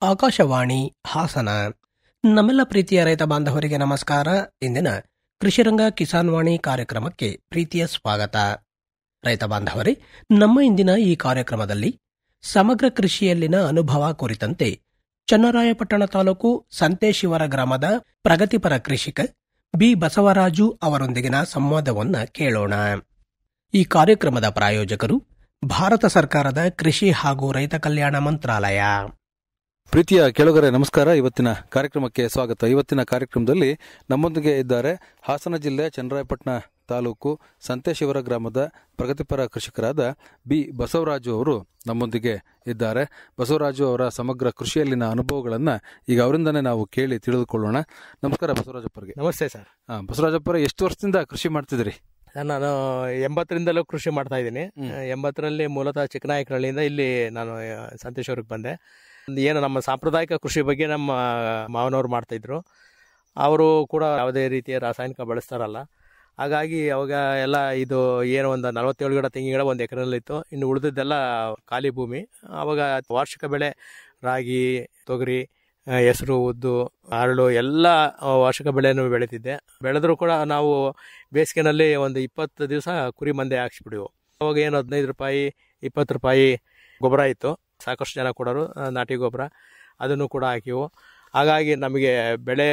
ಆಕಾಶವಾಣಿ ಹಾಸನ. ನಮ್ಮೆಲ್ಲ ಪ್ರೀತಿಯ ರೈತ ಬಾಂಧವರಿಗೆ ನಮಸ್ಕಾರ. ಇಂದಿನ ಕೃಷಿರಂಗ ಕಿಸಾನ್ ವಾಣಿ ಕಾರ್ಯಕ್ರಮಕ್ಕೆ ಪ್ರೀತಿಯ ಸ್ವಾಗತ. ರೈತ ಬಾಂಧವರೇ, ನಮ್ಮ ಇಂದಿನ ಈ ಕಾರ್ಯಕ್ರಮದಲ್ಲಿ ಸಮಗ್ರ ಕೃಷಿಯಲ್ಲಿನ ಅನುಭವ ಕುರಿತಂತೆ ಚನ್ನರಾಯಪಟ್ಟಣ ತಾಲೂಕು ಸಂತೇಶಿವರ ಗ್ರಾಮದ ಪ್ರಗತಿಪರ ಕೃಷಿಕ ಬಿ ಬಸವರಾಜು ಅವರೊಂದಿಗಿನ ಸಂವಾದವನ್ನ ಕೇಳೋಣ. ಈ ಕಾರ್ಯಕ್ರಮದ ಪ್ರಾಯೋಜಕರು ಭಾರತ ಸರ್ಕಾರದ ಕೃಷಿ ಹಾಗೂ ರೈತ ಕಲ್ಯಾಣ ಮಂತ್ರಾಲಯ. ಪ್ರೀತಿಯ ಕೆಳಗರೆ ನಮಸ್ಕಾರ. ಇವತ್ತಿನ ಕಾರ್ಯಕ್ರಮಕ್ಕೆ ಸ್ವಾಗತ. ಇವತ್ತಿನ ಕಾರ್ಯಕ್ರಮದಲ್ಲಿ ನಮ್ಮೊಂದಿಗೆ ಇದ್ದಾರೆ ಹಾಸನ ಜಿಲ್ಲೆ ಚನ್ನರಾಯಪಟ್ಟಣ ತಾಲೂಕು ಸಂತೇಶಿವರ ಗ್ರಾಮದ ಪ್ರಗತಿಪರ ಕೃಷಿಕರಾದ ಬಿ ಬಸವರಾಜು ಅವರು ನಮ್ಮೊಂದಿಗೆ ಇದ್ದಾರೆ. ಬಸವರಾಜು ಅವರ ಸಮಗ್ರ ಕೃಷಿಯಲ್ಲಿನ ಅನುಭವಗಳನ್ನು ಈಗ ಅವರಿಂದನೇ ನಾವು ಕೇಳಿ ತಿಳಿದುಕೊಳ್ಳೋಣ. ನಮಸ್ಕಾರ ಬಸವರಾಜಪ್ಪರಿಗೆ. ನಮಸ್ತೆ ಸರ್. ಬಸವರಾಜಪ್ಪರ, ಎಷ್ಟು ವರ್ಷದಿಂದ ಕೃಷಿ ಮಾಡ್ತಿದ್ರಿ? ನಾನು 80ರಿಂದಲೂ ಕೃಷಿ ಮಾಡ್ತಾ ಇದ್ದೀನಿ. 80ರಲ್ಲಿ ಮೂಲತಃ ಚಿಕ್ಕನಾಯಕನಹಳ್ಳಿಯಿಂದ ಇಲ್ಲಿ ನಾನು ಸಂತೇಶ್ವರಕ್ಕೆ ಬಂದೆ. ಏನು ನಮ್ಮ ಸಾಂಪ್ರದಾಯಿಕ ಕೃಷಿ ಬಗ್ಗೆ ನಮ್ಮ ಮಾವನವ್ರು ಮಾಡ್ತಾ ಇದ್ರು. ಅವರು ಕೂಡ ಯಾವುದೇ ರೀತಿಯ ರಾಸಾಯನಿಕ ಬಳಸ್ತಾರಲ್ಲ. ಹಾಗಾಗಿ ಅವಾಗ ಎಲ್ಲ ಇದು ಏನು ಒಂದು 47 ಗಿಡ ತೆಂಗಿನ ಗಿಡ ಒಂದು ಎಕರೆನಲ್ಲಿತ್ತು. ಇನ್ನು ಉಳಿದಿದ್ದೆಲ್ಲ ಖಾಲಿ ಭೂಮಿ. ಆವಾಗ ವಾರ್ಷಿಕ ಬೆಳೆ ರಾಗಿ, ತೊಗರಿ, ಹೆಸರು, ಉದ್ದು, ಅರಳು ಎಲ್ಲ ವಾರ್ಷಿಕ ಬೆಳೆಯನ್ನು ಬೆಳೀತಿದ್ದೆ. ಬೆಳೆದರೂ ಕೂಡ ನಾವು ಬೇಸಿಗೆನಲ್ಲಿ ಒಂದು 20 ದಿವಸ ಕುರಿ ಮಂದೆ ಹಾಕ್ಸ್ಬಿಡಿವು. ಅವಾಗ ಏನು 15 ರೂಪಾಯಿ 20 ರೂಪಾಯಿ ಗೊಬ್ಬರ ಇತ್ತು. ಸಾಕಷ್ಟು ಜನ ಕೊಡೋರು ನಾಟಿ ಗೊಬ್ಬರ, ಅದನ್ನು ಕೂಡ ಹಾಕಿವು. ಹಾಗಾಗಿ ನಮಗೆ ಬೆಳೆ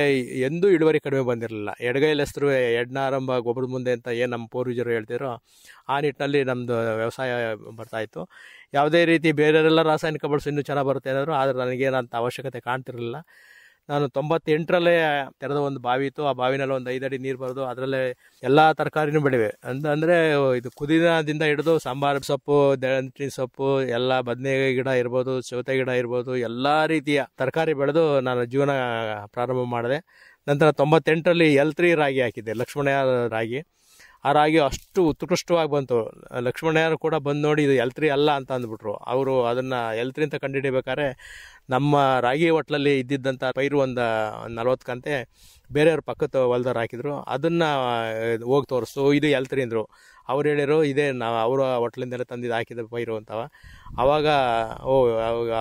ಎಂದೂ ಇಳುವರಿ ಕಡಿಮೆ ಬಂದಿರಲಿಲ್ಲ. ಎಡಗೈಲಿ ಹೆಸರು ಎಡ್ನಾರಂಭ ಗೊಬ್ಬರದ ಮುಂದೆ ಅಂತ ಏನು ನಮ್ಮ ಪೂರ್ವಜರು ಹೇಳ್ತಿರೋ ಆ ನಿಟ್ಟಿನಲ್ಲಿ ನಮ್ಮದು ವ್ಯವಸಾಯ ಬರ್ತಾಯಿತ್ತು. ಯಾವುದೇ ರೀತಿ ಬೇರೆಯವರೆಲ್ಲ ರಾಸಾಯನಿಕ ಬಳಸಿ ಇನ್ನೂ ಚೆನ್ನಾಗಿ ಬರುತ್ತೆ ಏನಾದರೂ, ಆದರೆ ನನಗೇನಂತ ಅವಶ್ಯಕತೆ ಕಾಣ್ತಿರಲಿಲ್ಲ. ನಾನು 98ರಲ್ಲೇ ತೆರೆದ ಒಂದು ಬಾವಿ ಇತ್ತು. ಆ ಬಾವಿನಲ್ಲಿ ಒಂದು 5 ಅಡಿ ನೀರು ಬರೋದು, ಅದರಲ್ಲೇ ಎಲ್ಲ ತರಕಾರಿನೂ ಬೆಳಿವೆ. ಅಂದರೆ ಇದು ಕುದಿನದಿಂದ ಹಿಡಿದು ಸಾಂಬಾರು ಸೊಪ್ಪು, ದಂಟಿನ ಸೊಪ್ಪು, ಎಲ್ಲ ಬದನೆ ಗಿಡ ಇರ್ಬೋದು, ಸೌತೆ ಗಿಡ ಇರ್ಬೋದು, ಎಲ್ಲ ರೀತಿಯ ತರಕಾರಿ ಬೆಳೆದು ನಾನು ಜೀವನ ಪ್ರಾರಂಭ ಮಾಡಿದೆ. ನಂತರ 98ರಲ್ಲಿ L3 ರಾಗಿ ಹಾಕಿದ್ದೆ, ಲಕ್ಷ್ಮಣಯ್ಯ ರಾಗಿ. ಆ ರಾಗಿ ಅಷ್ಟು ಉತ್ಕೃಷ್ಟವಾಗಿ ಬಂತು. ಲಕ್ಷ್ಮಣಯ್ಯರು ಕೂಡ ಬಂದು ನೋಡಿ ಇದು L3 ಅಲ್ಲ ಅಂತ ಅಂದ್ಬಿಟ್ರು. ಅವರು ಅದನ್ನು L3 ಅಂತ ಕಂಡುಹಿಡಿಬೇಕಾದ್ರೆ ನಮ್ಮ ರಾಗಿ ಹೊಟ್ಲಲ್ಲಿ ಇದ್ದಿದ್ದಂಥ ಪೈರು ಒಂದು 40 ಕಂತೆ ಬೇರೆಯವ್ರ ಪಕ್ಕದ ಹೊಲ್ದವ್ರು ಹಾಕಿದ್ರು. ಅದನ್ನು ಹೋಗಿ ತೋರಿಸ್ತು, ಇದು L3 ಅಂದರು. ಅವ್ರು ಹೇಳಿರು ಇದೇ ನಾವು ಅವರ ಹೊಟ್ಲಿಂದಲೇ ತಂದಿದ್ದು ಹಾಕಿದ ಪೈರು ಅಂತವ. ಆವಾಗ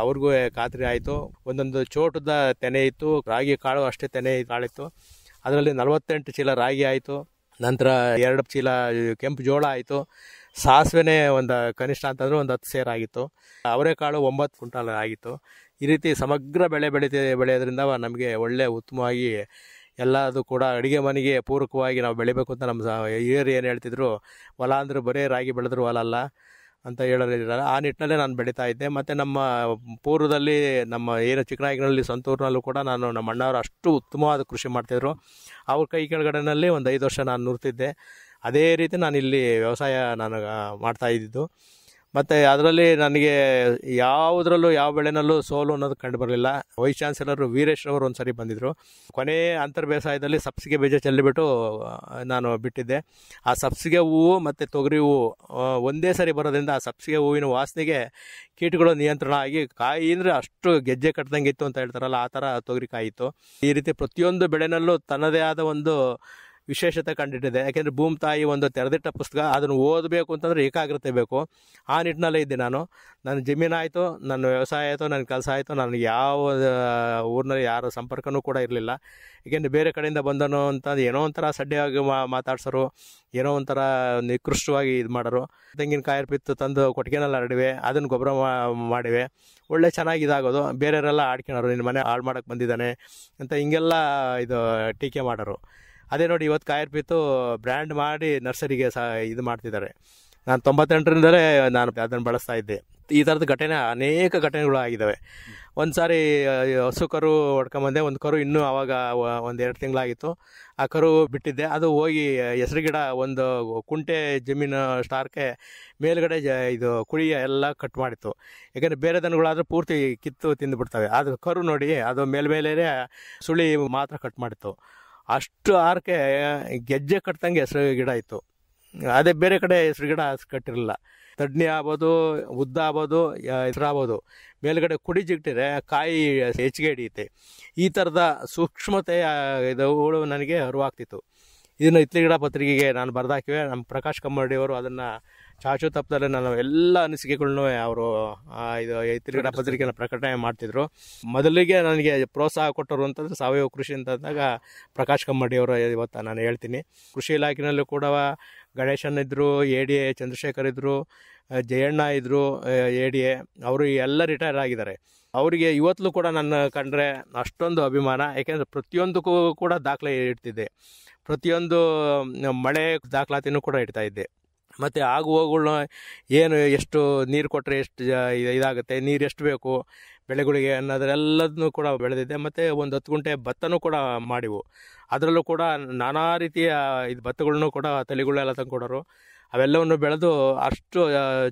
ಅವ್ರಿಗೂ ಖಾತ್ರಿ ಆಯಿತು. ಒಂದೊಂದು ಚೋಟದ ತೆನೆ ಇತ್ತು, ರಾಗಿ ಕಾಳು ಅಷ್ಟೇ ತೆನೆ ಕಾಳಿತ್ತು. ಅದರಲ್ಲಿ 48 ಚೀಲ ರಾಗಿ ಆಯಿತು. ನಂತರ 2 ಚೀಲ ಕೆಂಪು ಜೋಳ ಆಯಿತು. ಸಾಸಿವೆನೇ ಒಂದು ಕನಿಷ್ಠ ಅಂತಂದರೆ ಒಂದು 10 ಸೇರು ಆಗಿತ್ತು. ಅವರೆಕಾಳು 9 ಕ್ವಿಂಟಾಲ್ ಆಗಿತ್ತು. ಈ ರೀತಿ ಸಮಗ್ರ ಬೆಳೆಯೋದ್ರಿಂದ ನಮಗೆ ಒಳ್ಳೆ ಉತ್ತಮವಾಗಿ ಎಲ್ಲದು ಕೂಡ ಅಡುಗೆ ಮನೆಗೆ ಪೂರಕವಾಗಿ ನಾವು ಬೆಳಿಬೇಕು ಅಂತ ನಮ್ಮ ಹಿರಿಯರು ಏನು ಹೇಳ್ತಿದ್ರು, ಹೊಲ ಅಂದರೆ ಬರೀ ರಾಗಿ ಬೆಳೆದ್ರು ಹೊಲ ಅಲ್ಲ ಅಂತ ಹೇಳೋರಿರಲ್ಲ. ಆ ನಿಟ್ಟಿನಲ್ಲೇ ನಾನು ಬೆಳೀತಾ ಇದ್ದೆ. ಮತ್ತು ನಮ್ಮ ಪೂರ್ವದಲ್ಲಿ ನಮ್ಮ ಏನು ಚಿಕ್ಕನಾಯಕನಹಳ್ಳಿ ಸ್ವಂತೂರಿನಲ್ಲೂ ಕೂಡ ನಮ್ಮ ಅಣ್ಣವರು ಅಷ್ಟು ಉತ್ತಮವಾದ ಕೃಷಿ ಮಾಡ್ತಿದ್ರು. ಅವ್ರ ಕೈ ಕೆಳಗಡೆನಲ್ಲಿ ಒಂದು 5 ವರ್ಷ ನಾನು ನುರ್ತಿದ್ದೆ. ಅದೇ ರೀತಿ ನಾನು ಇಲ್ಲಿ ವ್ಯವಸಾಯ ಮಾಡ್ತಾ ಇದ್ದಿದ್ದು. ಮತ್ತು ಅದರಲ್ಲಿ ನನಗೆ ಯಾವುದರಲ್ಲೂ ಯಾವ ಬೆಳೆನಲ್ಲೂ ಸೋಲು ಅನ್ನೋದು ಕಂಡು ಬರಲಿಲ್ಲ. ವೈಸ್ ಚಾನ್ಸಲರು ವೀರೇಶ್ ಅವರು ಒಂದು ಸರಿ ಬಂದಿದ್ದರು. ಕೊನೆ ಅಂತರ್ ಬೇಸಾಯದಲ್ಲಿ ಸಬ್ಸಿಗೆ ಬೀಜ ಚೆಲ್ಲಿಬಿಟ್ಟು ನಾನು ಬಿಟ್ಟಿದ್ದೆ. ಆ ಸಬ್ಸಿಗೆ ಹೂವು ಮತ್ತು ತೊಗರಿ ಹೂವು ಒಂದೇ ಸರಿ ಬರೋದ್ರಿಂದ ಆ ಸಬ್ಸಿಗೆ ಹೂವಿನ ವಾಸನೆಗೆ ಕೀಟಗಳು ನಿಯಂತ್ರಣ ಆಗಿ ಕಾಯಿ ಅಂದರೆ ಅಷ್ಟು ಗೆಜ್ಜೆ ಕಟ್ಟದಂಗೆ ಇತ್ತು ಅಂತ ಹೇಳ್ತಾರಲ್ಲ, ಆ ಥರ ತೊಗರಿ ಕಾಯಿತ್ತು. ಈ ರೀತಿ ಪ್ರತಿಯೊಂದು ಬೆಳೆನಲ್ಲೂ ತನ್ನದೇ ಆದ ಒಂದು ವಿಶೇಷತೆ ಕಂಡಿಟ್ಟಿದೆ. ಯಾಕೆಂದರೆ ಭೂಮಿ ತಾಯಿ ಒಂದು ತೆರೆದಿಟ್ಟ ಪುಸ್ತಕ, ಅದನ್ನು ಓದಬೇಕು ಅಂತಂದರೆ ಏಕಾಗ್ರತೆ ಬೇಕು. ಆ ನಿಟ್ಟಿನಲ್ಲೇ ಇದ್ದೆ ನಾನು. ನನ್ನ ಜಮೀನು ಆಯಿತು, ನನ್ನ ವ್ಯವಸಾಯ ಆಯಿತು, ನನ್ನ ಕೆಲಸ ಆಯಿತು. ನನಗೆ ಯಾವ ಊರಿನಲ್ಲಿ ಯಾರ ಸಂಪರ್ಕನೂ ಕೂಡ ಇರಲಿಲ್ಲ. ಏಕೆಂದರೆ ಬೇರೆ ಕಡೆಯಿಂದ ಬಂದನು ಅಂತಂದು ಏನೋ ಒಂಥರ ಸಡ್ಡೆಯಾಗಿ ಮಾತಾಡ್ಸೋರು, ಏನೋ ಒಂಥರ ನಿಕೃಷ್ಟವಾಗಿ ಇದು ಮಾಡೋರು. ತೆಂಗಿನಕಾಯಿ ಪಿತ್ತು ತಂದು ಕೊಟ್ಟಿಗೆನಲ್ಲಿ ಹರಡಿವೆ, ಅದನ್ನು ಗೊಬ್ಬರ ಮಾಡಿವೆ, ಒಳ್ಳೆ ಚೆನ್ನಾಗಿ ಇದಾಗೋದು. ಬೇರೆಯವರೆಲ್ಲ ಆಡ್ಕೊಳೋರು, ನಿನ್ನ ಮನೆ ಹಾಳು ಮಾಡೋಕ್ಕೆ ಬಂದಿದ್ದಾನೆ ಅಂತ ಹಿಂಗೆಲ್ಲ ಇದು ಟೀಕೆ ಮಾಡೋರು. ಅದೇ ನೋಡಿ ಇವತ್ತು ಕಾಯಿರ್ಪಿತ್ತು ಬ್ರ್ಯಾಂಡ್ ಮಾಡಿ ನರ್ಸರಿಗೆ ಇದು ಮಾಡ್ತಿದ್ದಾರೆ. ನಾನು 98ರಿಂದಲೇ ನಾನು ಅದನ್ನು ಬಳಸ್ತಾ ಇದ್ದೆ. ಈ ಥರದ ಅನೇಕ ಘಟನೆಗಳು ಆಗಿದ್ದಾವೆ. ಒಂದು ಸಾರಿ ಹಸು ಕರು ಹೊಡ್ಕೊಂಬಂದೆ. ಒಂದು ಕರು ಇನ್ನೂ ಆವಾಗ 1-2 ತಿಂಗಳಾಗಿತ್ತು. ಆ ಕರು ಬಿಟ್ಟಿದ್ದೆ. ಅದು ಹೋಗಿ ಹೆಸರು ಗಿಡ ಒಂದು ಕುಂಟೆ ಜಮೀನು ಸ್ಟಾರ್ಕೆ ಮೇಲುಗಡೆ ಇದು ಕುಳಿಯ ಎಲ್ಲ ಕಟ್ ಮಾಡಿತ್ತು. ಯಾಕೆಂದರೆ ಬೇರೆ ದನಗಳಾದರೆ ಪೂರ್ತಿ ಕಿತ್ತು ತಿಂದುಬಿಡ್ತವೆ. ಅದು ಕರು ನೋಡಿ ಅದು ಮೇಲ್ಮೇಲೆ ಸುಳಿ ಮಾತ್ರ ಕಟ್ ಮಾಡಿತ್ತು. ಅಷ್ಟು ಆರಕ್ಕೆ ಗೆಜ್ಜೆ ಕಟ್ದಂಗೆ ಹೆಸರು ಗಿಡ ಇತ್ತು. ಅದೇ ಬೇರೆ ಕಡೆ ಹೆಸರು ಗಿಡ ಕಟ್ಟಿರಲಿಲ್ಲ. ತಡ್ನಿ ಆಗ್ಬೋದು, ಉದ್ದ ಆಗ್ಬೋದು, ಹೆಸರಾಗ್ಬೋದು, ಮೇಲುಗಡೆ ಕುಡಿ ಜಿಗ್ಟಿದ್ರೆ ಕಾಯಿ ಹೆಚ್ಚಿಗೆ ಹಿಡಿಯುತ್ತೆ. ಈ ಥರದ ಸೂಕ್ಷ್ಮತೆಯ ಇದುಗಳು ನನಗೆ ಅರಿವಾಗ್ತಿತ್ತು. ಇದನ್ನು ಇತ್ಲಿ ಗಿಡ ಪತ್ರಿಕೆಗೆ ನಾನು ಬರೆದಾಕಿವೆ. ನಮ್ಮ ಪ್ರಕಾಶ್ ಕಮ್ಮಡಿಯವರು ಅದನ್ನು ಚಾಚು ತಪ್ಪದಲ್ಲೇ ನಾನು ಎಲ್ಲ ಅನಿಸಿಕೆಗಳನ್ನು ಅವರು ಇದು ತಿರುಗಡ ಪತ್ರಿಕೆಯನ್ನು ಪ್ರಕಟಣೆ ಮಾಡ್ತಿದ್ರು. ಮೊದಲಿಗೆ ನನಗೆ ಪ್ರೋತ್ಸಾಹ ಕೊಟ್ಟರು ಅಂತಂದರೆ ಸಾವಯವ ಕೃಷಿ ಅಂತಂದಾಗ ಪ್ರಕಾಶ್ ಕಮ್ಮಡಿ ಅವರು ಇವತ್ತು ನಾನು ಹೇಳ್ತೀನಿ. ಕೃಷಿ ಇಲಾಖೆನಲ್ಲೂ ಕೂಡ ಗಣೇಶನ್ ಇದ್ದರು, ADA ಚಂದ್ರಶೇಖರ್ ಇದ್ದರು, ಜಯಣ್ಣ ಇದ್ದರು, ADA ಅವರು ಎಲ್ಲ ರಿಟೈರ್ ಆಗಿದ್ದಾರೆ. ಅವರಿಗೆ ಇವತ್ತಲೂ ಕೂಡ ನನ್ನ ಕಂಡ್ರೆ ಅಷ್ಟೊಂದು ಅಭಿಮಾನ. ಯಾಕೆಂದರೆ ಪ್ರತಿಯೊಂದಕ್ಕೂ ಕೂಡ ದಾಖಲೆ ಇಡ್ತಿದ್ದೆ, ಪ್ರತಿಯೊಂದು ಮಳೆ ದಾಖಲಾತಿನೂ ಕೂಡ ಇಡ್ತಾ ಇದ್ದೆ. ಮತ್ತು ಆಗು ಹೋಗುಗಳನ್ನ ಏನು ಎಷ್ಟು ನೀರು ಕೊಟ್ಟರೆ ಎಷ್ಟು ಇದಾಗುತ್ತೆ, ನೀರು ಎಷ್ಟು ಬೇಕು ಬೆಳೆಗಳಿಗೆ ಅನ್ನೋದರೆಲ್ಲದನ್ನೂ ಕೂಡ ಬೆಳೆದಿದ್ದೆ. ಮತ್ತು ಒಂದು 10 ಗುಂಟೆ ಭತ್ತನೂ ಕೂಡ ಮಾಡಿವು. ಅದರಲ್ಲೂ ಕೂಡ ನಾನಾ ರೀತಿಯ ಇದು ಭತ್ತಗಳನ್ನೂ ಕೂಡ ತಳಿಗಳೆಲ್ಲ ತಂದುಕೊಡೋರು. ಅವೆಲ್ಲವನ್ನು ಬೆಳೆದು ಅಷ್ಟು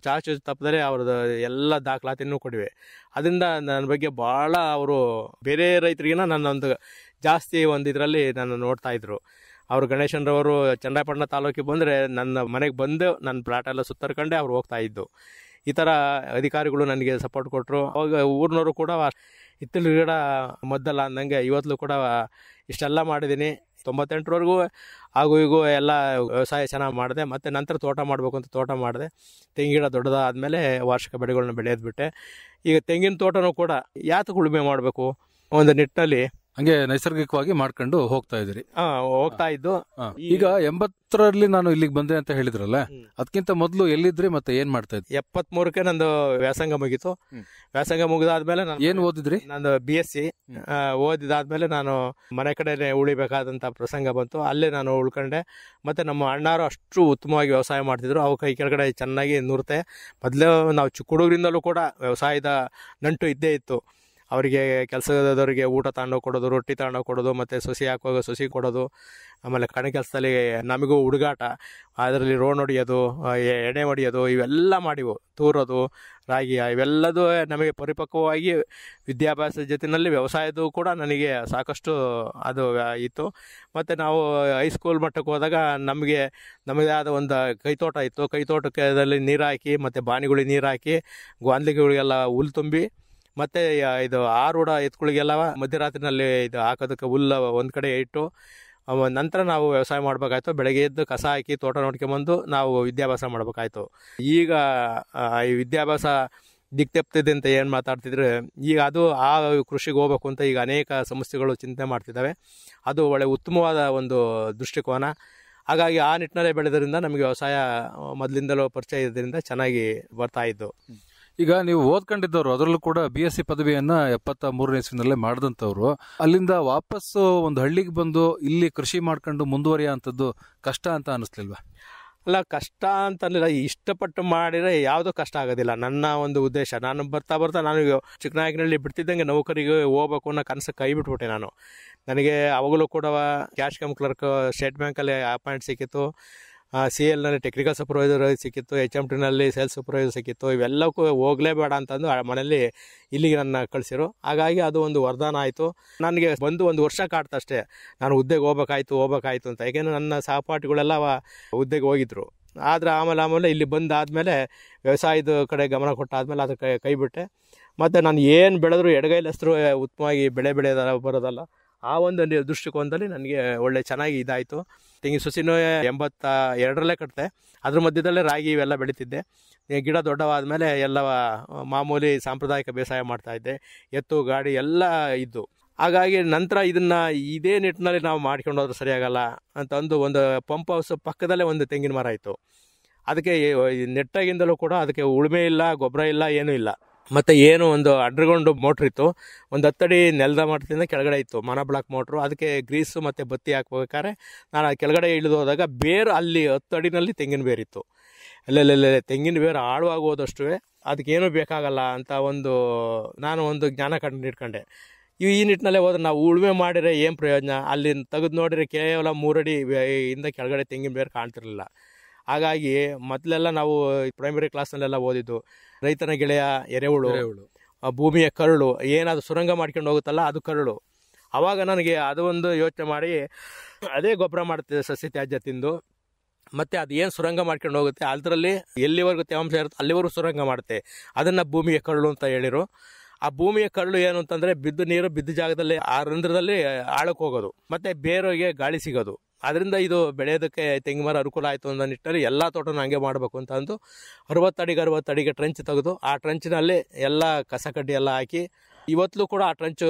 ಚಾಚು ತಪ್ಪದರೆ ಅವ್ರದ್ದು ಎಲ್ಲ ದಾಖಲಾತಿನೂ ಕೊಡಿವೆ. ಅದರಿಂದ ನನ್ನ ಬಗ್ಗೆ ಭಾಳ ಅವರು ಬೇರೆ ರೈತರಿಗಿನ ನನ್ನೊಂದು ಜಾಸ್ತಿ ಒಂದು ಇದರಲ್ಲಿ ನನ್ನ ನೋಡ್ತಾಯಿದ್ರು. ಅವರು ಗಣೇಶನ್ರವರು ಚನ್ನರಾಯಪಟ್ಟಣ ತಾಲೂಕಿಗೆ ಬಂದರೆ ನನ್ನ ಮನೆಗೆ ಬಂದು ನನ್ನ ಪ್ಲಾಟ್ ಎಲ್ಲ ಸುತ್ತರ್ಕೊಂಡೆ ಅವ್ರು ಹೋಗ್ತಾಯಿದ್ದು. ಈ ಥರ ಅಧಿಕಾರಿಗಳು ನನಗೆ ಸಪೋರ್ಟ್ ಕೊಟ್ಟರು. ಅವಾಗ ಊರಿನವರು ಕೂಡ ಹಿತ್ತಲು ಗಿಡ ಮೊದಲ ಅಂದಂಗೆ ಇವತ್ತಲೂ ಕೂಡ ಇಷ್ಟೆಲ್ಲ ಮಾಡಿದ್ದೀನಿ. 98ರವರೆಗೂ ಹಾಗೂ ಈಗೂ ಎಲ್ಲ ವ್ಯವಸಾಯ ಚೆನ್ನಾಗಿ ಮಾಡಿದೆ. ಮತ್ತು ನಂತರ ತೋಟ ಮಾಡಬೇಕು ಅಂತ ತೋಟ ಮಾಡಿದೆ. ತೆಂಗಿನ ಗಿಡ ದೊಡ್ಡದಾದಮೇಲೆ ವಾರ್ಷಿಕ ಬೆಳೆಗಳನ್ನ ಬೆಳೆಯೋದ್ಬಿಟ್ಟೆ. ಈಗ ತೆಂಗಿನ ತೋಟನೂ ಕೂಡ ಯಾತಕ್ಕೆ ಉಳುಮೆ ಮಾಡಬೇಕು ಒಂದು ನಿಟ್ಟಿನಲ್ಲಿ ಹಂಗೆ ನೈಸರ್ಗಿಕವಾಗಿ ಮಾಡ್ಕೊಂಡು ಹೋಗ್ತಾ ಇದ್ದೀರಿ. ಹೋಗ್ತಾ ಇದ್ದು. ಈಗ 80ರಲ್ಲಿ ನಾನು ಇಲ್ಲಿಗೆ ಬಂದೆ ಅಂತ ಹೇಳಿದ್ರಲ್ಲ, ಅದಕ್ಕಿಂತ ಮೊದಲು ಎಲ್ಲಿದ್ರಿ ಮತ್ತೆ ಏನ್ ಮಾಡ್ತಾ ಇದ್ರಿ? 73ಕ್ಕೆ ನಂದು ವ್ಯಾಸಂಗ ಮುಗೀತು. ವ್ಯಾಸಂಗ ಮುಗಿದಾದ್ಮೇಲೆ ಏನ್ ಓದಿದ್ರಿ? ನಂದು BSc ಓದಿದಾದ್ಮೇಲೆ ನಾನು ಮನೆ ಕಡೆ ಉಳಿಬೇಕಾದಂತ ಪ್ರಸಂಗ ಬಂತು. ಅಲ್ಲೇ ನಾನು ಉಳ್ಕೊಂಡೆ. ಮತ್ತೆ ನಮ್ಮ ಅಣ್ಣಾರು ಅಷ್ಟು ಉತ್ತಮವಾಗಿ ವ್ಯವಸಾಯ ಮಾಡ್ತಿದ್ರು. ಅವು ಕೈ ಕೆಳಗಡೆ ಚೆನ್ನಾಗಿ ನುರ್ತೆ. ಮೊದಲೇ ನಾವು ಚಿಕ್ಕ ಹುಡುಗರಿಂದಲೂ ಕೂಡ ವ್ಯವಸಾಯದ ನಂಟು ಇದ್ದೇ ಇತ್ತು. ಅವರಿಗೆ ಕೆಲಸದವರಿಗೆ ಊಟ ತಗೊಂಡೋಗಿ ಕೊಡೋದು, ರೊಟ್ಟಿ ತಗೊಂಡೋಗಿ ಕೊಡೋದು, ಮತ್ತು ಸೊಸಿ ಹಾಕುವಾಗ ಸೊಸಿ ಕೊಡೋದು. ಆಮೇಲೆ ಕಣೆ ಕೆಲಸದಲ್ಲಿ ನಮಗೂ ಹುಡುಗಾಟ, ಅದರಲ್ಲಿ ರೋಡ್ ಹೊಡಿಯೋದು, ಎಣ್ಣೆ ಹೊಡಿಯೋದು, ಇವೆಲ್ಲ ಮಾಡಿವು. ತೂರೋದು, ರಾಗಿ, ಇವೆಲ್ಲದೂ ನಮಗೆ ಪರಿಪಕ್ವವಾಗಿ ವಿದ್ಯಾಭ್ಯಾಸದ ಜೊತೆಯಲ್ಲಿ ವ್ಯವಸಾಯದ್ದು ಕೂಡ ನನಗೆ ಸಾಕಷ್ಟು ಅದು ಇತ್ತು. ಮತ್ತು ನಾವು ಹೈಸ್ಕೂಲ್ ಮಟ್ಟಕ್ಕೆ ಹೋದಾಗ ನಮಗೆ ಆದ ಒಂದು ಕೈತೋಟ ಇತ್ತು. ಕೈತೋಟದಲ್ಲಿ ನೀರು ಹಾಕಿ ಮತ್ತು ಬಾನಿಗಳಿಗೆ ನೀರು ಹಾಕಿ ಗಾಂದ್ಲಿಗಳಿಗೆಲ್ಲ ಹುಲ್ಲು ತುಂಬಿ, ಮತ್ತು ಇದು ಆರೂಢ ಎತ್ತುಗಳಿಗೆಲ್ಲ ಮಧ್ಯರಾತ್ರಿನಲ್ಲಿ ಇದು ಹಾಕೋದಕ್ಕೆ ಹುಲ್ಲು ಒಂದು ಕಡೆ ಇಟ್ಟು ನಂತರ ನಾವು ವ್ಯವಸಾಯ ಮಾಡಬೇಕಾಯ್ತು. ಬೆಳಗ್ಗೆ ಎದ್ದು ಕಸ ಹಾಕಿ ತೋಟ ನೋಡ್ಕೊಂಬಂದು ನಾವು ವಿದ್ಯಾಭ್ಯಾಸ ಮಾಡಬೇಕಾಯ್ತು. ಈಗ ಈ ವಿದ್ಯಾಭ್ಯಾಸ ದಿಕ್ತೆಪ್ತಿದೆ ಅಂತ ಏನು ಮಾತಾಡ್ತಿದ್ರೆ, ಈಗ ಅದು ಆ ಕೃಷಿಗೆ ಹೋಗ್ಬೇಕು ಅಂತ ಈಗ ಅನೇಕ ಸಂಸ್ಥೆಗಳು ಚಿಂತೆ ಮಾಡ್ತಿದ್ದಾವೆ. ಅದು ಒಳ್ಳೆ ಉತ್ತಮವಾದ ಒಂದು ದೃಷ್ಟಿಕೋನ. ಹಾಗಾಗಿ ಆ ನಿಟ್ಟಿನಲ್ಲೇ ಬೆಳೆದ್ರಿಂದ ನಮಗೆ ವ್ಯವಸಾಯ ಮೊದಲಿಂದಲೂ ಪರಿಚಯ ಇರೋದ್ರಿಂದ ಚೆನ್ನಾಗಿ ಬರ್ತಾ ಇದ್ದು. ಈಗ ನೀವು ಓದ್ಕೊಂಡಿದ್ದವರು, ಅದರಲ್ಲೂ ಕೂಡ BSc ಪದವಿಯನ್ನ 73ನೇ ಇಸ್ವಿನಲ್ಲೇ ಮಾಡಿದಂಥವ್ರು, ಅಲ್ಲಿಂದ ವಾಪಸ್ಸು ಒಂದು ಹಳ್ಳಿಗೆ ಬಂದು ಇಲ್ಲಿ ಕೃಷಿ ಮಾಡ್ಕೊಂಡು ಮುಂದುವರಿಯೋ ಅಂಥದ್ದು ಕಷ್ಟ ಅಂತ ಅನ್ನಿಸ್ಲಿಲ್ವಾ? ಅಲ್ಲ, ಕಷ್ಟ ಅಂತಂದಿಲ್ಲ. ಇಷ್ಟಪಟ್ಟು ಮಾಡಿದರೆ ಯಾವುದೂ ಕಷ್ಟ ಆಗೋದಿಲ್ಲ. ನನ್ನ ಒಂದು ಉದ್ದೇಶ, ನಾನು ಬರ್ತಾ ನಾನು ಚಿಕ್ಕನಾಯಕನಹಳ್ಳಿ ಬಿಡ್ತಿದ್ದಂಗೆ ನೌಕರಿಗೆ ಹೋಗ್ಬೇಕು ಅನ್ನೋ ಕನಸು ಕೈ ಬಿಟ್ಬಿಟ್ಟೆ ನಾನು. ನನಗೆ ಅವಾಗಲೂ ಕೂಡ ಕ್ಯಾಶ್ ಕಮ್ ಕ್ಲರ್ಕ್ ಸ್ಟೇಟ್ ಬ್ಯಾಂಕಲ್ಲಿ ಅಪಾಯಿಂಟ್ ಸಿಕ್ಕಿತ್ತು. CLನಲ್ಲಿ ಟೆಕ್ನಿಕಲ್ ಸೂಪರ್ವೈಸರ್ ಸಿಕ್ಕಿತ್ತು. HMTನಲ್ಲಿ ಸೇಲ್ಸ್ ಸೂಪರ್ವೈಸರ್ ಸಿಕ್ಕಿತ್ತು. ಇವೆಲ್ಲಕ್ಕೂ ಹೋಗಲೇಬೇಡ ಅಂತಂದು ಮನೆಯಲ್ಲಿ ಇಲ್ಲಿಗೆ ನನ್ನ ಕಳಿಸಿರು. ಹಾಗಾಗಿ ಅದು ಒಂದು ವರದಾನ ಆಯಿತು. ನನಗೆ ಬಂದು 1 ವರ್ಷ ಕಾಡ್ತಷ್ಟೇ ನಾನು ಹುದ್ದೆಗೆ ಹೋಗ್ಬೇಕಾಯ್ತು ಅಂತ. ಯಾಕೆಂದರೆ ನನ್ನ ಸಹಪಾಠಿಗಳೆಲ್ಲ ಹುದ್ದೆಗೆ ಹೋಗಿದ್ರು. ಆದರೆ ಆಮೇಲೆ ಇಲ್ಲಿ ಬಂದಾದಮೇಲೆ ವ್ಯವಸಾಯದ ಕಡೆ ಗಮನ ಕೊಟ್ಟಾದ್ಮೇಲೆ ಅದಕ್ಕೆ ಕೈ ಬಿಟ್ಟೆ. ಮತ್ತು ನಾನು ಏನು ಬೆಳೆದ್ರು ಎಡಗೈಲಿ ಹೆಸರು ಉತ್ತಮವಾಗಿ ಬೆಳೆಯೋದು ಬರೋದಲ್ಲ. ಆ ಒಂದು ದೃಷ್ಟಿಕೋನದಲ್ಲಿ ನನಗೆ ಒಳ್ಳೆ ಚೆನ್ನಾಗಿ ಇದಾಯಿತು. ತೆಂಗಿನ ಸಸಿನೂ 82ರಲ್ಲೇ ಕಟ್ಟಿದೆ. ಅದ್ರ ಮಧ್ಯದಲ್ಲೇ ರಾಗಿ ಇವೆಲ್ಲ ಬೆಳೀತಿದ್ದೆ. ಗಿಡ ದೊಡ್ಡವಾದಮೇಲೆ ಎಲ್ಲ ಮಾಮೂಲಿ ಸಾಂಪ್ರದಾಯಿಕ ಬೇಸಾಯ ಮಾಡ್ತಾಯಿದ್ದೆ. ಎತ್ತು ಗಾಡಿ ಎಲ್ಲ ಇದ್ದು. ಹಾಗಾಗಿ ನಂತರ ಇದೇ ನಿಟ್ಟಿನಲ್ಲಿ ನಾವು ಮಾಡ್ಕೊಂಡು ಹೋದ್ರೆ ಸರಿಯಾಗಲ್ಲ ಅಂತಂದು ಒಂದು ಪಂಪ್ ಹೌಸ್ ಪಕ್ಕದಲ್ಲೇ ಒಂದು ತೆಂಗಿನ ಮರ ಇತ್ತು. ಅದಕ್ಕೆ ನೆಟ್ಟಾಗಿಂದಲೂ ಕೂಡ ಅದಕ್ಕೆ ಉಳುಮೆ ಇಲ್ಲ, ಗೊಬ್ಬರ ಇಲ್ಲ, ಏನೂ ಇಲ್ಲ. ಮತ್ತು ಏನು ಒಂದು ಅಂಡರ್ಗ್ರೌಂಡ್ ಮೋಟ್ರ್ ಇತ್ತು. ಒಂದು 10 ಅಡಿ ನೆಲದ ಮಟ್ಟದಿಂದ ಕೆಳಗಡೆ ಇತ್ತು ಮನ ಬ್ಲಾಕ್ ಮೋಟ್ರು. ಅದಕ್ಕೆ ಗ್ರೀಸು ಮತ್ತು ಬತ್ತಿ ಹಾಕ್ಬೇಕಾದ್ರೆ ನಾನು ಕೆಳಗಡೆ ಇಳಿದು ಹೋದಾಗ ಬೇರು ಅಲ್ಲಿ 10 ಅಡಿನಲ್ಲಿ ತೆಂಗಿನ ಬೇರಿತ್ತು. ಅಲ್ಲೆಲ್ಲೆಲ್ಲೆ ತೆಂಗಿನ ಬೇರು ಆಳವಾಗಿ ಹೋದಷ್ಟು ಅದಕ್ಕೇನೂ ಬೇಕಾಗಲ್ಲ ಅಂತ ನಾನು ಒಂದು ಜ್ಞಾನ ಕಂಡು ಈ ನಿಟ್ಟಿನಲ್ಲೇ ಹೋದ್ರೆ ನಾವು ಉಳುಮೆ ಮಾಡಿದರೆ ಏನು ಪ್ರಯೋಜನ? ಅಲ್ಲಿ ತೆಗೆದು ನೋಡಿದರೆ ಕೇವಲ 3 ಅಡಿ ಇಂದ ಕೆಳಗಡೆ ತೆಂಗಿನ ಬೇರು ಕಾಣ್ತಿರಲಿಲ್ಲ. ಹಾಗಾಗಿ ಮೊದಲೆಲ್ಲ ನಾವು ಪ್ರೈಮರಿ ಕ್ಲಾಸ್ನಲ್ಲೆಲ್ಲ ಓದಿದ್ದು ರೈತನ ಗೆಳೆಯ ಎರೆಹುಳು, ಭೂಮಿಯ ಕರಳು, ಏನಾದರೂ ಸುರಂಗ ಮಾಡ್ಕೊಂಡು ಹೋಗುತ್ತಲ್ಲ ಅದು ಕರಳು. ಆವಾಗ ನನಗೆ ಅದು ಒಂದು ಯೋಚನೆ ಮಾಡಿ ಅದೇ ಗೊಬ್ಬರ ಮಾಡ್ತಿದ್ದೆ ಸಸ್ಯ ತ್ಯಾಜ್ಯ ತಿಂದು. ಮತ್ತು ಅದು ಏನು ಸುರಂಗ ಮಾಡ್ಕೊಂಡು ಹೋಗುತ್ತೆ ಅದರಲ್ಲಿ ಎಲ್ಲಿವರೆಗೂ ತೇವಾಂಶ ಇರುತ್ತೆ ಅಲ್ಲಿವರೆಗೂ ಸುರಂಗ ಮಾಡುತ್ತೆ. ಅದನ್ನು ಭೂಮಿಯ ಕರಳು ಅಂತ ಹೇಳಿರು. ಆ ಭೂಮಿಯ ಕರಳು ಏನು ಅಂತಂದರೆ ಬಿದ್ದ ನೀರು ಬಿದ್ದ ಜಾಗದಲ್ಲಿ ಆ ರಂಧ್ರದಲ್ಲಿ ಆಳಕ್ಕೆ ಹೋಗೋದು, ಮತ್ತು ಬೇರೆಗೆ ಗಾಳಿ ಸಿಗೋದು. ಅದರಿಂದ ಇದು ಬೆಳೆಯೋದಕ್ಕೆ ತೆಂಗಿನ ಮರ ಅನುಕೂಲ ಆಯಿತು ಅನ್ನೋ ನಿಟ್ಟಿನಲ್ಲಿ ಎಲ್ಲ ತೋಟನೂ ಹಂಗೆ ಮಾಡಬೇಕು ಅಂತ ಅಂದು 60 ಅಡಿಗೆ ಟ್ರಂಚ್ ತೆಗೆದು ಆ ಟ್ರಂಚಿನಲ್ಲಿ ಎಲ್ಲ ಕಸ ಕಡ್ಡಿ ಎಲ್ಲ ಹಾಕಿ ಇವತ್ತಲೂ ಕೂಡ ಆ ಟ್ರಂಚು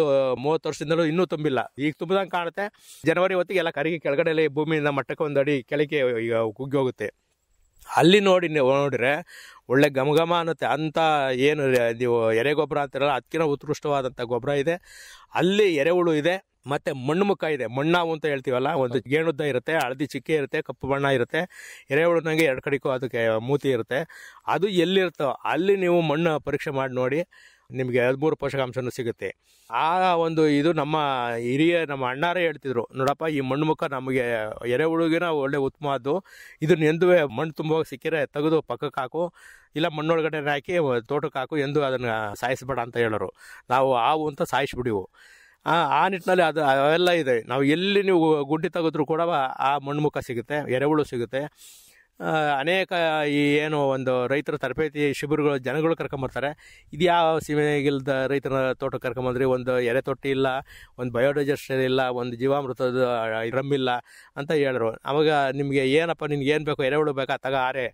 30 ವರ್ಷದಿಂದಲೂ ಇನ್ನೂ ತುಂಬಿಲ್ಲ. ಈಗ ತುಂಬಿದಂಗೆ ಕಾಣುತ್ತೆ. ಜನವರಿ ಹೊತ್ತಿಗೆ ಎಲ್ಲ ಕರಿಗೆ ಕೆಳಗಡೆ ಭೂಮಿಯಿಂದ ಮಟ್ಟಕ್ಕೆ 1 ಅಡಿ ಕೆಳಗೆ ಈಗ ಕುಗ್ಗಿ ಹೋಗುತ್ತೆ. ಅಲ್ಲಿ ನೋಡಿದ್ರೆ ಒಳ್ಳೆ ಘಮ ಅನ್ನುತ್ತೆ. ಅಂಥ ಏನು ನೀವು ಎರೆಗೊಬ್ಬರ ಅಂತಾರಲ್ಲ ಅದಕ್ಕಿಂತ ಉತ್ಕೃಷ್ಟವಾದಂಥ ಗೊಬ್ಬರ ಇದೆ. ಅಲ್ಲಿ ಎರೆಹುಳು ಇದೆ, ಮತ್ತು ಮಣ್ಣು ಮುಖ ಇದೆ. ಮಣ್ಣಾವು ಅಂತ ಹೇಳ್ತೀವಲ್ಲ, ಒಂದು ಗೇಣುದ್ದ ಇರುತ್ತೆ, ಹಳದಿ ಚಿಕ್ಕೆ ಇರುತ್ತೆ, ಕಪ್ಪು ಬಣ್ಣ ಇರುತ್ತೆ. ಎರೆಹುಳುನಾಗೆ 2 ಕಡೆಗೂ ಅದಕ್ಕೆ ಮೂತಿ ಇರುತ್ತೆ. ಅದು ಎಲ್ಲಿರುತ್ತೋ ಅಲ್ಲಿ ನೀವು ಮಣ್ಣು ಪರೀಕ್ಷೆ ಮಾಡಿ ನೋಡಿ, ನಿಮಗೆ 13 ಪೋಷಕಾಂಶನೂ ಸಿಗುತ್ತೆ. ಆ ಒಂದು ಇದು ನಮ್ಮ ನಮ್ಮ ಅಣ್ಣಾರೇ ಹೇಳ್ತಿದ್ರು, ನೋಡಪ್ಪ ಈ ಮಣ್ಣು ಮುಖ ನಮಗೆ ಎರೆಹುಳುಗಿನ ಒಳ್ಳೆ ಉತ್ತಮವಾದ್ದು, ಇದನ್ನ ಎಂದೂ ಮಣ್ಣು ತುಂಬುವಾಗ ಸಿಕ್ಕಿದ್ರೆ ತೆಗೆದು ಪಕ್ಕಕ್ಕೆ ಹಾಕು, ಇಲ್ಲ ಮಣ್ಣೊಳಗಡೆ ಹಾಕಿ ತೋಟಕ್ಕೆ ಹಾಕು, ಎಂದು ಅದನ್ನು ಸಾಯಿಸಬೇಡ ಅಂತ ಹೇಳೋರು. ನಾವು ಹಾವು ಅಂತ ಸಾಯಿಸ್ಬಿಡಿವು. ಆ ನಿಟ್ಟಿನಲ್ಲಿ ಅವೆಲ್ಲ ಇದೆ. ನಾವು ಎಲ್ಲಿ ನೀವು ಗುಡ್ಡಿ ತೆಗೆದ್ರೂ ಕೂಡ ಆ ಮಣ್ಣು ಮುಖ ಸಿಗುತ್ತೆ, ಎರೆಹುಳು ಸಿಗುತ್ತೆ. ಅನೇಕ ಈ ಏನು ಒಂದು ರೈತರ ತರಬೇತಿ ಶಿಬಿರಗಳು ಜನಗಳು ಕರ್ಕೊಂಬರ್ತಾರೆ. ಇದು ಯಾವ ಸೀಮೆಗಿಲ್ದ ರೈತರ ತೋಟ ಕರ್ಕೊಂಬಂದ್ರಿ, ಒಂದು ಎರೆ ತೊಟ್ಟಿ ಇಲ್ಲ, ಒಂದು ಬಯೋಡೈಜೆಸ್ಟರ್ ಇಲ್ಲ, ಒಂದು ಜೀವಾಮೃತದ ಡ್ರಮ್ ಇಲ್ಲ ಅಂತ ಹೇಳಿದ್ರು. ಅವಾಗ ನಿಮಗೆ ಏನಪ್ಪ ನಿನ್ಗೆ ಏನು ಬೇಕು, ಎರೆಹುಳು ಬೇಕಾ, ಆರೆ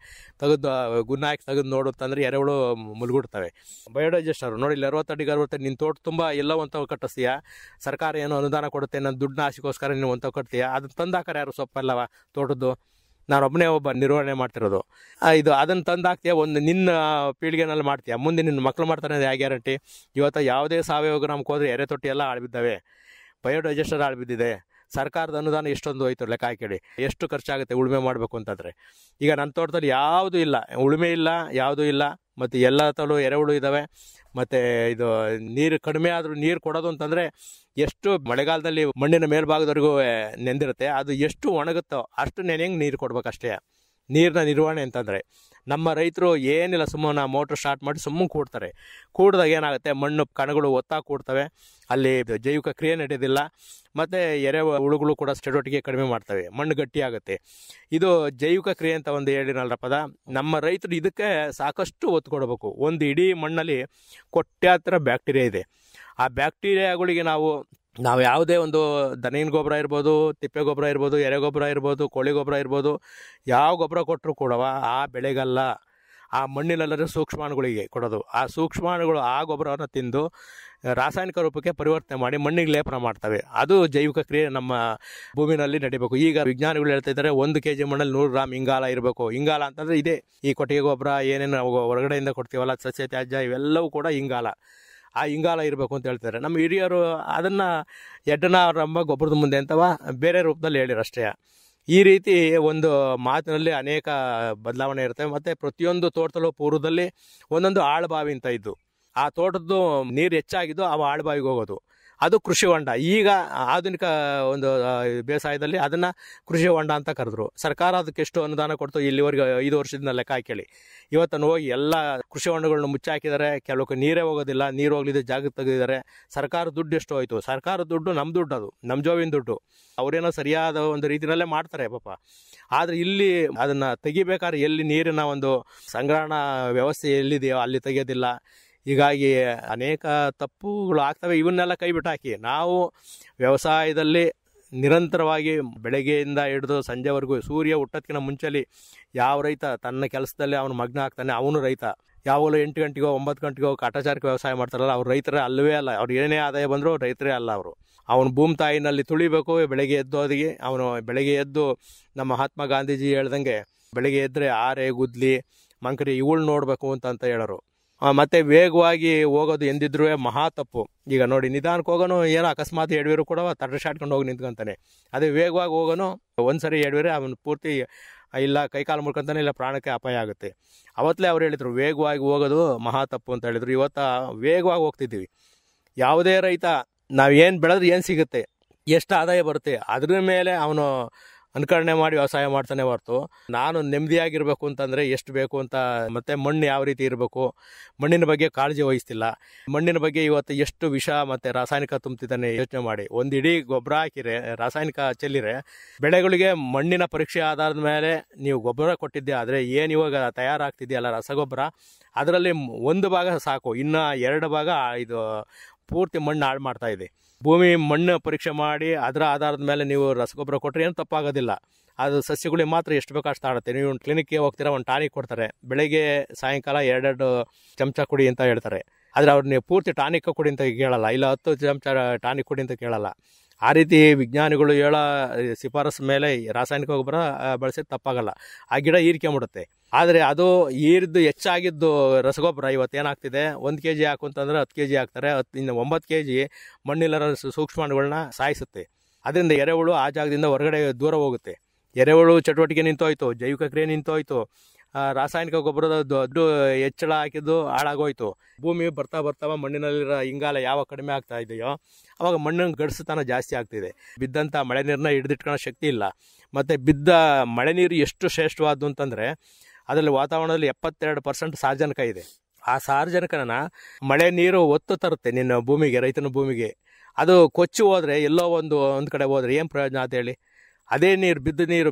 ತೆಗೆದು ಗುನ್ನ ಹಾಕಿ ತೆಗೆದು ನೋಡುತ್ತಂದ್ರೆ ಎರೆಹುಳು ಮುಳುಗುಡ್ತವೆ. ಬಯೋಡೈಜೆಸ್ಟರ್ ನೋಡಿ, 60 ಅಡಿಗೆ 60 ನಿನ್ನ ತೋಟ ತುಂಬ ಎಲ್ಲ ಒಂಥವು ಕಟ್ಟಿಸ್ತೀಯ, ಸರ್ಕಾರ ಏನೋ ಅನುದಾನ ಕೊಡುತ್ತೆ, ನನ್ನ ದುಡ್ಡನ್ನ ಆಸೆಗೋಸ್ಕರ ನೀನು ಒಂಥವು ಕಟ್ತೀಯ, ಅದನ್ನು ತಂದಾಕರೆ ಯಾರು ಸೊಪ್ಪಲ್ಲವ ತೋಟದ್ದು, ನಾನೊಬ್ಬನೇ ಒಬ್ಬ ನಿರ್ವಹಣೆ ಮಾಡ್ತಿರೋದು. ಅದನ್ನು ತಂದಾಕ್ತೀಯ, ಒಂದು ನಿನ್ನ ಪೀಳಿಗೆನಲ್ಲಿ ಮಾಡ್ತೀಯ, ಮುಂದೆ ನಿನ್ನ ಮಕ್ಕಳು ಮಾಡ್ತಾನೆ, ಯಾವ ಗ್ಯಾರಂಟಿ? ಇವತ್ತು ಯಾವುದೇ ಸಾವಯವ ಗ್ರಾಮಕ್ಕೆ ಹೋದರೆ ಎರೆ ತೊಟ್ಟಿ ಎಲ್ಲ ಆಳ್ಬಿದ್ದಾವೆ, ಬಯೋಡೈಜೆಸ್ಟರ್ ಆಳ್ಬಿದ್ದಿದೆ. ಸರ್ಕಾರದ ಅನುದಾನ ಎಷ್ಟೊಂದು ಹೋಯ್ತು ಲೆಕ್ಕ ಹಾಕಿ, ಎಷ್ಟು ಖರ್ಚಾಗುತ್ತೆ ಉಳುಮೆ ಮಾಡಬೇಕು ಅಂತಂದರೆ. ಈಗ ನನ್ನ ತೋಟದಲ್ಲಿ ಯಾವುದೂ ಇಲ್ಲ, ಉಳುಮೆ ಇಲ್ಲ, ಯಾವುದೂ ಇಲ್ಲ, ಮತ್ತು ಎಲ್ಲ ತಲೂ ಎರೆಹುಳು ಇದ್ದಾವೆ. ಮತ್ತು ಇದು ನೀರು ಕಡಿಮೆ ಆದರೂ ನೀರು ಕೊಡೋದು ಅಂತಂದರೆ ಎಷ್ಟು ಮಳೆಗಾಲದಲ್ಲಿ ಮಣ್ಣಿನ ಮೇಲ್ಭಾಗದವರೆಗೂ ನೆಂದಿರುತ್ತೆ, ಅದು ಎಷ್ಟು ಒಣಗುತ್ತೋ ಅಷ್ಟು ನೆನೆಯಂಗೆ ನೀರು ಕೊಡ್ಬೇಕಷ್ಟೇ. ನೀರಿನ ನಿರ್ವಹಣೆ ಅಂತಂದರೆ ನಮ್ಮ ರೈತರು ಏನಿಲ್ಲ, ಸುಮ್ಮನೆ ಮೋಟ್ರ್ ಸ್ಟಾರ್ಟ್ ಮಾಡಿ ಸುಮ್ಮನೆ ಕೂಡ್ತಾರೆ. ಕೂಡಿದಾಗ ಏನಾಗುತ್ತೆ, ಮಣ್ಣು ಕಣಗಳು ಒತ್ತಾಗಿ ಕೂಡ್ತವೆ, ಅಲ್ಲಿ ಜೈವಿಕ ಕ್ರಿಯೆ ನಡೆಯೋದಿಲ್ಲ, ಮತ್ತು ಎರೆಹುಳುಗಳು ಕೂಡ ಚಟುವಟಿಕೆ ಕಡಿಮೆ ಮಾಡ್ತವೆ, ಮಣ್ಣು ಗಟ್ಟಿ ಆಗುತ್ತೆ. ಇದು ಜೈವಿಕ ಕ್ರಿಯೆ ಅಂತ ಒಂದು ಹೇಳಿನಲ್ರ ಪದ. ನಮ್ಮ ರೈತರು ಇದಕ್ಕೆ ಸಾಕಷ್ಟು ಒತ್ತು ಕೊಡಬೇಕು. ಒಂದು ಇಡೀ ಮಣ್ಣಲ್ಲಿ ಕೊಟ್ಯಾತರ ಬ್ಯಾಕ್ಟೀರಿಯಾ ಇದೆ. ಆ ಬ್ಯಾಕ್ಟೀರಿಯಾಗಳಿಗೆ ನಾವು ಯಾವುದೇ ಒಂದು ದನಿನ ಗೊಬ್ಬರ ಇರ್ಬೋದು, ತಿಪ್ಪೆ ಗೊಬ್ಬರ ಇರ್ಬೋದು, ಎರೆ ಗೊಬ್ಬರ ಇರ್ಬೋದು, ಕೋಳಿ ಗೊಬ್ಬರ ಇರ್ಬೋದು, ಯಾವ ಗೊಬ್ಬರ ಕೊಟ್ಟರು ಕೂಡ ಆ ಬೆಳೆಗಲ್ಲ, ಆ ಮಣ್ಣಿನಲ್ಲರೂ ಸೂಕ್ಷ್ಮಾಣುಗಳಿಗೆ ಕೊಡೋದು. ಆ ಸೂಕ್ಷ್ಮಾಣುಗಳು ಆ ಗೊಬ್ಬರವನ್ನು ತಿಂದು ರಾಸಾಯನಿಕ ರೂಪಕ್ಕೆ ಪರಿವರ್ತನೆ ಮಾಡಿ ಮಣ್ಣಿಗೆ ಲೇಪನ ಮಾಡ್ತವೆ. ಅದು ಜೈವಿಕ ಕ್ರಿಯೆ ನಮ್ಮ ಭೂಮಿನಲ್ಲಿ ನಡಿಬೇಕು. ಈಗ ವಿಜ್ಞಾನಿಗಳು ಹೇಳ್ತಾ ಇದ್ದಾರೆ, 1 kg ಮಣ್ಣಲ್ಲಿ 100 ಗ್ರಾಮ್ ಇಂಗಾಲ ಇರಬೇಕು. ಇಂಗಾಲ ಅಂತಂದರೆ ಇದೆ ಈ ಕೊಟ್ಟಿಗೆ ಗೊಬ್ಬರ ಏನೇನು ಹೊರಗಡೆಯಿಂದ ಕೊಡ್ತೀವಲ್ಲ, ಸಸ್ಯ ತ್ಯಾಜ್ಯ, ಇವೆಲ್ಲವೂ ಕೂಡ ಇಂಗಾಲ. ಆ ಇಂಗಾಲ ಇರಬೇಕು ಅಂತ ಹೇಳ್ತಾರೆ. ನಮ್ಮ ಹಿರಿಯರು ಅದನ್ನು ಎಡ್ಡನ ರಂಬ ಗೊಬ್ಬರದ ಮುಂದೆ ಅಂತವ ಬೇರೆ ರೂಪದಲ್ಲಿ ಹೇಳಿರಷ್ಟೇ. ಈ ರೀತಿ ಒಂದು ಮಾತಿನಲ್ಲಿ ಅನೇಕ ಬದಲಾವಣೆ ಇರ್ತವೆ. ಮತ್ತು ಪ್ರತಿಯೊಂದು ತೋಟದಲ್ಲೂ ಪೂರ್ವದಲ್ಲಿ ಒಂದೊಂದು ಆಳಬಾವಿ ಅಂತ ಇದ್ದು, ಆ ತೋಟದ್ದು ನೀರು ಹೆಚ್ಚಾಗಿದ್ದು ಅವು ಆಳಬಾವಿಗೆ ಹೋಗೋದು, ಅದು ಕೃಷಿ ಹೊಂಡ. ಈಗ ಆಧುನಿಕ ಒಂದು ಬೇಸಾಯದಲ್ಲಿ ಅದನ್ನು ಕೃಷಿ ಹೊಂಡ ಅಂತ ಕರೆದ್ರು. ಸರ್ಕಾರ ಅದಕ್ಕೆ ಎಷ್ಟು ಅನುದಾನ ಕೊಡ್ತು ಇಲ್ಲಿವರೆಗೆ 5 ವರ್ಷದಿಂದ ಲೆಕ್ಕ ಹಾಕಿ ಇವತ್ತನ್ನು ಹೋಗಿ ಎಲ್ಲ ಕೃಷಿ ಹೊಂಡಗಳನ್ನ ಮುಚ್ಚಾಕಿದ್ದಾರೆ. ಕೆಲವಕ್ಕೆ ನೀರೇ ಹೋಗೋದಿಲ್ಲ, ನೀರು ಹೋಗ್ಲಿದ್ದು ಜಾಗ ತೆಗೆದಿದ್ದಾರೆ. ಸರ್ಕಾರ ದುಡ್ಡು ಎಷ್ಟು ಹೋಯ್ತು? ಸರ್ಕಾರ ದುಡ್ಡು ನಮ್ಮ ದುಡ್ಡು, ಅದು ನಮ್ಮ ಜೋಬಿನ ದುಡ್ಡು. ಅವರೇನೋ ಸರಿಯಾದ ಒಂದು ರೀತಿಯಲ್ಲೇ ಮಾಡ್ತಾರೆ ಪಾಪ. ಆದರೆ ಇಲ್ಲಿ ಅದನ್ನು ತೆಗಿಬೇಕಾದ್ರೆ ಎಲ್ಲಿ ನೀರಿನ ಒಂದು ಸಂಗ್ರಹಣಾ ವ್ಯವಸ್ಥೆ ಎಲ್ಲಿದೆಯೋ ಅಲ್ಲಿ ತೆಗೆಯೋದಿಲ್ಲ. ಹೀಗಾಗಿ ಅನೇಕ ತಪ್ಪುಗಳು ಆಗ್ತವೆ. ಇವನ್ನೆಲ್ಲ ಕೈ ಬಿಟ್ಟು ಹಾಕಿ ನಾವು ವ್ಯವಸಾಯದಲ್ಲಿ ನಿರಂತರವಾಗಿ ಬೆಳಗ್ಗೆಯಿಂದ ಹಿಡಿದು ಸಂಜೆವರೆಗೂ ಸೂರ್ಯ ಹುಟ್ಟೋದಕ್ಕಿಂತ ಮುಂಚೆಲಿ ಯಾವ ರೈತ ತನ್ನ ಕೆಲಸದಲ್ಲಿ ಅವನು ಮಗ್ನ ಆಗ್ತಾನೆ, ಅವನು ರೈತ. ಯಾವಾಗಲೂ 8 ಗಂಟೆಗೋ 9 ಗಂಟೆಗೋ ಕಾಟಾಚಾರಕ್ಕೆ ವ್ಯವಸಾಯ ಮಾಡ್ತಾರಲ್ಲ, ಅವ್ರು ರೈತರೇ ಅಲ್ಲವೇ ಅಲ್ಲ. ಅವ್ರು ಏನೇ ಆದಾಯ ಬಂದರೂ ರೈತರೇ ಅಲ್ಲ. ಅವನು ಭೂಮಿ ತಾಯಿನಲ್ಲಿ ತುಳಿಬೇಕು. ಬೆಳಗ್ಗೆ ಎದ್ದೋದಿಗೆ ಅವನು ಬೆಳಗ್ಗೆ ಎದ್ದು ನಮ್ಮ ಮಹಾತ್ಮ ಗಾಂಧೀಜಿ ಹೇಳ್ದಂಗೆ ಬೆಳಗ್ಗೆ ಎದ್ದರೆ ಆರೆ, ಗುದ್ಲಿ, ಮಂಕರಿ ಇವಳು ನೋಡಬೇಕು ಅಂತ ಹೇಳೋರು. ಮತ್ತು ವೇಗವಾಗಿ ಹೋಗೋದು ಎಂದಿದ್ರೂ ಮಹಾ ತಪ್ಪು. ಈಗ ನೋಡಿ, ನಿಧಾನಕ್ಕೆ ಹೋಗೋನು ಏನೋ ಅಕಸ್ಮಾತ್ ಎಡವಿರು ಕೂಡ ತಡ್ಡಾಡ್ಕೊಂಡು ಹೋಗಿ ನಿಂತ್ಕೊಂತಾನೆ. ಅದೇ ವೇಗವಾಗಿ ಹೋಗೋನು ಒಂದ್ಸರಿ ಎಡವಿರೆ ಅವನು ಪೂರ್ತಿ ಇಲ್ಲ ಕೈಕಾಲು ಮುಡ್ಕೊಂತಾನೆ, ಇಲ್ಲ ಪ್ರಾಣಕ್ಕೆ ಅಪಾಯ ಆಗುತ್ತೆ. ಅವತ್ತಲೇ ಅವ್ರು ಹೇಳಿದರು ವೇಗವಾಗಿ ಹೋಗೋದು ಮಹಾ ತಪ್ಪು ಅಂತ ಹೇಳಿದರು. ಇವತ್ತು ವೇಗವಾಗಿ ಹೋಗ್ತಿದ್ದೀವಿ. ಯಾವುದೇ ರೈತ ನಾವು ಏನು ಬೆಳೆದ್ರೆ ಏನು ಸಿಗುತ್ತೆ, ಎಷ್ಟು ಆದಾಯ ಬರುತ್ತೆ, ಅದ್ರ ಮೇಲೆ ಅವನು ಅನುಕರಣೆ ಮಾಡಿ ವ್ಯವಸಾಯ ಮಾಡ್ತಾನೆ ಹೊರತು ನಾನು ನೆಮ್ಮದಿಯಾಗಿರಬೇಕು ಅಂತಂದರೆ ಎಷ್ಟು ಬೇಕು ಅಂತ, ಮತ್ತು ಮಣ್ಣು ಯಾವ ರೀತಿ ಇರಬೇಕು, ಮಣ್ಣಿನ ಬಗ್ಗೆ ಕಾಳಜಿ ವಹಿಸ್ತಿಲ್ಲ. ಮಣ್ಣಿನ ಬಗ್ಗೆ ಇವತ್ತು ಎಷ್ಟು ವಿಷ ಮತ್ತು ರಾಸಾಯನಿಕ ತುಂಬ್ತಿದ್ದಾನೆ ಯೋಚನೆ ಮಾಡಿ. ಒಂದು ಇಡೀ ಗೊಬ್ಬರ ಹಾಕಿರೆ, ರಾಸಾಯನಿಕ ಚೆಲ್ಲಿರೆ, ಬೆಳೆಗಳಿಗೆ ಮಣ್ಣಿನ ಪರೀಕ್ಷೆ ಆಧಾರದ ಮೇಲೆ ನೀವು ಗೊಬ್ಬರ ಕೊಟ್ಟಿದ್ದೆ. ಆದರೆ ಏನು ಇವಾಗ ತಯಾರಾಗ್ತಿದೆಯಲ್ಲ ರಸಗೊಬ್ಬರ, ಅದರಲ್ಲಿ 1 ಭಾಗ ಸಾಕು, ಇನ್ನು 2 ಭಾಗ ಇದು ಪೂರ್ತಿ ಮಣ್ಣು ಹಾಳು ಮಾಡ್ತಾ ಇದೆ. ಭೂಮಿ ಮಣ್ಣು ಪರೀಕ್ಷೆ ಮಾಡಿ ಅದರ ಆಧಾರದ ಮೇಲೆ ನೀವು ರಸಗೊಬ್ಬರ ಕೊಟ್ಟರೆ ಏನು ತಪ್ಪಾಗೋದಿಲ್ಲ. ಅದು ಸಸ್ಯಗಳಿಗೆ ಮಾತ್ರ ಎಷ್ಟು ಬೇಕೋ ಅಷ್ಟು ಆಡುತ್ತೆ. ನೀವು ಒಂದು ಕ್ಲಿನಿಕ್ಗೆ ಹೋಗ್ತೀರಾ, ಒಂದು ಟಾನಿಕ್ ಕೊಡ್ತಾರೆ, ಬೆಳಗ್ಗೆ ಸಾಯಂಕಾಲ 2 ಚಮಚ ಕುಡಿ ಅಂತ ಹೇಳ್ತಾರೆ. ಆದರೆ ಅವ್ರು ನೀವು ಪೂರ್ತಿ ಟಾನಿಕ್ ಕುಡಿ ಅಂತ ಕೇಳಲ್ಲ, ಇಲ್ಲ 10 ಚಮಚ ಟಾನಿಕ್ ಕುಡಿ ಅಂತ ಕೇಳಲ್ಲ. ಆ ರೀತಿ ವಿಜ್ಞಾನಿಗಳು ಹೇಳೋ ಶಿಫಾರಸು ಮೇಲೆ ರಾಸಾಯನಿಕ ಗೊಬ್ಬರ ಬಳಸಿದ್ರೆ ತಪ್ಪಾಗಲ್ಲ. ಆ ಗಿಡ ಹೀರ್ಕೊಂಬಿಡುತ್ತೆ. ಆದರೆ ಅದು ಹೀರಿದ್ದು ಹೆಚ್ಚಾಗಿದ್ದು ರಸಗೊಬ್ಬರ ಇವತ್ತೇನಾಗ್ತಿದೆ, 1 kg ಹಾಕು ಅಂತಂದರೆ 10 kg ಹಾಕ್ತಾರೆ. 9 kg ಮಣ್ಣಿಲ್ಲರ ಸೂಕ್ಷ್ಮಾಣುಗಳನ್ನ ಸಾಯಿಸುತ್ತೆ. ಅದರಿಂದ ಎರೆಹುಳು ಆ ಜಾಗದಿಂದ ಹೊರಗಡೆ ದೂರ ಹೋಗುತ್ತೆ. ಎರೆಹುಳು ಚಟುವಟಿಕೆ ನಿಂತೋಯ್ತು, ಜೈವಿಕ ಕ್ರಿಯೆ ನಿಂತೋಯ್ತು, ರಾಸಾಯನಿಕ ಗೊಬ್ಬರದ ದೊಡ್ಡ ಹೆಚ್ಚಳ ಹಾಕಿದ್ದು ಹಾಳಾಗೋಯ್ತು. ಭೂಮಿ ಬರ್ತಾ ಮಣ್ಣಿನಲ್ಲಿರೋ ಇಂಗಾಲ ಯಾವಾಗ ಕಡಿಮೆ ಆಗ್ತಾ ಇದೆಯೋ ಅವಾಗ ಮಣ್ಣಿನ ಗಡಿಸುತನ ಜಾಸ್ತಿ ಆಗ್ತಿದೆ. ಬಿದ್ದಂಥ ಮಳೆ ನೀರನ್ನ ಹಿಡಿದಿಟ್ಕೊಳ್ಳೋ ಶಕ್ತಿ ಇಲ್ಲ. ಮತ್ತು ಬಿದ್ದ ಮಳೆ ನೀರು ಎಷ್ಟು ಶ್ರೇಷ್ಠವಾದ್ದು ಅಂತಂದರೆ ಅದರಲ್ಲಿ ವಾತಾವರಣದಲ್ಲಿ 72% ಸಾರಜನಕ ಇದೆ. ಆ ಸಾರಜನಕನ ಮಳೆ ನೀರು ಒತ್ತು ತರುತ್ತೆ ನಿನ್ನ ಭೂಮಿಗೆ, ರೈತನ ಭೂಮಿಗೆ. ಅದು ಕೊಚ್ಚಿ ಹೋದರೆ ಎಲ್ಲೋ ಒಂದು ಕಡೆ ಹೋದರೆ ಏನು ಪ್ರಯೋಜನ ಅಂತ ಹೇಳಿ. ಅದೇ ನೀರು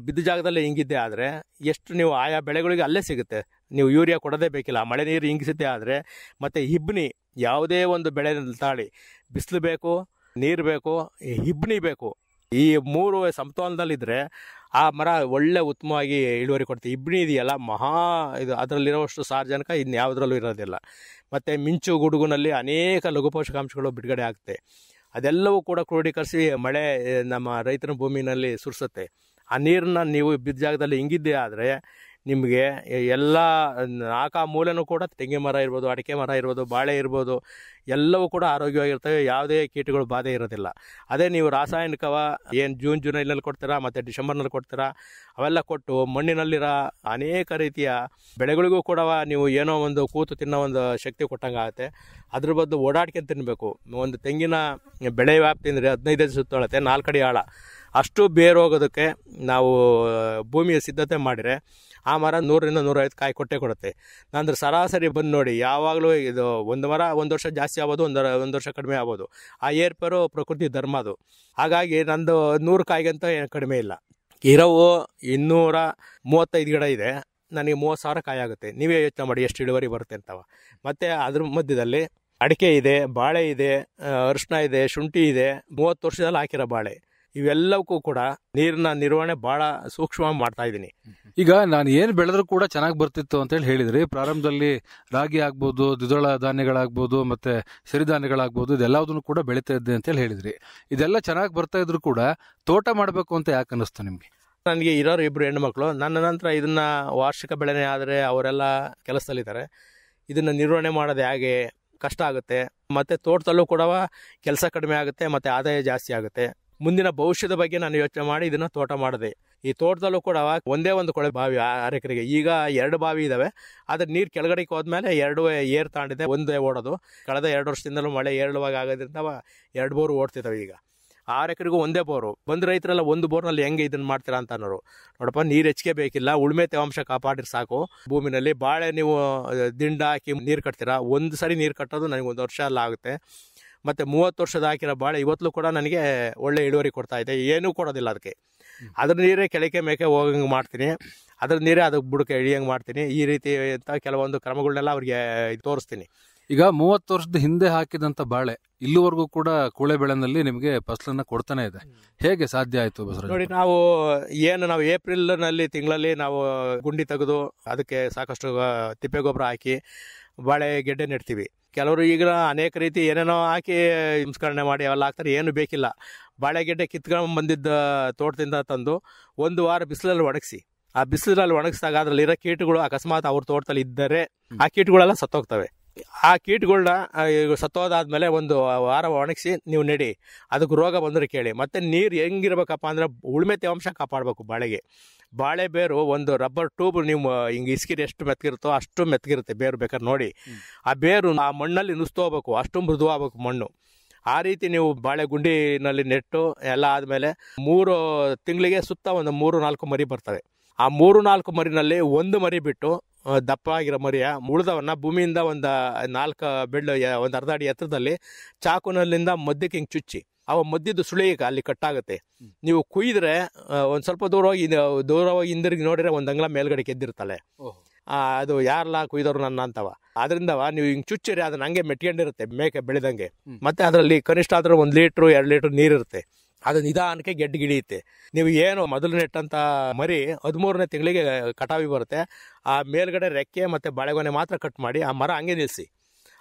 ಬಿದ್ದ ಜಾಗದಲ್ಲೇ ಹಿಂಗಿದ್ದೆ ಆದರೆ ಎಷ್ಟು ನೀವು ಆಯಾ ಬೆಳೆಗಳಿಗೆ ಅಲ್ಲೇ ಸಿಗುತ್ತೆ. ನೀವು ಯೂರಿಯಾ ಕೊಡೋದೇ ಬೇಕಿಲ್ಲ. ಮಳೆ ನೀರು ಹಿಂಗಿಸಿದ್ದೆ ಆದರೆ ಮತ್ತು ಹಿಬ್ನಿ, ಯಾವುದೇ ಒಂದು ಬೆಳೆ ತಾಳಿ, ಬಿಸಿಲು ಬೇಕು, ನೀರು ಬೇಕು, ಹಿಬ್ನಿ ಬೇಕು. ಈ 3 ಸಮತೋಲನದಲ್ಲಿದ್ದರೆ ಆ ಮರ ಒಳ್ಳೆ ಉತ್ತಮವಾಗಿ ಇಳುವರಿ ಕೊಡ್ತೀವಿ. ಇಬ್ನಿ ಇದೆಯಲ್ಲ, ಇದು ಅದರಲ್ಲಿರೋಷ್ಟು ಸಾರಜನಕ ಇನ್ಯಾವುದರಲ್ಲೂ ಇರೋದಿಲ್ಲ. ಮತ್ತು ಮಿಂಚು ಗುಡುಗುನಲ್ಲಿ ಅನೇಕ ಲಘು ಪೋಷಕಾಂಶಗಳು ಬಿಡುಗಡೆ ಆಗುತ್ತೆ. ಅದೆಲ್ಲವೂ ಕೂಡ ಕ್ರೋಢೀಕರಿಸಿ ಮಳೆ ನಮ್ಮ ರೈತನ ಭೂಮಿನಲ್ಲಿ ಸುರಿಸುತ್ತೆ. ಆ ನೀರನ್ನ ನೀವು ಬಿದ್ದ ಜಾಗದಲ್ಲಿ ಹಿಂಗಿದ್ದೆ ಆದರೆ ನಿಮಗೆ ಎಲ್ಲ 4 ಮೂಲೆನೂ ಕೂಡ ತೆಂಗಿನ ಮರ ಇರ್ಬೋದು, ಅಡಿಕೆ ಮರ ಇರ್ಬೋದು, ಬಾಳೆ ಇರ್ಬೋದು, ಎಲ್ಲವೂ ಕೂಡ ಆರೋಗ್ಯವಾಗಿರ್ತವೆ. ಯಾವುದೇ ಕೀಟಗಳು ಬಾಧೆ ಇರೋದಿಲ್ಲ. ಅದೇ ನೀವು ರಾಸಾಯನಿಕವ ಏನು ಜೂನ್ ಜುಲೈನಲ್ಲಿ ಕೊಡ್ತೀರಾ ಮತ್ತು ಡಿಸೆಂಬರ್ನಲ್ಲಿ ಕೊಡ್ತೀರಾ, ಅವೆಲ್ಲ ಕೊಟ್ಟು ಮಣ್ಣಿನಲ್ಲಿರೋ ಅನೇಕ ರೀತಿಯ ಬೆಳೆಗಳಿಗೂ ಕೂಡ ನೀವು ಏನೋ ಒಂದು ಕೂತು ತಿನ್ನೋ ಒಂದು ಶಕ್ತಿ ಕೊಟ್ಟಂಗೆ ಆಗುತ್ತೆ. ಅದ್ರ ಬದಲು ಓಡಾಡ್ಕೊಂಡು ತಿನ್ನಬೇಕು. ಒಂದು ತೆಂಗಿನ ಬೆಳೆ ವ್ಯಾಪ್ತಿ ಅಂದರೆ 15 ಸುತ್ತಳತೆ 4 ಅಡಿ ಆಳ ಅಷ್ಟು ಬೇರೋಗೋದಕ್ಕೆ ನಾವು ಭೂಮಿಯ ಸಿದ್ಧತೆ ಮಾಡಿದರೆ ಆ ಮರ 100ರಿಂದ 150 ಕಾಯಿ ಕೊಡುತ್ತೆ. ನಂತರ ಸರಾಸರಿ ಬಂದು ನೋಡಿ, ಯಾವಾಗಲೂ ಇದು ಒಂದು ಮರ 1 ವರ್ಷ ಜಾಸ್ತಿ ಆಗ್ಬೋದು, ಒಂದು ವರ್ಷ ಕಡಿಮೆ ಆಗ್ಬೋದು. ಆ ಏರ್ಪೇರು ಪ್ರಕೃತಿ ಧರ್ಮ ಅದು. ಹಾಗಾಗಿ ನಂದು 100 ಕಾಯಿಗಂತ ಏನು ಕಡಿಮೆ ಇಲ್ಲ. ಇರೋವು 235 ಗಿಡ ಇದೆ, ನನಗೆ 30,000 ಕಾಯಿ ಆಗುತ್ತೆ. ನೀವೇ ಯೋಚನೆ ಮಾಡಿ ಎಷ್ಟು ಇಳುವರಿ ಬರುತ್ತೆ ಅಂತವ. ಮತ್ತು ಅದ್ರ ಮಧ್ಯದಲ್ಲಿ ಅಡಿಕೆ ಇದೆ, ಬಾಳೆ ಇದೆ, ಅರಿಶಿನ ಇದೆ, ಶುಂಠಿ ಇದೆ, 30 ವರ್ಷದಲ್ಲಿ ಹಾಕಿರೋ ಬಾಳೆ. ಇವೆಲ್ಲವಕ್ಕೂ ಕೂಡ ನೀರಿನ ನಿರ್ವಹಣೆ ಬಹಳ ಸೂಕ್ಷ್ಮ ಮಾಡ್ತಾ ಇದ್ದೀನಿ. ಈಗ ನಾನು ಏನು ಬೆಳೆದ್ರೂ ಕೂಡ ಚೆನ್ನಾಗಿ ಬರ್ತಿತ್ತು ಅಂತ ಹೇಳಿ ಹೇಳಿದ್ರಿ. ಪ್ರಾರಂಭದಲ್ಲಿ ರಾಗಿ ಆಗ್ಬೋದು, ದ್ವಿದಳ ಧಾನ್ಯಗಳಾಗ್ಬೋದು, ಮತ್ತೆ ಸಿರಿಧಾನ್ಯಗಳಾಗ್ಬೋದು, ಇದೆಲ್ಲದನ್ನು ಕೂಡ ಬೆಳೀತಾ ಇದ್ದೆ ಅಂತ ಹೇಳಿ ಹೇಳಿದ್ರಿ. ಇದೆಲ್ಲ ಚೆನ್ನಾಗಿ ಬರ್ತಾ ಇದ್ರು ಕೂಡ ತೋಟ ಮಾಡಬೇಕು ಅಂತ ಯಾಕೆ ಅನ್ನಿಸ್ತು ನಿಮ್ಗೆ? ನನಗೆ ಇರೋರು 2 ಹೆಣ್ಮಕ್ಳು. ನನ್ನ ನಂತರ ಇದನ್ನ ವಾರ್ಷಿಕ ಬೆಳೆನೇ ಆದರೆ ಅವರೆಲ್ಲ ಕೆಲಸದಲ್ಲಿದ್ದಾರೆ. ಇದನ್ನ ನಿರ್ವಹಣೆ ಮಾಡೋದು ಹೇಗೆ ಕಷ್ಟ ಆಗುತ್ತೆ. ಮತ್ತು ತೋಟದಲ್ಲೂ ಕೂಡ ಕೆಲಸ ಕಡಿಮೆ ಆಗುತ್ತೆ, ಮತ್ತು ಆದಾಯ ಜಾಸ್ತಿ ಆಗುತ್ತೆ. ಮುಂದಿನ ಭವಿಷ್ಯದ ಬಗ್ಗೆ ನಾನು ಯೋಚನೆ ಮಾಡಿ ಇದನ್ನ ತೋಟ ಮಾಡಿದೆ. ಈ ತೋಟದಲ್ಲೂ ಕೂಡ ಒಂದೇ ಒಂದು ಕೊಳೆ ಬಾವಿ 6 ಎಕರೆಗೆ. ಈಗ 2 ಬಾವಿ ಇದಾವೆ. ಆದರೆ ನೀರು ಕೆಳಗಡೆಗೆ ಹೋದ್ಮೇಲೆ 2 ಏರ್ ತಾಂಡಿದೆ, ಒಂದೇ ಓಡೋದು. ಕಳೆದ 2 ವರ್ಷದಿಂದಲೂ ಮಳೆ ಏರಳವಾಗಿ ಆಗೋದ್ರಿಂದ 2 ಬೋರ್ ಓಡ್ತಿದ್ದಾವೆ. ಈಗ 6 ಎಕರೆಗೂ ಒಂದೇ ಬೋರು. ಬಂದು ರೈತರೆಲ್ಲ ಒಂದು ಬೋರ್ನಲ್ಲಿ ಹೆಂಗೆ ಇದನ್ನು ಮಾಡ್ತೀರಾ ಅಂತ ಅನ್ನೋರು. ನೋಡಪ್ಪ, ನೀರು ಹೆಚ್ಚಿಗೆ ಬೇಕಿಲ್ಲ, ಉಳುಮೆ ತೇವಾಂಶ ಕಾಪಾಡಿದ್ರೆ ಸಾಕು. ಭೂಮಿನಲ್ಲಿ ಬಾಳೆ ನೀವು ದಿಂಡ ಹಾಕಿ ನೀರು ಕಟ್ತೀರಾ, ಒಂದು ಸರಿ ನೀರು ಕಟ್ಟೋದು ನನಗೆ 1 ವರ್ಷ ಎಲ್ಲ ಆಗುತ್ತೆ. ಮತ್ತು 30 ವರ್ಷದ ಹಾಕಿರೋ ಬಾಳೆ ಇವತ್ತಲೂ ಕೂಡ ನನಗೆ ಒಳ್ಳೆ ಇಳುವರಿ ಕೊಡ್ತಾ ಇದೆ. ಏನೂ ಕೊಡೋದಿಲ್ಲ ಅದಕ್ಕೆ. ಅದ್ರ ನೀರೇ ಕೆಳಕ್ಕೆ ಮೇಕೆ ಹೋಗಂಗೆ ಮಾಡ್ತೀನಿ, ಅದ್ರ ನೀರೇ ಅದಕ್ಕೆ ಬುಡಕ್ಕೆ ಇಳಿಯಂಗೆ ಮಾಡ್ತೀನಿ. ಈ ರೀತಿ ಅಂತ ಕೆಲವೊಂದು ಕ್ರಮಗಳನ್ನೆಲ್ಲ ಅವ್ರಿಗೆ ತೋರಿಸ್ತೀನಿ. ಈಗ 30 ವರ್ಷದ ಹಿಂದೆ ಹಾಕಿದಂತ ಬಾಳೆ ಇಲ್ಲಿವರೆಗೂ ಕೂಡ ಕೂಳೆ ಬೆಳೆನಲ್ಲಿ ನಿಮಗೆ ಫಸಲನ್ನ ಕೊಡ್ತಾನೆ ಇದೆ. ಹೇಗೆ ಸಾಧ್ಯ ಆಯ್ತು ಬಸವರಾಜ್? ನೋಡಿ, ನಾವು ಏಪ್ರಿಲ್ನಲ್ಲಿ ತಿಂಗಳಲ್ಲಿ ನಾವು ಗುಂಡಿ ತೆಗೆದು ಅದಕ್ಕೆ ಸಾಕಷ್ಟು ತಿಪ್ಪೆ ಗೊಬ್ಬರ ಹಾಕಿ ಬಾಳೆ ಗೆಡ್ಡೆ ನೆಡ್ತೀವಿ. ಕೆಲವರು ಈಗ ಅನೇಕ ರೀತಿ ಏನೇನೋ ಹಾಕಿ ಸಂಸ್ಕರಣೆ ಮಾಡಿ ಅವೆಲ್ಲ ಹಾಕ್ತಾರೆ. ಏನು ಬೇಕಿಲ್ಲ. ಬಾಳೆ ಗೆಡ್ಡೆ ಕಿತ್ಕೊಂಡು ಬಂದಿದ್ದ ತೋಟದಿಂದ ತಂದು 1 ವಾರ ಬಿಸಿಲಲ್ಲಿ ಒಣಗಿಸಿ, ಆ ಬಿಸಿಲಲ್ಲಿ ಒಣಗಿಸಿದಾಗ ಅದರಲ್ಲಿರೋ ಕೀಟಗಳು ಅಕಸ್ಮಾತ್ ಅವ್ರ ತೋಟದಲ್ಲಿ ಇದ್ದರೆ ಆ ಕೀಟಗಳೆಲ್ಲ ಸತ್ತೋಗ್ತವೆ. ಆ ಕೀಟಗಳನ್ನ ಸತ್ತೋದಾದ್ಮೇಲೆ 1 ವಾರ ಒಣಗಿಸಿ ನೀವು ನೆಡಿ. ಅದಕ್ಕೆ ರೋಗ ಬಂದರೆ ಕೇಳಿ. ಮತ್ತು ನೀರು ಹೆಂಗಿರ್ಬೇಕಪ್ಪ ಅಂದರೆ ಉಳುಮೆ ತೇವಾಂಶ ಕಾಪಾಡಬೇಕು ಬಾಳೆಗೆ. ಬಾಳೆ ಬೇರು ಒಂದು ರಬ್ಬರ್ ಟ್ಯೂಬ್ ನೀವು ಹಿಂಗೆ ಇಸ್ಕಿರಿ ಎಷ್ಟು ಮೆತ್ತಗಿರುತ್ತೋ ಅಷ್ಟು ಮೆತ್ತಗಿರುತ್ತೆ ಬೇರು. ಬೇಕಾದ್ರೆ ನೋಡಿ, ಆ ಬೇರು ಆ ಮಣ್ಣಲ್ಲಿ ನುಸ್ತೋಗ್ಬೇಕು, ಅಷ್ಟು ಮೃದುವಾಗಬೇಕು ಮಣ್ಣು. ಆ ರೀತಿ ನೀವು ಬಾಳೆ ಗುಂಡಿನಲ್ಲಿ ನೆಟ್ಟು ಎಲ್ಲ ಆದಮೇಲೆ 3 ತಿಂಗಳಿಗೆ ಸುತ್ತ ಒಂದು 3-4 ಮರಿ ಬರ್ತವೆ. ಆ 3-4 ಮರಿನಲ್ಲಿ 1 ಮರಿ ಬಿಟ್ಟು ದಪ್ಪ ಆಗಿರೋ ಮರಿಯ ಉಳಿದವನ್ನ ಭೂಮಿಯಿಂದ ಒಂದು 4 ಬೆಳ್ಳು ಒಂದು ಅರ್ಧ ಅಡಿ ಎತ್ತರದಲ್ಲಿ ಚಾಕುನಲ್ಲಿಂದ ಮಧ್ಯಕ್ಕೆ ಹಿಂಗೆ ಚುಚ್ಚಿ ಅವ ಮಧ್ಯದ ಸುಳಿಗೆ ಅಲ್ಲಿ ಕಟ್ಟಾಗುತ್ತೆ. ನೀವು ಕುಯ್ದ್ರೆ ಒಂದು ಸ್ವಲ್ಪ ದೂರ ಹೋಗಿ ಹಿಂದಿರುಗಿ ನೋಡಿದ್ರೆ 1 ಅಂಗ್ಲ ಮೇಲ್ಗಡೆ ಎದ್ದಿರ್ತಲ್ಲ. ಅದು ಯಾರಲ್ಲ ಕುಯ್ದವ್ರು ನನ್ನ ಅಂತವ. ಅದರಿಂದ ನೀವು ಹಿಂಗೆ ಚುಚ್ಚಿರಿ ಅದನ್ನ ಹಂಗೆ ಮೆಟ್ಕೊಂಡಿರುತ್ತೆ ಮೇಕೆ ಬೆಳೆದಂಗೆ. ಮತ್ತೆ ಅದರಲ್ಲಿ ಕನಿಷ್ಠ ಆದ್ರೂ 1 ಲೀಟ್ರು 2 ಲೀಟ್ರ್ ನೀರಿರುತ್ತೆ. ಅದು ನಿಧಾನಕ್ಕೆ ಗೆಡ್ಡೆ ಗಿಡಿಯುತ್ತೆ. ನೀವು ಏನು ಮೊದಲು ನೆಟ್ಟಂತ ಮರಿ 13ನೇ ತಿಂಗಳಿಗೆ ಕಟಾವಿ ಬರುತ್ತೆ. ಆ ಮೇಲ್ಗಡೆ ರೆಕ್ಕೆ ಮತ್ತು ಬಾಳೆಗೊನೆ ಮಾತ್ರ ಕಟ್ ಮಾಡಿ ಆ ಮರ ಹಂಗೆ ನಿಲ್ಲಿಸಿ.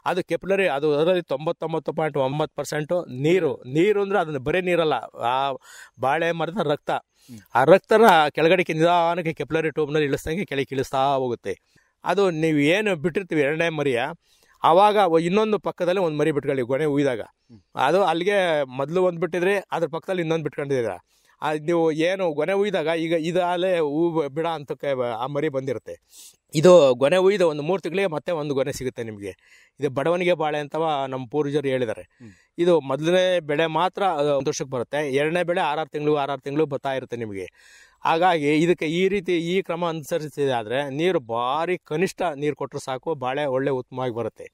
ಅದು ಕೆಪ್ಲರಿ, ಅದು ಅದರಲ್ಲಿ 99.9% ನೀರು ಅಂದರೆ ಅದನ್ನು ಬರೀ ನೀರಲ್ಲ, ಆ ಬಾಳೆ ಮರದ ರಕ್ತ. ಆ ರಕ್ತನ ಕೆಳಗಡೆಗೆ ನಿಧಾನಕ್ಕೆ ಕೆಪ್ಲರಿ ಟ್ಯೂಬ್ನಲ್ಲಿ ಇಳಿಸ್ದಂಗೆ ಕೆಳಗೆ ಇಳಿಸ್ತಾ ಹೋಗುತ್ತೆ. ಅದು ನೀವು ಏನು ಬಿಟ್ಟಿರ್ತೀವಿ 2ನೇ ಮರಿಯ, ಆವಾಗ ಇನ್ನೊಂದು ಪಕ್ಕದಲ್ಲಿ ಒಂದು ಮರಿ ಬಿಟ್ಕೊಳ್ಳಿ ಗೊನೆ ಉಯ್ದಾಗ. ಅದು ಅಲ್ಲಿಗೆ ಮೊದಲು ಒಂದು ಬಿಟ್ಟಿದ್ರಿ, ಅದ್ರ ಪಕ್ಕದಲ್ಲಿ ಇನ್ನೊಂದು ಬಿಟ್ಕೊಂಡಿದ್ದೀರ. ನೀವು ಏನು ಗೊನೆ ಉಯ್ದಾಗ ಈಗ ಇದು ಅಲ್ಲೇ ಹೂ ಬಿಡ ಅಂತಕ್ಕೆ ಆ ಮರಿ ಬಂದಿರುತ್ತೆ. ಇದು ಗೊನೆ ಉಯ್ದು ಒಂದು 3 ತಿಂಗಳಿಗೆ ಮತ್ತೆ ಒಂದು ಗೊನೆ ಸಿಗುತ್ತೆ ನಿಮಗೆ. ಇದು ಬಡವನಿಗೆ ಬಾಳೆ ಅಂತವ ನಮ್ಮ ಪೂರ್ವಜರು ಹೇಳಿದ್ದಾರೆ. ಇದು ಮೊದಲನೇ ಬೆಳೆ ಮಾತ್ರ 1 ವರ್ಷಕ್ಕೆ ಬರುತ್ತೆ. 2ನೇ ಬೆಳೆ 6 ತಿಂಗಳು ಬರ್ತಾ ಇರುತ್ತೆ ನಿಮಗೆ. ಹಾಗಾಗಿ ಇದಕ್ಕೆ ಈ ಕ್ರಮ ಅನುಸರಿಸಿದೆ ಆದರೆ ನೀರು ಭಾರಿ ಕನಿಷ್ಠ ನೀರು ಕೊಟ್ಟರು ಸಾಕು, ಬಾಳೆ ಒಳ್ಳೆ ಉತ್ತಮವಾಗಿ ಬರುತ್ತೆ.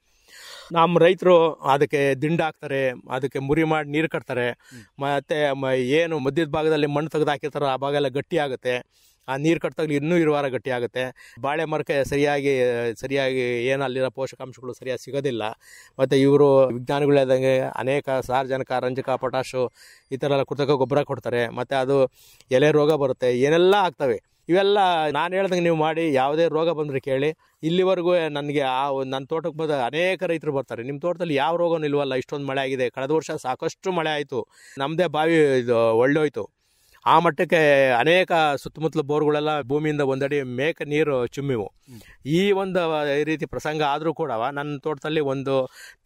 ನಮ್ಮ ರೈತರು ಅದಕ್ಕೆ ದಿಂಡು ಹಾಕ್ತಾರೆ, ಅದಕ್ಕೆ ಮುರಿ ಮಾಡಿ ನೀರು ಕಟ್ತಾರೆ. ಮತ್ತು ಏನು ಮಧ್ಯದ ಭಾಗದಲ್ಲಿ ಮಣ್ಣು ತೆಗೆದು ಹಾಕಿರ್ತಾರೋ ಆ ಭಾಗ ಎಲ್ಲ ಗಟ್ಟಿ ಆಗುತ್ತೆ. ಆ ನೀರು ಕಟ್ಟಿದಾಗ ಇನ್ನೂ ಇರುವಾರ ಗಟ್ಟಿ ಆಗುತ್ತೆ. ಬಾಳೆ ಮರಕ್ಕೆ ಸರಿಯಾಗಿ ಏನು ಅಲ್ಲಿರೋ ಪೋಷಕಾಂಶಗಳು ಸರಿಯಾಗಿ ಸಿಗೋದಿಲ್ಲ. ಮತ್ತು ಇವರು ವಿಜ್ಞಾನಿಗಳು ಹೇಳ್ದಂಗೆ ಅನೇಕ ಸಾರಜನಕ, ರಂಜಕ, ಪೊಟ್ಯಾಶು ಈ ಥರ ಎಲ್ಲ ಕೃತಕ ಗೊಬ್ಬರ ಕೊಡ್ತಾರೆ. ಮತ್ತು ಅದು ಎಲೆ ರೋಗ ಬರುತ್ತೆ, ಏನೆಲ್ಲ ಆಗ್ತವೆ. ಇವೆಲ್ಲ ನಾನು ಹೇಳ್ದಂಗೆ ನೀವು ಮಾಡಿ, ಯಾವುದೇ ರೋಗ ಬಂದರೆ ಕೇಳಿ. ಇಲ್ಲಿವರೆಗೂ ನನಗೆ ನನ್ನ ತೋಟಕ್ಕೆ ಬಂದ ಅನೇಕ ರೈತರು ಬರ್ತಾರೆ, ನಿಮ್ಮ ತೋಟದಲ್ಲಿ ಯಾವ ರೋಗನೂ ಇಲ್ವಲ್ಲ, ಇಷ್ಟೊಂದು ಮಳೆ ಆಗಿದೆ, ಕಳೆದ ವರ್ಷ ಸಾಕಷ್ಟು ಮಳೆ ಆಯಿತು, ನಮ್ಮದೇ ಬಾವಿ ಇದು ಒಳ್ಳೋಯ್ತು. ಆ ಮಟ್ಟಕ್ಕೆ ಅನೇಕ ಸುತ್ತಮುತ್ತಲ ಬೋರ್ಗಳೆಲ್ಲ ಭೂಮಿಯಿಂದ 1 ಅಡಿ ಮೇಕೆ ನೀರು ಚುಮ್ಮಿವು. ಈ ಒಂದು ರೀತಿ ಪ್ರಸಂಗ ಆದರೂ ಕೂಡ ನನ್ನ ತೋಟದಲ್ಲಿ ಒಂದು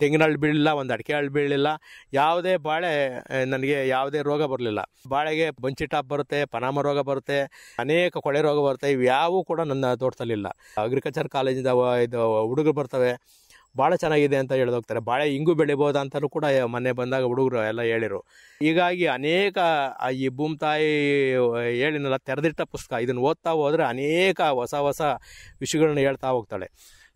ತೆಂಗಿನ ಹಳ್ಳಿ ಬೀಳಲಿಲ್ಲ, ಒಂದು ಅಡಿಕೆ ಹಳ್ಳಿ ಬೀಳಲಿಲ್ಲ, ಯಾವುದೇ ಬಾಳೆ ನನಗೆ ಯಾವುದೇ ರೋಗ ಬರಲಿಲ್ಲ. ಬಾಳೆಗೆ ಬಂಚಿ ಟಾಪ್ ಬರುತ್ತೆ, ಪನಾಮ ರೋಗ ಬರುತ್ತೆ, ಅನೇಕ ಕೊಳೆ ರೋಗ ಬರುತ್ತೆ. ಇವು ಯಾವೂ ಕೂಡ ನನ್ನ ತೋಟದಲ್ಲಿಲ್ಲ. ಅಗ್ರಿಕಲ್ಚರ್ ಕಾಲೇಜಿಂದ ಇದು ಹುಡುಗರು ಬರ್ತವೆ, ಭಾಳ ಚೆನ್ನಾಗಿದೆ ಅಂತ ಹೇಳಿದೋಗ್ತಾರೆ. ಬಾಳೆ ಹಿಂಗೂ ಬೆಳಿಬೋದು ಅಂತಲೂ ಕೂಡ ಮೊನ್ನೆ ಬಂದಾಗ ಹುಡುಗರು ಎಲ್ಲ ಹೇಳಿರು. ಹೀಗಾಗಿ ಅನೇಕ ಈ ಭೂಮಿ ತಾಯಿ ಹೇಳಿನಲ್ಲ ತೆರೆದಿಟ್ಟ ಪುಸ್ತಕ, ಇದನ್ನು ಓದ್ತಾ ಹೋದರೆ ಅನೇಕ ಹೊಸ ವಿಷಯಗಳನ್ನ ಹೇಳ್ತಾ ಹೋಗ್ತಾಳೆ.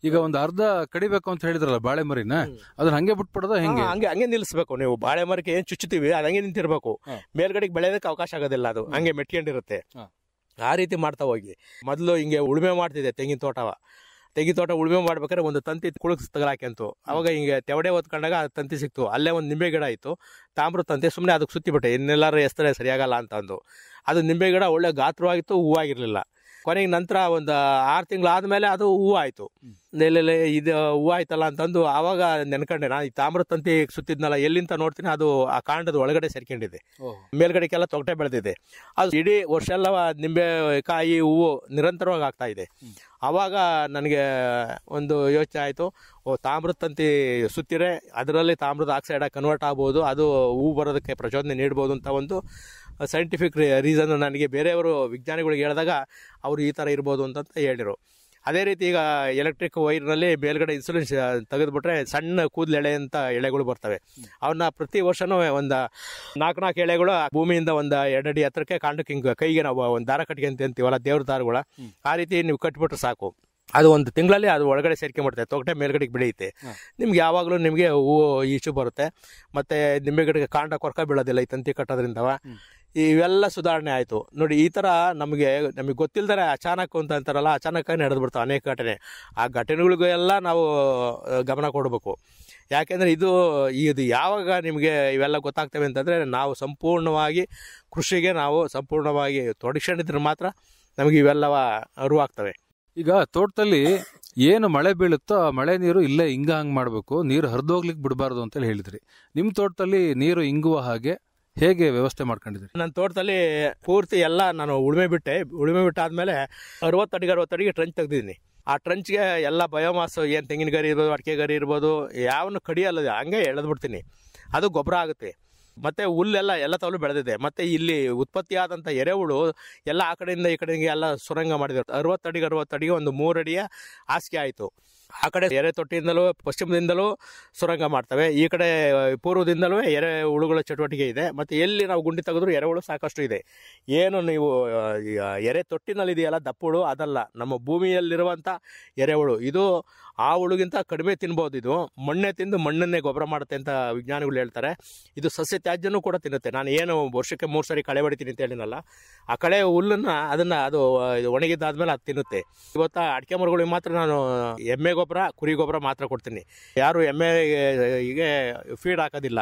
ಈಗ ಒಂದು ಅರ್ಧ ಕಡಿಬೇಕು ಅಂತ ಹೇಳಿದ್ರಲ್ಲ ಬಾಳೆ ಮರಿನ, ಅದನ್ನ ಹಂಗೆ ಬಿಟ್ಬಿಡೋದ ಹೆಂಗೆ? ಹಂಗೆ ನಿಲ್ಲಿಸ್ಬೇಕು. ನೀವು ಬಾಳೆ ಮರಕ್ಕೆ ಏನ್ ಚುಚ್ಚುತ್ತೀವಿ ಅದು ಹಂಗೆ ನಿಂತಿರ್ಬೇಕು. ಮೇಲ್ಗಡೆಗೆ ಬೆಳೆಯೋದಕ್ಕೆ ಅವಕಾಶ ಆಗೋದಿಲ್ಲ, ಅದು ಹಂಗೆ ಮೆಟ್ಕೊಂಡಿರುತ್ತೆ. ಆ ರೀತಿ ಮಾಡ್ತಾ ಹೋಗಿ. ಮೊದಲು ಹಿಂಗೆ ಉಳುಮೆ ಮಾಡ್ತಿದ್ದೆ ತೆಂಗಿನ ತೋಟ ಉಳುಮೆ ಮಾಡ್ಬೇಕಾದ್ರೆ ಒಂದು ತಂತಿ ಕುಳಕ್ ತಗಲಾಕೆಂತು. ಅವಾಗ ಹಿಂಗೆ ತೆವಡೆ ಹೊತ್ಕೊಂಡಾಗ ಆ ತಂತಿ ಸಿಕ್ತು. ಅಲ್ಲೇ ಒಂದು ನಿಂಬೆ ಗಿಡ ಇತ್ತು, ತಾಮ್ರ ತಂತಿ. ಸುಮ್ಮನೆ ಅದಕ್ಕೆ ಸುತ್ತಿಬಿಟ್ಟೆ, ಇನ್ನೆಲ್ಲಾರು ಎಸ್ತರೆ ಸರಿಯಾಗಲ್ಲ ಅಂತಂದು. ಅದು ನಿಂಬೆ ಗಿಡ ಒಳ್ಳೆ ಗಾತ್ರವಾಗಿತ್ತು, ಹೂವಾಗಿರಲಿಲ್ಲ. ಕೊನೆಗೆ ನಂತರ ಒಂದು 6 ತಿಂಗಳಾದ್ಮೇಲೆ ಅದು ಹೂವು ಆಯಿತು. ಇದು ಹೂವು ಆಯ್ತಲ್ಲ ಅಂತಂದು ಆವಾಗ ನೆನ್ಕೊಂಡೆ, ನಾನು ಈ ತಾಮ್ರ ತಂತಿ ಸುತ್ತಿದ್ನಲ್ಲ, ಎಲ್ಲಿಂತ ನೋಡ್ತೀನಿ ಅದು ಆ ಕಾಂಡದ ಒಳಗಡೆ ಸೇರ್ಕೊಂಡಿದೆ, ಮೇಲ್ಗಡೆಗೆಲ್ಲ ತೊಗಟೆ ಬೆಳೆದಿದೆ. ಅದು ಇಡೀ ವರ್ಷ ಎಲ್ಲ ನಿಂಬೆ ಕಾಯಿ ಹೂವು ನಿರಂತರವಾಗಿ ಆಗ್ತಾ ಇದೆ. ಆವಾಗ ನನಗೆ ಒಂದು ಯೋಚನೆ ಆಯಿತು, ತಾಮ್ರದ ತಂತಿ ಸುತ್ತಿರೆ ಅದರಲ್ಲಿ ತಾಮ್ರದ ಆಕ್ಸೈಡ್ ಕನ್ವರ್ಟ್ ಆಗ್ಬೋದು, ಅದು ಹೂ ಬರೋದಕ್ಕೆ ಪ್ರಚೋದನೆ ನೀಡ್ಬೋದು ಅಂತ ಒಂದು ಸೈಂಟಿಫಿಕ್ ರೀಸನ್ ನನಗೆ ಬೇರೆಯವರು ವಿಜ್ಞಾನಿಗಳಿಗೆ ಹೇಳಿದಾಗ ಅವರು ಈ ಥರ ಇರ್ಬೋದು ಅಂತ ಹೇಳಿದರು. ಅದೇ ರೀತಿ ಈಗ ಎಲೆಕ್ಟ್ರಿಕ್ ವೈರ್ನಲ್ಲಿ ಮೇಲ್ಗಡೆ ಇನ್ಸುಲೆನ್ಸ್ ತೆಗೆದುಬಿಟ್ರೆ ಸಣ್ಣ ಕೂದಲು ಎಳೆ ಅಂತ ಎಳೆಗಳು ಬರ್ತವೆ. ಅವನ್ನ ಪ್ರತಿ ವರ್ಷನೂ ಒಂದು 4 ಎಳೆಗಳು ಭೂಮಿಯಿಂದ ಒಂದು 2 ಅಡಿ ಹತ್ರಕ್ಕೆ ಕಾಂಡಕ್ಕೆ ಹಿಂಗೆ ಕೈಗೆ ನಾವು ಒಂದು ದಾರ ಕಟ್ಕೊಂತ ಅಂತೀವಲ್ಲ, ದೇವ್ರ ದಾರಗಳ, ಆ ರೀತಿ ನೀವು ಕಟ್ಬಿಟ್ರೆ ಸಾಕು. ಅದು 1 ತಿಂಗಳಲ್ಲಿ ಅದು ಒಳಗಡೆ ಸೇರ್ಕೊಂಡ್ಬಿಡುತ್ತೆ, ತೊಗಟೆ ಮೇಲ್ಗಡೆಗೆ ಬೆಳೆಯುತ್ತೆ. ನಿಮ್ಗೆ ಯಾವಾಗಲೂ ನಿಮಗೆ ಹೂವು ಈಚು ಬರುತ್ತೆ, ಮತ್ತು ನಿಂಬೆ ಗಿಡಕ್ಕೆ ಕಾಂಡ ಕೊರಕ ಬೀಳೋದಿಲ್ಲ ಈ ತಂತಿ ಕಟ್ಟೋದ್ರಿಂದವ. ಇವೆಲ್ಲ ಸುಧಾರಣೆ ಆಯಿತು ನೋಡಿ. ಈ ಥರ ನಮಗೆ ಗೊತ್ತಿಲ್ಲದರೆ ಅಚಾನಕ್ ಅಂತ ಅಂತಾರಲ್ಲ, ಅಚಾನಕ್ಕಾಗಿ ನಡೆದು ಬಿಡ್ತಾವೆ ಅನೇಕ ಘಟನೆ. ಆ ಘಟನೆಗಳಿಗೂ ಎಲ್ಲ ನಾವು ಗಮನ ಕೊಡಬೇಕು. ಯಾಕೆಂದರೆ ಇದು ಯಾವಾಗ ನಿಮಗೆ ಇವೆಲ್ಲ ಗೊತ್ತಾಗ್ತವೆ ಅಂತಂದರೆ, ನಾವು ಸಂಪೂರ್ಣವಾಗಿ ಕೃಷಿಗೆ ನಾವು ಸಂಪೂರ್ಣವಾಗಿ ತೊಡಗಿಸ್ಕೊಂಡಿದ್ರೆ ಮಾತ್ರ ನಮಗೆ ಇವೆಲ್ಲವ ಅರಿವಾಗ್ತವೆ. ಈಗ ತೋಟದಲ್ಲಿ ಏನು ಮಳೆ ಬೀಳುತ್ತೋ ಆ ಮಳೆ ನೀರು ಇಲ್ಲೇ ಹಂಗೆ ಮಾಡಬೇಕು, ನೀರು ಹರಿದೋಗ್ಲಿಕ್ಕೆ ಬಿಡಬಾರ್ದು ಅಂತೇಳಿ ಹೇಳಿದ್ರಿ. ನಿಮ್ಮ ತೋಟದಲ್ಲಿ ನೀರು ಇಂಗುವ ಹಾಗೆ ಹೇಗೆ ವ್ಯವಸ್ಥೆ ಮಾಡ್ಕೊಂಡಿದ್ರಿ? ನನ್ನ ತೋಟದಲ್ಲಿ ಪೂರ್ತಿ ಎಲ್ಲ ನಾನು ಉಳುಮೆ ಬಿಟ್ಟಾದ್ಮೇಲೆ 60 ಅಡಿಗೆ ಟ್ರಂಚ್ ತೆಗ್ದಿದ್ದೀನಿ. ಆ ಟ್ರಂಚ್ಗೆ ಎಲ್ಲ ಬಯೋಮಾಸ್, ಏನು ತೆಂಗಿನ ಗರಿ ಇರ್ಬೋದು, ಅಡಿಕೆ ಗರಿ ಇರ್ಬೋದು, ಯಾವನು ಕಡಿಯಲ್ಲ, ಹಂಗೆ ಎಳೆದ್ಬಿಡ್ತೀನಿ. ಅದು ಗೊಬ್ಬರ ಆಗುತ್ತೆ. ಮತ್ತು ಹುಲ್ಲೆಲ್ಲ ತವಲು ಬೆಳೆದಿದೆ. ಮತ್ತು ಇಲ್ಲಿ ಉತ್ಪತ್ತಿಯಾದಂಥ ಎರೆಹುಳು ಎಲ್ಲ ಆ ಕಡೆಯಿಂದ ಈ ಕಡೆಗೆ ಎಲ್ಲ ಸುರಂಗ ಮಾಡಿದ್ರು. 60 ಅಡಿಗೆ ಒಂದು 3 ಅಡಿಯ ಹಾಸಿಗೆ ಆಯಿತು. ಆ ಕಡೆ ಎರೆ ತೊಟ್ಟಿಯಿಂದಲೂ ಪಶ್ಚಿಮದಿಂದಲೂ ಸುರಂಗ ಮಾಡ್ತವೆ, ಈ ಕಡೆ ಪೂರ್ವದಿಂದಲೂ ಎರೆ ಹುಳುಗಳ ಚಟುವಟಿಕೆ ಇದೆ. ಮತ್ತು ಎಲ್ಲಿ ನಾವು ಗುಂಡಿ ತೆಗೆದ್ರೂ ಎರೆಹುಳು ಸಾಕಷ್ಟು ಇದೆ. ಏನು ನೀವು ಎರೆ ತೊಟ್ಟಿನಲ್ಲಿ ಇದೆಯಲ್ಲ ದಪ್ಪುಳು, ಅದಲ್ಲ, ನಮ್ಮ ಭೂಮಿಯಲ್ಲಿರುವಂಥ ಎರೆಹುಳು. ಇದು ಆ ಹುಳುಗಿಂತ ಕಡಿಮೆ ತಿನ್ಬೋದು. ಇದು ಮಣ್ಣೆ ತಿಂದು ಮಣ್ಣನ್ನೇ ಗೊಬ್ಬರ ಮಾಡುತ್ತೆ ಅಂತ ವಿಜ್ಞಾನಿಗಳು ಹೇಳ್ತಾರೆ. ಇದು ಸಸ್ಯ ತ್ಯಾಜ್ಯನೂ ಕೂಡ ತಿನ್ನುತ್ತೆ. ನಾನು ಏನು ವರ್ಷಕ್ಕೆ 3 ಸರಿ ಕಳೆ ಹೊಡಿತೀನಿ ಅಂತ ಹೇಳಿನಲ್ಲ, ಆ ಕಳೆ ಹುಲ್ಲನ್ನು ಅದು ಒಣಗಿದ್ದಾದ್ಮೇಲೆ ಅದು ತಿನ್ನುತ್ತೆ. ಇವತ್ತು ಅಡಿಕೆ ಮರಗಳಿಗೆ ಮಾತ್ರ ನಾನು ಎಮ್ಮೆ ಗೊಬ್ಬರ, ಕುರಿ ಗೊಬ್ಬರ ಮಾತ್ರ ಕೊಡ್ತೀನಿ. ಯಾರು ಎಮ್ಮೆಗೆ ಫೀಡ್ ಹಾಕೋದಿಲ್ಲ.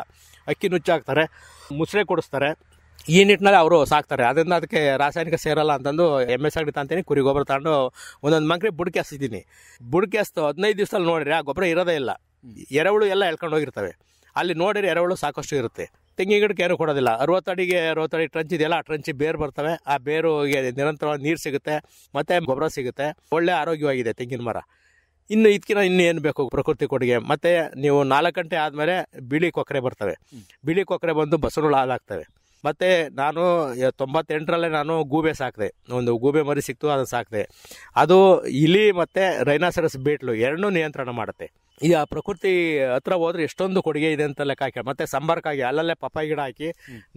ಅಕ್ಕಿ ನುಚ್ಚಾಕ್ತಾರೆ, ಮುಸ್ರೆ ಕೊಡಿಸ್ತಾರೆ. ಈ ನಿಟ್ಟಿನಲ್ಲಿ ಅವರು ಸಾಕ್ತಾರೆ. ಅದರಿಂದ ಅದಕ್ಕೆ ರಾಸಾಯನಿಕ ಸೇರಲ್ಲ ಅಂತಂದು ಎಮ್ಮೆ ಸಗಣಿ ತಂತೀನಿ, ಕುರಿ ಗೊಬ್ಬರ ತಗೊಂಡು ಒಂದೊಂದು ಮಂಕ್ರಿ ಬುಡಕೆ ಹಸಿದ್ದೀನಿ. ಬುಡಕೆ ಹಸ್ತು 15 ದಿವಸದಲ್ಲಿ ನೋಡಿರಿ ಆ ಗೊಬ್ಬರ ಇರೋದೇ ಇಲ್ಲ. ಎರೆಹುಳು ಎಲ್ಲ ಎಳ್ಕೊಂಡು ಹೋಗಿರ್ತವೆ. ಅಲ್ಲಿ ನೋಡಿರಿ ಎರೆಹುಳು ಸಾಕಷ್ಟು ಇರುತ್ತೆ. ತೆಂಗಿನ ಗಿಡಕ್ಕೆ ಏನು ಕೊಡೋದಿಲ್ಲ. 60 ಅಡಿ ಟ್ರಂಚ್ ಇದೆಯಲ್ಲ, ಆ ಟ್ರಂಚಿ ಬೇರು ಬರ್ತವೆ. ಆ ಬೇರುಗೆ ನಿರಂತರವಾಗಿ ನೀರು ಸಿಗುತ್ತೆ, ಮತ್ತೆ ಗೊಬ್ಬರ ಸಿಗುತ್ತೆ. ಒಳ್ಳೆ ಆರೋಗ್ಯವಾಗಿದೆ ತೆಂಗಿನ ಮರ. ಇದಕ್ಕಿಂತ ಏನು ಬೇಕು ಪ್ರಕೃತಿ ಕೊಡುಗೆ. ಮತ್ತೆ ನೀವು 4 ಗಂಟೆ ಆದಮೇಲೆ ಬಿಳಿ ಕೊಕ್ಕರೆ ಬರ್ತವೆ. ಬಿಳಿ ಕೊಕ್ಕರೆ ಬಂದು ಬಸರುಳು ಹಾಲಾಗ್ತವೆ. ಮತ್ತು ನಾನು 98ರಲ್ಲೇ ನಾನು ಗೂಬೆ ಸಾಕಿದೆ. ಒಂದು ಗೂಬೆ ಮರಿ ಸಿಕ್ತು, ಅದನ್ನು ಸಾಕಿದೆ. ಅದು ಇಲಿ ಮತ್ತು ರೈನಾಸರಸ್ ಬೇಟ್ಲು ಎರಡನ್ನೂ ನಿಯಂತ್ರಣ ಮಾಡುತ್ತೆ. ಈಗ ಪ್ರಕೃತಿ ಹತ್ರ ಹೋದ್ರೆ ಎಷ್ಟೊಂದು ಕೊಡುಗೆ ಇದೆ ಅಂತ ಲೆಕ್ಕ ಹಾಕಿ. ಮತ್ತೆ ಸಂಬರ್ಕಾಗಿ ಅಲ್ಲಲ್ಲೇ ಪಪ್ಪಾಯಿ ಗಿಡ ಹಾಕಿ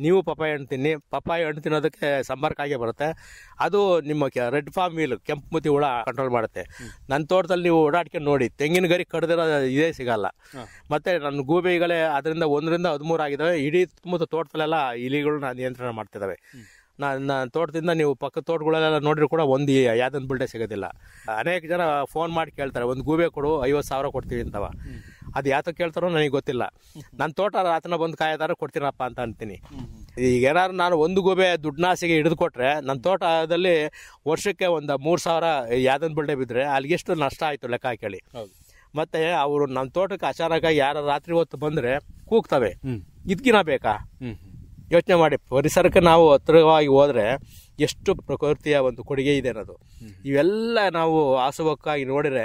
ನೀವು ಪಪ್ಪಾಯಿ ಹಣ್ಣು ತಿನ್ನಿ. ಪಪ್ಪಾಯಿ ಹಣ್ಣು ತಿನ್ನೋದಕ್ಕೆ ಸಂಬರ್ಕಾಗೆ ಬರುತ್ತೆ. ಅದು ನಿಮ್ಮ ರೆಡ್ ಫಾರ್ಮ್ ವೀಲ್, ಕೆಂಪು ಮುತಿ ಹುಳ ಕಂಟ್ರೋಲ್ ಮಾಡುತ್ತೆ. ನನ್ನ ತೋಟದಲ್ಲಿ ನೀವು ಓಡಾಡ್ಕೊಂಡು ನೋಡಿ, ತೆಂಗಿನ ಗರಿ ಕಡ್ದಿರೋ ಇದೇ ಸಿಗಲ್ಲ. ಮತ್ತೆ ನನ್ನ ಗೂಬೆಗಳೇ ಅದರಿಂದ 1 ರಿಂದ 13 ಆಗಿದ್ದಾವೆ. ಇಡೀ ಸುತ್ತಮುತ್ತ ತೋಟದಲ್ಲೆಲ್ಲ ಇಲಿಗಳನ್ನ ನಿಯಂತ್ರಣ ಮಾಡ್ತಿದ್ದಾವೆ. ನನ್ನ ತೋಟದಿಂದ ನೀವು ಪಕ್ಕದ ತೋಟಗಳೆಲ್ಲ ನೋಡಿದ್ರು ಕೂಡ ಒಂದು ಯಾವ್ದೊಂದು ಬಿಲ್ಡೆ ಸಿಗೋದಿಲ್ಲ. ಅನೇಕ ಜನ ಫೋನ್ ಮಾಡಿ ಕೇಳ್ತಾರೆ, ಒಂದು ಗೂಬೆ ಕೊಡು 50,000 ಕೊಡ್ತೀವಿ ಅಂತವ. ಅದು ಯಾತಕ್ಕೆ ಕೇಳ್ತಾರೋ ನನಗೆ ಗೊತ್ತಿಲ್ಲ. ನನ್ನ ತೋಟ ರಾತನ ಬಂದು ಕಾಯ್ದಾರ ಕೊಡ್ತೀನಪ್ಪ ಅಂತ ಅಂತೀನಿ. ಈಗ ಏನಾದ್ರು ನಾನು ಒಂದು ಗೂಬೆ ದುಡ್ನಾಸಿಗೆ ಹಿಡಿದು ಕೊಟ್ರೆ ನನ್ನ ತೋಟದಲ್ಲಿ ವರ್ಷಕ್ಕೆ ಒಂದು 3,000 ಯಾವ್ದೊಂದು ಬಿಲ್ಡೆ ಬಿದ್ದರೆ ಅಲ್ಲಿಗೆ ಎಷ್ಟು ನಷ್ಟ ಆಯಿತು ಲೆಕ್ಕ ಹಾಕಿ. ಮತ್ತೆ ಅವರು ನಮ್ಮ ತೋಟಕ್ಕೆ ಅಚಾನಕ್ಕಾಗಿ ಯಾರು ರಾತ್ರಿ ಹೊತ್ತು ಬಂದರೆ ಕೂಗ್ತವೆ. ಇದಕ್ಕಿನ ಬೇಕಾ? ಯೋಚನೆ ಮಾಡಿ. ಪರಿಸರಕ್ಕೆ ನಾವು ಹತ್ತಿರವಾಗಿ ಹೋದರೆ ಎಷ್ಟು ಪ್ರಕೃತಿಯ ಒಂದು ಕೊಡುಗೆ ಇದೆ ಅನ್ನೋದು. ಇವೆಲ್ಲ ನಾವು ಆಸುವಕ್ಕಾಗಿ ನೋಡಿದರೆ,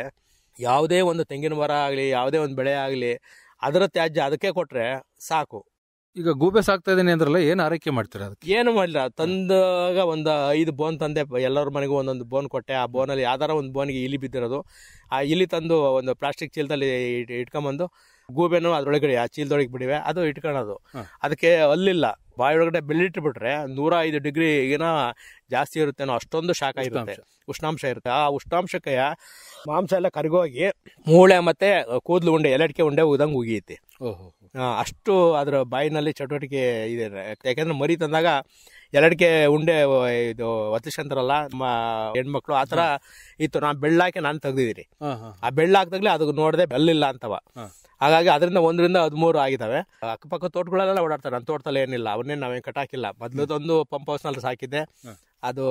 ಯಾವುದೇ ಒಂದು ತೆಂಗಿನ ಮರ ಆಗಲಿ, ಯಾವುದೇ ಒಂದು ಬೆಳೆ ಆಗಲಿ, ಅದರ ತ್ಯಾಜ್ಯ ಅದಕ್ಕೆ ಕೊಟ್ಟರೆ ಸಾಕು. ಈಗ ಗೂಬೆ ಸಾಕ್ತಾ ಇದ್ದೀನಿ ಅಂದ್ರಲ್ಲ, ಏನು ಆರೈಕೆ ಮಾಡ್ತೀರಾ ಅದಕ್ಕೆ? ಏನು ಮಾಡಿಲ್ಲ. ತಂದಾಗ ಒಂದು 5 ಬೋನ್ ತಂದೆ, ಎಲ್ಲರ ಮನೆಗೂ ಒಂದೊಂದು ಬೋನ್ ಕೊಟ್ಟೆ. ಆ ಬೋನಲ್ಲಿ ಯಾವ್ದಾರ ಒಂದು ಬೋನಿಗೆ ಇಲಿ ಬಿದ್ದಿರೋದು, ಆ ಇಲಿ ತಂದು ಒಂದು ಪ್ಲಾಸ್ಟಿಕ್ ಚೀಲದಲ್ಲಿ ಇಟ್ಕೊಂಬಂದು ಗೂಬೆನೂ ಅದರೊಳಗಡೆ ಆ ಚೀಲದೊಳಗೆ ಬಿಡಿವೆ, ಅದು ಇಟ್ಕೊಳ್ಳೋದು. ಅದಕ್ಕೆ ಅಲ್ಲಿಲ್ಲ, ಬಾಯೊಳಗಡೆ ಬೆಳ್ಳಿಟ್ಬಿಟ್ರೆ 105 ಡಿಗ್ರಿಗಿನ ಜಾಸ್ತಿ ಇರುತ್ತೇನೋ, ಅಷ್ಟೊಂದು ಶಾಖ ಇರುತ್ತೆ, ಉಷ್ಣಾಂಶ ಇರುತ್ತೆ. ಆ ಉಷ್ಣಾಂಶಕ್ಕೆ ಮಾಂಸ ಎಲ್ಲ ಕರಗೋಗಿ ಮೂಳೆ ಮತ್ತೆ ಕೂದಲು ಉಂಡೆ, ಎಲೆಡಿಕೆ ಉಂಡೆ ಉದಂಗೆ ಉಗಿಯುತ್ತೆ. ಅಷ್ಟು ಅದರ ಬಾಯಿನಲ್ಲಿ ಚಟುವಟಿಕೆ ಇದೆ. ಯಾಕೆಂದ್ರೆ ಮರಿ ತಂದಾಗ ಎಲೆಡಿಕೆ ಉಂಡೆ ಇದು ಒತ್ತಿಸ್ಕೊಂತಾರಲ್ಲ ನಮ್ಮ ಹೆಣ್ಮಕ್ಳು, ಆ ಥರ ಇತ್ತು. ನಾನು ಬೆಳ್ಳಾಕಿ ನಾನು ತೆಗ್ದಿದ್ದೀನಿ. ಆ ಬೆಳ್ಳಾಕ್ದಾಗಲೇ ಅದಕ್ಕೆ ನೋಡಿದೆ ಬೆಲ್ಲಿಲ್ಲ ಅಂತವ. ಹಾಗಾಗಿ ಅದರಿಂದ 1 ರಿಂದ 13 ಆಗಿದ್ದಾವೆ. ಅಕ್ಕಪಕ್ಕ ತೋಟಗಳೆಲ್ಲ ಓಡಾಡ್ತಾರೆ. ನನ್ನ ತೋಟದಲ್ಲಿ ಏನಿಲ್ಲ, ಅವನ್ನೇನು ನಾವೇನು ಕಟ್ಟಾಕಿಲ್ಲ. ಮೊದಲದೊಂದು ಪಂಪ್ ಹೌಸ್ನಲ್ಲಿ ಸಾಕಿದ್ದೆ. ಅದು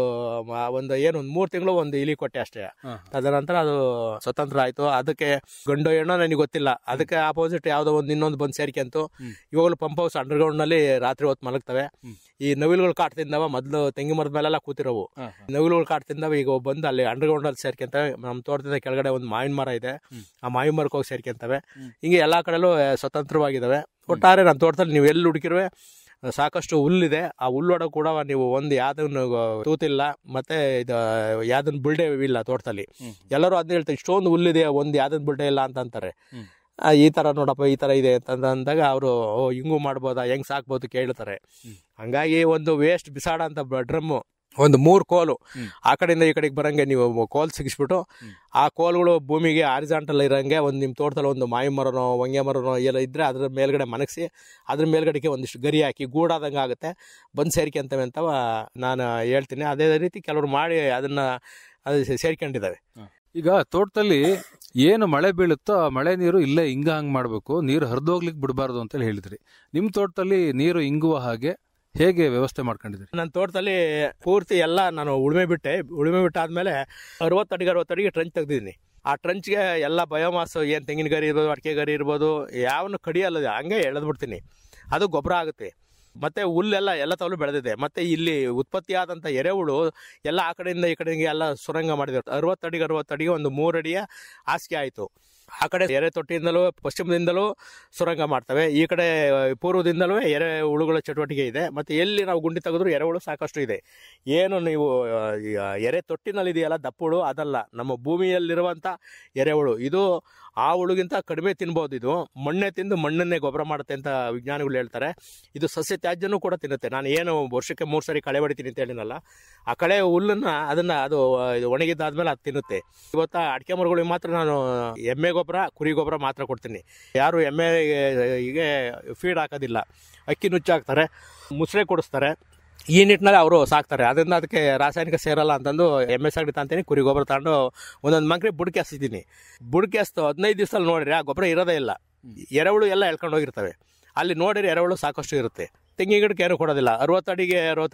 ಒಂದು 3 ತಿಂಗಳು ಒಂದು ಇಲಿ ಕೊಟ್ಟೆ ಅಷ್ಟೇ. ತದನಂತರ ಅದು ಸ್ವತಂತ್ರ ಆಯ್ತು. ಅದಕ್ಕೆ ಗಂಡು ಹೆಣ್ಣೋ ನನಗೆ ಗೊತ್ತಿಲ್ಲ. ಅದಕ್ಕೆ ಆಪೋಸಿಟ್ ಯಾವುದೋ ಒಂದು ಇನ್ನೊಂದು ಬಂದು ಸೇರ್ಕೊಂತು. ಇವಾಗಲೂ ಪಂಪ್ ಹೌಸ್ ಅಂಡರ್ಗ್ರೌಂಡ್ ನಲ್ಲಿ ರಾತ್ರಿ ಹೊತ್ತು ಮಲಗ್ತವೆ. ಈ ನವಿಲುಗಳು ಕಾಟ್ ತಿಂದವ. ಮೊದಲು ತೆಂಗಿ ಮರದ ಮೇಲೆಲ್ಲ ಕೂತಿರೋವು ನವಿಲುಗಳು ಕಾಟ್ ತಿಂದವ. ಈಗ ಬಂದು ಅಲ್ಲಿ ಅಂಡರ್ಗ್ರೌಂಡ್ ಅಲ್ಲಿ ಸೇರ್ಕೊಂತವೆ. ನಮ್ಮ ತೋಟದಿಂದ ಕೆಳಗಡೆ ಒಂದು ಮಾವಿನ ಮರ ಇದೆ, ಆ ಮಾವಿನ ಮರಕ್ಕೆ ಹೋಗಿ ಸೇರ್ಕೊಂತವೆ. ಹಿಂಗೆ ಎಲ್ಲಾ ಕಡೆಲೂ ಸ್ವತಂತ್ರವಾಗಿದ್ದಾವೆ. ಒಟ್ಟಾರೆ ನನ್ನ ತೋಟದಲ್ಲಿ ನೀವು ಎಲ್ಲಿ ಹುಡುಕಿರುವೆ ಸಾಕಷ್ಟು ಹುಲ್ಲಿದೆ. ಆ ಹುಲ್ಲೊಳಗೆ ಕೂಡ ನೀವು ಒಂದು ಯಾವ್ದನ್ನು ತೂತಿಲ್ಲ, ಮತ್ತೆ ಇದು ಯಾವ್ದನ್ ಬಿಲ್ಡೆ ಇಲ್ಲ ತೋಟದಲ್ಲಿ. ಎಲ್ಲರೂ ಅದನ್ನ ಹೇಳ್ತಾರೆ, ಇಷ್ಟೊಂದು ಹುಲ್ಲಿದೆ, ಒಂದು ಯಾವ್ದನ್ ಬಿಲ್ಡೆ ಇಲ್ಲ ಅಂತ ಅಂತಾರೆ. ಈ ತರ ನೋಡಪ್ಪ, ಈ ತರ ಇದೆ ಅಂತ ಅಂದಾಗ ಅವರು ಹಿಂಗೂ ಮಾಡ್ಬೋದಾ, ಹೆಂಗ್ ಸಾಕ್ಬೋದು ಕೇಳ್ತಾರೆ. ಹಂಗಾಗಿ ಒಂದು ವೇಸ್ಟ್ ಬಿಸಾಡ ಅಂತ ಡ್ರಮ್ಮು, ಒಂದು 3 ಕೋಲು ಆ ಕಡೆಯಿಂದ ಈ ಕಡೆಗೆ ಬರಂಗೆ ನೀವು ಕೋಲ್ ಸಿಗಿಸ್ಬಿಟ್ಟು, ಆ ಕೋಲ್ಗಳು ಭೂಮಿಗೆ ಹಾರಿಜಾಂಟಲ್ ಇರೋಂಗೆ ಒಂದು ನಿಮ್ಮ ತೋಟದಲ್ಲಿ ಒಂದು ಮಾವಿ ಮರನೋ ಹೊಂಗೆ ಮರನೋ ಎಲ್ಲ ಇದ್ರೆ ಅದ್ರ ಮೇಲ್ಗಡೆ ಮನಗಿಸಿ ಅದ್ರ ಮೇಲ್ಗಡೆಗೆ ಒಂದಿಷ್ಟು ಗರಿ ಹಾಕಿ ಗೂಡಾದಂಗೆ ಆಗುತ್ತೆ, ಬಂದು ಸೇರ್ಕೊಂತವೆ ಅಂತ ನಾನು ಹೇಳ್ತೀನಿ. ಅದೇ ರೀತಿ ಕೆಲವರು ಮಾಡಿ ಅದನ್ನ ಸೇರ್ಕೊಂಡಿದ್ದಾವೆ. ಈಗ ತೋಟದಲ್ಲಿ ಏನು ಮಳೆ ಬೀಳುತ್ತೋ ಆ ಮಳೆ ನೀರು ಇಲ್ಲೇ ಹಂಗ್ ಮಾಡಬೇಕು, ನೀರು ಹರಿದೋಗ್ಲಿಕ್ಕೆ ಬಿಡಬಾರ್ದು ಅಂತ ಹೇಳಿದ್ರಿ. ನಿಮ್ಮ ತೋಟದಲ್ಲಿ ನೀರು ಇಂಗುವ ಹಾಗೆ ಹೇಗೆ ವ್ಯವಸ್ಥೆ ಮಾಡ್ಕೊಂಡಿದ್ರಿ? ನನ್ನ ತೋಟದಲ್ಲಿ ಪೂರ್ತಿ ಎಲ್ಲ ನಾನು ಉಳುಮೆ ಬಿಟ್ಟಾದ್ಮೇಲೆ 60 ಅಡಿಗೆ ಟ್ರಂಚ್ ತೆಗ್ದಿದ್ದೀನಿ. ಆ ಟ್ರಂಚ್ಗೆ ಎಲ್ಲ ಬಯೋಮಾಸ್, ಏನು ತೆಂಗಿನ ಗರಿ ಇರ್ಬೋದು, ಅಡಿಕೆ ಗರಿ ಇರ್ಬೋದು, ಯಾವನು ಕಡಿಯಲ್ಲ, ಹಂಗೆ ಎಳೆದ್ಬಿಡ್ತೀನಿ. ಅದು ಗೊಬ್ಬರ ಆಗುತ್ತೆ. ಮತ್ತೆ ಹುಲ್ಲೆಲ್ಲ ಎಲ್ಲ ತವಲು ಬೆಳೆದಿದೆ. ಮತ್ತೆ ಇಲ್ಲಿ ಉತ್ಪತ್ತಿ ಆದಂಥ ಎರೆಹುಳು ಎಲ್ಲ ಆ ಕಡೆಯಿಂದ ಈ ಕಡೆಗೆ ಎಲ್ಲ ಸುರಂಗ ಮಾಡಿದ್ರು. 60 ಅಡಿಗೆ ಒಂದು 3 ಅಡಿಯ ಹಾಸಿಗೆ ಆಯಿತು. ಆ ಕಡೆ ಎರೆ ತೊಟ್ಟಿಯಿಂದಲೂ ಪಶ್ಚಿಮದಿಂದಲೂ ಸುರಂಗ ಮಾಡ್ತವೆ, ಈ ಕಡೆ ಪೂರ್ವದಿಂದಲೂ ಎರೆ ಹುಳುಗಳ ಚಟುವಟಿಕೆ ಇದೆ. ಮತ್ತು ಎಲ್ಲಿ ನಾವು ಗುಂಡಿ ತೆಗೆದ್ರು ಎರೆಹುಳು ಸಾಕಷ್ಟು ಇದೆ. ಏನು ನೀವು ಎರೆ ತೊಟ್ಟಿನಲ್ಲಿ ಇದೆಯಲ್ಲ ದಪ್ಪ ಹುಳು, ಅದಲ್ಲ, ನಮ್ಮ ಭೂಮಿಯಲ್ಲಿರುವಂಥ ಎರೆಹುಳು. ಇದು ಆ ಹುಳುಗಿಂತ ಕಡಿಮೆ ತಿನ್ಬೋದು. ಇದು ಮಣ್ಣೆ ತಿಂದು ಮಣ್ಣನ್ನೇ ಗೊಬ್ಬರ ಮಾಡುತ್ತೆ ಅಂತ ವಿಜ್ಞಾನಿಗಳು ಹೇಳ್ತಾರೆ. ಇದು ಸಸ್ಯ ತ್ಯಾಜ್ಯನೂ ಕೂಡ ತಿನ್ನುತ್ತೆ. ನಾನು ಏನು ವರ್ಷಕ್ಕೆ 3 ಸರಿ ಕಳೆ ಹೊಡಿತೀನಿ ಅಂತ ಹೇಳಿನಲ್ಲ, ಆ ಕಳೆ ಹುಲ್ಲನ್ನು ಅದು ಒಣಗಿದ್ದಾದ್ಮೇಲೆ ಅದು ತಿನ್ನುತ್ತೆ. ಇವತ್ತು ಅಡಿಕೆ ಮರಗಳಿಗೆ ಮಾತ್ರ ನಾನು ಎಮ್ಮೆ ಗೊಬ್ಬರ, ಕುರಿ ಗೊಬ್ಬರ ಮಾತ್ರ ಕೊಡ್ತೀನಿ. ಯಾರು ಎಮ್ಮೆಗೆ ಫೀಡ್ ಹಾಕೋದಿಲ್ಲ. ಅಕ್ಕಿ ನುಚ್ಚಾಕ್ತಾರೆ, ಮುಸ್ರೆ ಕೊಡಿಸ್ತಾರೆ. ಈ ನಿಟ್ಟಿನಲ್ಲಿ ಅವರು ಸಾಕ್ತಾರೆ. ಅದರಿಂದ ಅದಕ್ಕೆ ರಾಸಾಯನಿಕ ಸೇರಲ್ಲ ಅಂತಂದು ಎಮ್ಮೆ ಸಗಣಿ ತಂತೀನಿ, ಕುರಿ ಗೊಬ್ಬರ ತಗೊಂಡು ಒಂದೊಂದು ಮಂಕ್ರಿ ಬುಡಕೆ ಹಚ್ತೀನಿ. ಬುಡಕೆ ಹಚ್ತು 15 ದಿವಸದಲ್ಲಿ ನೋಡಿರಿ ಆ ಗೊಬ್ಬರ ಇರೋದೇ ಇಲ್ಲ. ಎರೆಹುಳು ಎಲ್ಲ ಎಳ್ಕೊಂಡು ಹೋಗಿರ್ತವೆ. ಅಲ್ಲಿ ನೋಡಿರಿ ಎರೆಹುಳು ಸಾಕಷ್ಟು ಇರುತ್ತೆ. ತೆಂಗಿನ ಗಿಡಕ್ಕೆ ಏನು ಕೊಡೋದಿಲ್ಲ. 60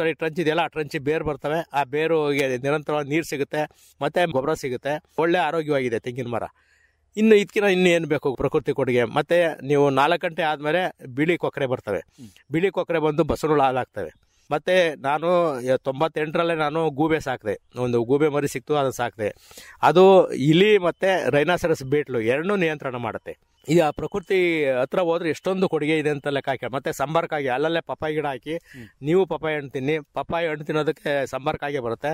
ಅಡಿ ಟ್ರಂಚ್ ಇದೆಯಲ್ಲ, ಆ ಟ್ರಂಚ್ ಬೇರು ಬರ್ತವೆ. ಆ ಬೇರುಗೆ ನಿರಂತರವಾಗಿ ನೀರು ಸಿಗುತ್ತೆ, ಮತ್ತೆ ಗೊಬ್ಬರ ಸಿಗುತ್ತೆ. ಒಳ್ಳೆ ಆರೋಗ್ಯವಾಗಿದೆ ತೆಂಗಿನ ಮರ. ಇನ್ನು ಏನು ಬೇಕು ಪ್ರಕೃತಿ ಕೊಡುಗೆ. ಮತ್ತೆ ನೀವು 4 ಗಂಟೆ ಆದಮೇಲೆ ಬಿಳಿ ಕೊಕ್ಕರೆ ಬರ್ತವೆ. ಬಿಳಿ ಕೊಕ್ಕರೆ ಬಂದು ಬಸವನ ಹಾಲಾಗ್ತವೆ. ಮತ್ತು ನಾನು 98ರಲ್ಲೇ ನಾನು ಗೂಬೆ ಸಾಕಿದೆ. ಒಂದು ಗೂಬೆ ಮರಿ ಸಿಕ್ತು, ಅದನ್ನು ಸಾಕಿದೆ. ಅದು ಇಲಿ ಮತ್ತು ರೈನಾಸರಸ್ ಬೇಟ್ಲು ಎರಡನ್ನೂ ನಿಯಂತ್ರಣ ಮಾಡುತ್ತೆ. ಈಗ ಪ್ರಕೃತಿ ಹತ್ರ ಹೋದ್ರೆ ಎಷ್ಟೊಂದು ಕೊಡುಗೆ ಇದೆ ಅಂತ ಲೆಕ್ಕ ಹಾಕಿ. ಮತ್ತೆ ಸಂಬಾರಕ್ಕಾಗಿ ಅಲ್ಲಲ್ಲೇ ಪಪ್ಪಾಯಿ ಗಿಡ ಹಾಕಿ ನೀವು ಪಪ್ಪಾಯಿ ಹಣ್ಣು ತಿನ್ನಿ. ಪಪ್ಪಾಯಿ ಹಣ್ಣು ತಿನ್ನೋದಕ್ಕೆ ಸಂಬಾರಕ್ಕಾಗಿ ಬರುತ್ತೆ.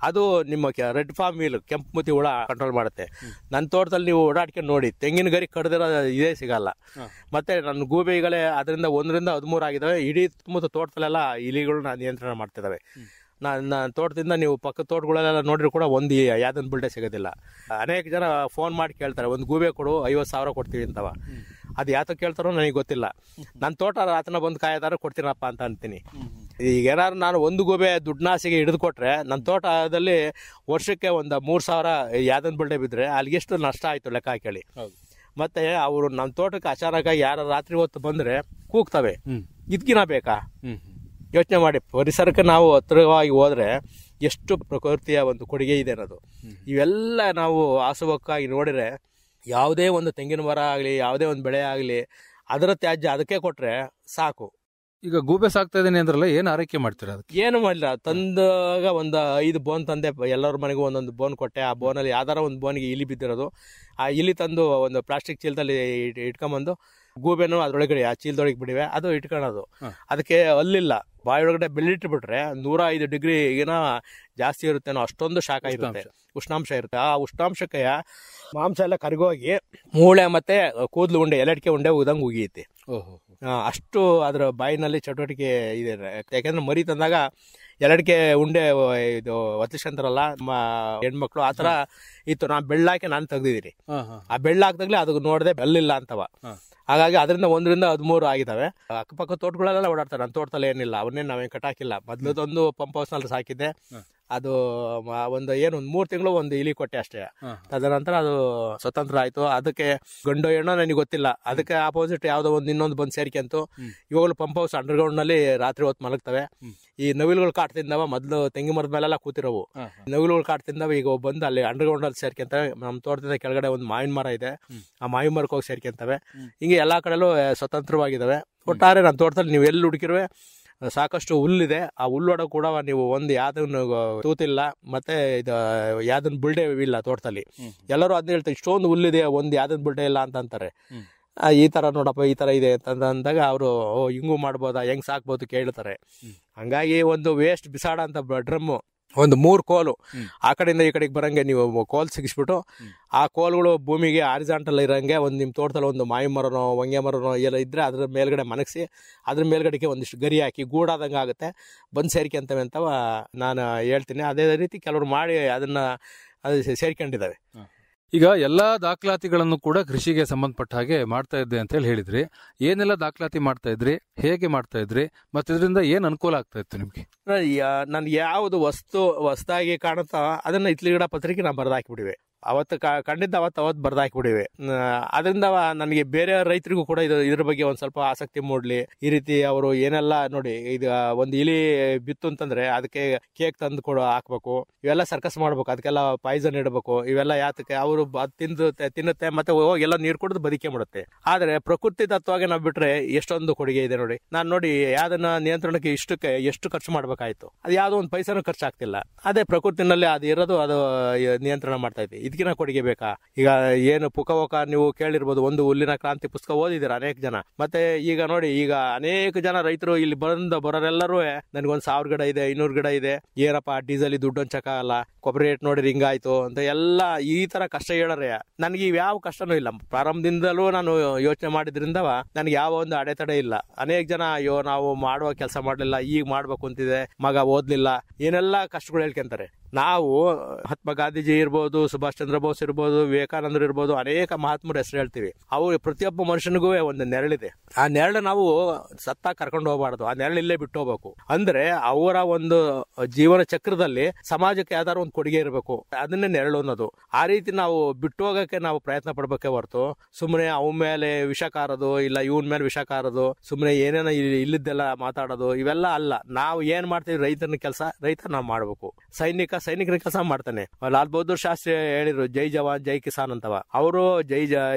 ಅದು ನಿಮ್ಮ ರೆಡ್ ಫಾರ್ಮ್ ಮೀಲ್, ಕೆಂಪು ಮುತಿ ಹುಳ ಕಂಟ್ರೋಲ್ ಮಾಡುತ್ತೆ. ನನ್ನ ತೋಟದಲ್ಲಿ ನೀವು ಓಡಾಡ್ಕೊಂಡು ನೋಡಿ, ತೆಂಗಿನ ಗರಿ ಕಡ್ದಿರೋ ಇದೇ ಸಿಗಲ್ಲ. ಮತ್ತೆ ನನ್ನ ಗೂಬೆಗಳೇ ಅದರಿಂದ 1 ರಿಂದ 13 ಆಗಿದ್ದಾವೆ. ಇಡೀ ಸುತ್ತಮುತ್ತ ತೋಟದಲ್ಲೆಲ್ಲ ಇಲಿಗಳನ್ನ ನಿಯಂತ್ರಣ ಮಾಡ್ತಿದ್ದಾವೆ. ನನ್ನ ತೋಟದಿಂದ ನೀವು ಪಕ್ಕದ ತೋಟಗಳೆಲ್ಲ ನೋಡಿದ್ರು ಕೂಡ ಒಂದು ಯಾವ್ದೊಂದು ಬಿಲ್ಡೆ ಸಿಗೋದಿಲ್ಲ. ಅನೇಕ ಜನ ಫೋನ್ ಮಾಡಿ ಕೇಳ್ತಾರೆ, ಒಂದು ಗೂಬೆ ಕೊಡು 50,000 ಕೊಡ್ತೀವಿ ಅಂತವ. ಅದು ಯಾತಕ್ಕೆ ಕೇಳ್ತಾರೋ ನನಗೆ ಗೊತ್ತಿಲ್ಲ. ನನ್ನ ತೋಟ ರಾತನ ಬಂದು ಕಾಯ್ದಾರ ಕೊಡ್ತೀನಪ್ಪ ಅಂತ ಅಂತೀನಿ. ಈಗ ಏನಾದ್ರು ನಾನು ಒಂದು ಗೂಬೆ ದುಡ್ನಾಸಿಗೆ ಹಿಡಿದು ಕೊಟ್ರೆ ನನ್ನ ತೋಟದಲ್ಲಿ ವರ್ಷಕ್ಕೆ ಒಂದು 3,000 ಯಾವ್ದೊಂದು ಬಿಲ್ಡೆ ಬಿದ್ದರೆ ಅಲ್ಲಿಗೆ ಎಷ್ಟು ನಷ್ಟ ಆಯಿತು ಲೆಕ್ಕ ಹಾಕಿ. ಮತ್ತೆ ಅವರು ನಮ್ಮ ತೋಟಕ್ಕೆ ಅಚಾನಕ್ಕಾಗಿ ಯಾರು ರಾತ್ರಿ ಹೊತ್ತು ಬಂದರೆ ಕೂಗ್ತವೆ. ಇದಕ್ಕಿನ ಬೇಕಾ? ಯೋಚನೆ ಮಾಡಿ, ಪರಿಸರಕ್ಕೆ ನಾವು ಹತ್ತಿರವಾಗಿ ಹೋದರೆ ಎಷ್ಟು ಪ್ರಕೃತಿಯ ಒಂದು ಕೊಡುಗೆ ಇದೆ ಅನ್ನೋದು. ಇವೆಲ್ಲ ನಾವು ಆಸುವಕ್ಕಾಗಿ ನೋಡಿದರೆ, ಯಾವುದೇ ಒಂದು ತೆಂಗಿನ ಮರ ಆಗಲಿ, ಯಾವುದೇ ಒಂದು ಬೆಳೆ ಆಗಲಿ, ಅದರ ತ್ಯಾಜ್ಯ ಅದಕ್ಕೆ ಕೊಟ್ಟರೆ ಸಾಕು. ಈಗ ಗೂಬೆ ಸಾಕ್ತಾ ಇದ್ದೀನಿ ಅಂದ್ರಲ್ಲ, ಏನು ಆರೈಕೆ ಮಾಡ್ತೀರಾ ಅದಕ್ಕೆ? ಏನು ಮಾಡಿಲ್ಲ. ತಂದಾಗ ಒಂದು 5 ಬೋನ್ ತಂದೆ, ಎಲ್ಲರ ಮನೆಗೂ ಒಂದೊಂದು ಬೋನ್ ಕೊಟ್ಟೆ. ಆ ಬೋನಲ್ಲಿ ಯಾವ್ದಾರ ಒಂದು ಬೋನಿಗೆ ಇಲಿ ಬಿದ್ದಿರೋದು, ಆ ಇಲಿ ತಂದು ಒಂದು ಪ್ಲಾಸ್ಟಿಕ್ ಚೀಲದಲ್ಲಿ ಇಟ್ಕೊಂಬಂದು ಗೂಬೆನೂ ಅದ್ರೊಳಗಡೆ ಆ ಚೀಲದೊಳಗೆ ಬಿಡಿವೆ, ಅದು ಇಟ್ಕೊಳ್ಳೋದು. ಅದಕ್ಕೆ ಅಲ್ಲಿಲ್ಲ, ಬಾಯಿ ಒಳಗಡೆ ಬೆಲ್ಲಿಟ್ಬಿಟ್ರೆ 105 ಡಿಗ್ರಿಗಿನ ಜಾಸ್ತಿ ಇರುತ್ತೆ. ಅಷ್ಟೊಂದು ಶಾಖ ಇರುತ್ತೆ, ಉಷ್ಣಾಂಶ ಇರುತ್ತೆ. ಆ ಉಷ್ಣಾಂಶಕ್ಕೆ ಮಾಂಸ ಎಲ್ಲ ಕರಗೋಗಿ ಮೂಳೆ ಮತ್ತೆ ಕೂದಲು ಉಂಡೆ, ಎಲೆಡಿಕೆ ಉಂಡೆ ಉದಂಗೆ ಉಗಿಯುತ್ತೆ. ಅಷ್ಟು ಅದರ ಬಾಯಿನಲ್ಲಿ ಚಟುವಟಿಕೆ ಇದೆ. ಯಾಕೆಂದ್ರೆ ಮರಿ ತಂದಾಗ ಎಲೆಡಿಕೆ ಉಂಡೆ ಇದು ಒತ್ತಿಸ್ಕೊಂತಾರಲ್ಲ ನಮ್ಮ ಹೆಣ್ಮಕ್ಳು, ಆ ಥರ ಇತ್ತು. ಬೆಳ್ಳಾಕಿ ನಾನು ತೆಗ್ದಿದ್ದೀನಿ. ಆ ಬೆಳ್ಳಾಕ್ದಾಗ್ಲೇ ಅದು ನೋಡದೆ ಬೆಲ್ಲಿಲ್ಲ ಅಂತವ. ಹಾಗಾಗಿ ಅದರಿಂದ 1 ರಿಂದ 13 ಆಗಿದ್ದಾವೆ. ಅಕ್ಕಪಕ್ಕ ತೋಟಗಳೆಲ್ಲ ಓಡಾಡ್ತಾರೆ. ನನ್ನ ತೋಟದಲ್ಲಿ ಏನಿಲ್ಲ, ಅವನ್ನೇ ನಾವೇನು ಕಟ್ಟಾಕಿಲ್ಲ. ಮೊದಲದೊಂದು ಪಂಪ್ ಹೌಸ್ನಲ್ಲಿ ಸಾಕಿದ್ದೆ. ಅದು ಒಂದು 3 ತಿಂಗಳು ಒಂದು ಇಲಿ ಕೊಟ್ಟೆ ಅಷ್ಟೇ. ತದನಂತರ ಅದು ಸ್ವತಂತ್ರ ಆಯ್ತು. ಅದಕ್ಕೆ ಗಂಡು ಹೆಣ್ಣೋ ನನಗೆ ಗೊತ್ತಿಲ್ಲ. ಅದಕ್ಕೆ ಆಪೋಸಿಟ್ ಯಾವುದೋ ಇನ್ನೊಂದು ಬಂದು ಸೇರ್ಕೊಂತು. ಇವಾಗಲೂ ಪಂಪ್ ಹೌಸ್ ಅಂಡರ್ಗ್ರೌಂಡ್ ನಲ್ಲಿ ರಾತ್ರಿ ಹೊತ್ತು ಮಲಗ್ತವೆ. ಈ ನವಿಲುಗಳು ಕಾಟ್ ತಿಂದವ, ಮೊದಲು ತೆಂಗಿ ಮರದ ಮೇಲೆಲ್ಲ ಕೂತಿರೋವು. ನವಿಲುಗಳು ಕಾಟ್ ತಿಂದವ ಈಗ ಬಂದು ಅಲ್ಲಿ ಅಂಡರ್ಗ್ರೌಂಡ್ ಅಲ್ಲಿ ಸೇರ್ಕೊಂತವೆ. ನಮ್ಮ ತೋಟದಿಂದ ಕೆಳಗಡೆ ಒಂದು ಮಾವಿನ ಮರ ಇದೆ, ಆ ಮಾವಿನ ಮರಕ್ಕೆ ಹೋಗಿ ಸೇರ್ಕೊಂತವೆ. ಹಿಂಗೆ ಎಲ್ಲಾ ಕಡೆಲೂ ಸ್ವತಂತ್ರವಾಗಿದ್ದಾವೆ. ಒಟ್ಟಾರೆ ನನ್ನ ತೋಟದಲ್ಲಿ ನೀವು ಎಲ್ಲಿ ಹುಡುಕಿರುವೆ ಸಾಕಷ್ಟು ಹುಲ್ಲಿದೆ. ಆ ಹುಲ್ಲೊಡ ಕೂಡ ನೀವು ಒಂದು ಯಾವ್ದನ್ನು ತೂತಿಲ್ಲ, ಮತ್ತೆ ಇದು ಯಾವ್ದನ್ ಬಿಲ್ಡೆ ಇಲ್ಲ ತೋಟದಲ್ಲಿ. ಎಲ್ಲರೂ ಅದನ್ನ ಹೇಳ್ತಾರೆ, ಇಷ್ಟೊಂದು ಹುಲ್ಲಿದೆ, ಒಂದು ಯಾವ್ದನ್ ಬಿಲ್ಡೆ ಇಲ್ಲ ಅಂತ ಅಂತಾರೆ. ಈ ತರ ನೋಡಪ್ಪ, ಈ ತರ ಇದೆ ಅಂತ ಅಂದಾಗ ಅವರು ಹಿಂಗೂ ಮಾಡ್ಬೋದಾ, ಹೆಂಗ್ ಸಾಕ್ಬೋದು ಕೇಳ್ತಾರೆ. ಹಂಗಾಗಿ ಒಂದು ವೇಸ್ಟ್ ಬಿಸಾಡ ಅಂತ ಡ್ರಮ್ಮು, ಒಂದು 3 ಕೋಲು ಆ ಕಡೆಯಿಂದ ಈ ಕಡೆಗೆ ಬರಂಗೆ ನೀವು ಕೋಲ್ ಸಿಗಿಸ್ಬಿಟ್ಟು, ಆ ಕೋಲ್ಗಳು ಭೂಮಿಗೆ ಹಾರಿಜಾಂಟಲ್ ಇರೋಂಗೆ ಒಂದು ನಿಮ್ಮ ತೋಟದಲ್ಲಿ ಒಂದು ಮಾವಿ ಮರನೋ ಹೊಂಗೆ ಮರನೋ ಎಲ್ಲ ಇದ್ರೆ ಅದ್ರ ಮೇಲ್ಗಡೆ ಮನಗಿಸಿ ಅದ್ರ ಮೇಲ್ಗಡೆಗೆ ಒಂದಿಷ್ಟು ಗರಿ ಹಾಕಿ ಗೂಡಾದಂಗೆ ಆಗುತ್ತೆ, ಬಂದು ಸೇರ್ಕೊಂತವೆ ಅಂತ ನಾನು ಹೇಳ್ತೀನಿ. ಅದೇ ರೀತಿ ಕೆಲವರು ಮಾಡಿ ಅದನ್ನ ಸೇರ್ಕೊಂಡಿದ್ದಾವೆ. ಈಗ ಎಲ್ಲಾ ದಾಖಲಾತಿಗಳನ್ನು ಕೂಡ ಕೃಷಿಗೆ ಸಂಬಂಧಪಟ್ಟ ಹಾಗೆ ಮಾಡ್ತಾ ಇದ್ದೆ ಅಂತ ಹೇಳಿದ್ರಿ. ಏನೆಲ್ಲ ದಾಖಲಾತಿ ಮಾಡ್ತಾ ಇದ್ರಿ, ಹೇಗೆ ಮಾಡ್ತಾ ಇದ್ರಿ, ಮತ್ತೆ ಇದರಿಂದ ಏನ್ ಅನುಕೂಲ ಆಗ್ತಾ ಇತ್ತು ನಿಮ್ಗೆ? ನನ್ಗೆ ಯಾವುದು ಹೊಸದಾಗಿ ಕಾಣುತ್ತಾ ಅದನ್ನ ಇತ್ಲಿ ಗಿಡ ಪತ್ರಿಕೆ ನಾನು ಬರ್ದಾಕಿಬಿಡಿವೆ. ಅವತ್ತು ಕಂಡಿದ್ದ ಅವತ್ತು ಬರ್ದಾಕಿಬಿಡಿವೆ. ಅದರಿಂದ ನನಗೆ ಬೇರೆ ರೈತರಿಗೂ ಕೂಡ ಇದ್ರ ಬಗ್ಗೆ ಒಂದ್ ಸ್ವಲ್ಪ ಆಸಕ್ತಿ ಮೂಡ್ಲಿ. ಈ ರೀತಿ ಅವರು ಏನೆಲ್ಲ ನೋಡಿ, ಇದು ಒಂದು ಇಲಿ ಬಿತ್ತು ಅಂತಂದ್ರೆ ಅದಕ್ಕೆ ಕೇಕ್ ತಂದು ಹಾಕ್ಬೇಕು, ಇವೆಲ್ಲ ಸರ್ಕಸ್ ಮಾಡ್ಬೇಕು, ಅದಕ್ಕೆಲ್ಲ ಪಾಯ್ಸನ್ ಇಡಬೇಕು. ಇವೆಲ್ಲ ಯಾತಕ್ಕೆ ಅವರು ತಿನ್ನುತ್ತೆ, ಮತ್ತೆ ಹೋಗಿ ಎಲ್ಲ ನೀರು ಕುಡಿದು ಬದುಕೆ. ಆದ್ರೆ ಪ್ರಕೃತಿ ತತ್ವವಾಗಿ ನಾವು ಬಿಟ್ರೆ ಎಷ್ಟೊಂದು ಕೊಡುಗೆ ಇದೆ ನೋಡಿ. ನಾನು ನೋಡಿ ಯಾವ್ದನ್ನ ನಿಯಂತ್ರಣಕ್ಕೆ ಎಷ್ಟು ಖರ್ಚು ಮಾಡ್ಬೇಕಾಯ್ತು, ಅದು ಯಾವ್ದೋ ಒಂದು ಪೈಸನೂ ಖರ್ಚಾಗ್ತಿಲ್ಲ. ಅದೇ ಪ್ರಕೃತಿನಲ್ಲಿ ಅದು ಇರೋದು, ಅದು ನಿಯಂತ್ರಣ ಮಾಡ್ತಾ ಇದ್ದೆ. ಇದಕ್ಕಿನ ಕೊಡುಗೆ ಬೇಕಾ? ಈಗ ಏನು ಪುಕವಕ ನೀವು ಕೇಳಿರ್ಬೋದು, ಒಂದು ಹುಲ್ಲಿನ ಕ್ರಾಂತಿ ಪುಸ್ತಕ ಓದಿದ್ದೀರ ಅನೇಕ ಜನ. ಮತ್ತೆ ಈಗ ನೋಡಿ, ಈಗ ಅನೇಕ ಜನ ರೈತರು ಇಲ್ಲಿ ಬರೋರೆಲ್ಲರೂ ನನ್ಗೊಂದ್ 1000 ಗಿಡ ಇದೆ, 500 ಗಿಡ ಇದೆ, ಏನಪ್ಪಾ ಡೀಸೆಲ್ ದುಡ್ಡು ಹಂಚಕ್ಕಾಗಲ್ಲ, ಕೊಬ್ಬರಿ ರೇಟ್ ನೋಡಿರಿ ಹಿಂಗಾಯ್ತು ಅಂತ ಎಲ್ಲ ಈ ತರ ಕಷ್ಟ ಹೇಳರೆ ನನಗೆ ಯಾವ ಕಷ್ಟನೂ ಇಲ್ಲ. ಪ್ರಾರಂಭದಿಂದಲೂ ನಾನು ಯೋಚನೆ ಮಾಡಿದ್ರಿಂದ ನನಗೆ ಯಾವ ಒಂದು ಅಡೆತಡೆ ಇಲ್ಲ. ಅನೇಕ ಜನ ಅಯ್ಯೋ ನಾವು ಮಾಡುವ ಕೆಲಸ ಮಾಡ್ಲಿಲ್ಲ, ಈಗ ಮಾಡ್ಬೇಕು ಅಂತಿದೆ, ಮಗ ಓದ್ಲಿಲ್ಲ, ಏನೆಲ್ಲ ಕಷ್ಟಗಳು ಹೇಳ್ಕೊಂತಾರೆ. ನಾವು ಮಹಾತ್ಮ ಗಾಂಧೀಜಿ ಇರ್ಬೋದು, ಸುಭಾಷ್ ಚಂದ್ರ ಬೋಸ್ ಇರ್ಬೋದು, ವಿವೇಕಾನಂದರು ಇರ್ಬೋದು, ಅನೇಕ ಮಹಾತ್ಮರ ಹೆಸರು ಹೇಳ್ತೀವಿ. ಅವರು ಪ್ರತಿಯೊಬ್ಬ ಮನುಷ್ಯನಿಗೂ ಒಂದು ನೆರಳಿದೆ. ಆ ನೆರಳು ನಾವು ಸತ್ತ ಕರ್ಕೊಂಡು ಹೋಗಬಾರ್ದು, ಆ ನೆರಳು ಇಲ್ಲೇ ಬಿಟ್ಟು ಹೋಗ್ಬೇಕು. ಅಂದ್ರೆ ಅವರ ಒಂದು ಜೀವನ ಚಕ್ರದಲ್ಲಿ ಸಮಾಜಕ್ಕೆ ಯಾವ್ದಾರು ಒಂದು ಕೊಡುಗೆ ಇರಬೇಕು, ಅದನ್ನೇ ನೆರಳು ಅನ್ನೋದು. ಆ ರೀತಿ ನಾವು ಬಿಟ್ಟು ಹೋಗಕ್ಕೆ ನಾವು ಪ್ರಯತ್ನ ಪಡ್ಬೇಕೇ ಹೊರತು ಸುಮ್ಮನೆ ಅವನ ಮೇಲೆ ವಿಷ ಕಾರೋದು, ಇಲ್ಲ ಇವನ್ ಮೇಲೆ ವಿಷ ಕಾರೋದು, ಸುಮ್ಮನೆ ಏನೇನೋ ಇಲ್ಲಿದ್ದೆಲ್ಲ ಮಾತಾಡೋದು, ಇವೆಲ್ಲ ಅಲ್ಲ. ನಾವು ಏನ್ ಮಾಡ್ತೀವಿ, ರೈತನ ಕೆಲಸ ರೈತ ನಾವು ಮಾಡ್ಬೇಕು. ಸೈನಿಕರ ಕೆಲಸ ಮಾಡ್ತಾನೆ. ಲಾಲ್ ಬಹದ್ದೂರ್ ಶಾಸ್ತ್ರಿ ಹೇಳಿದ್ರು, ಜೈ ಜವಾನ್ ಜೈ ಕಿಸಾನ್ ಅಂತವ. ಅವರು ಜೈ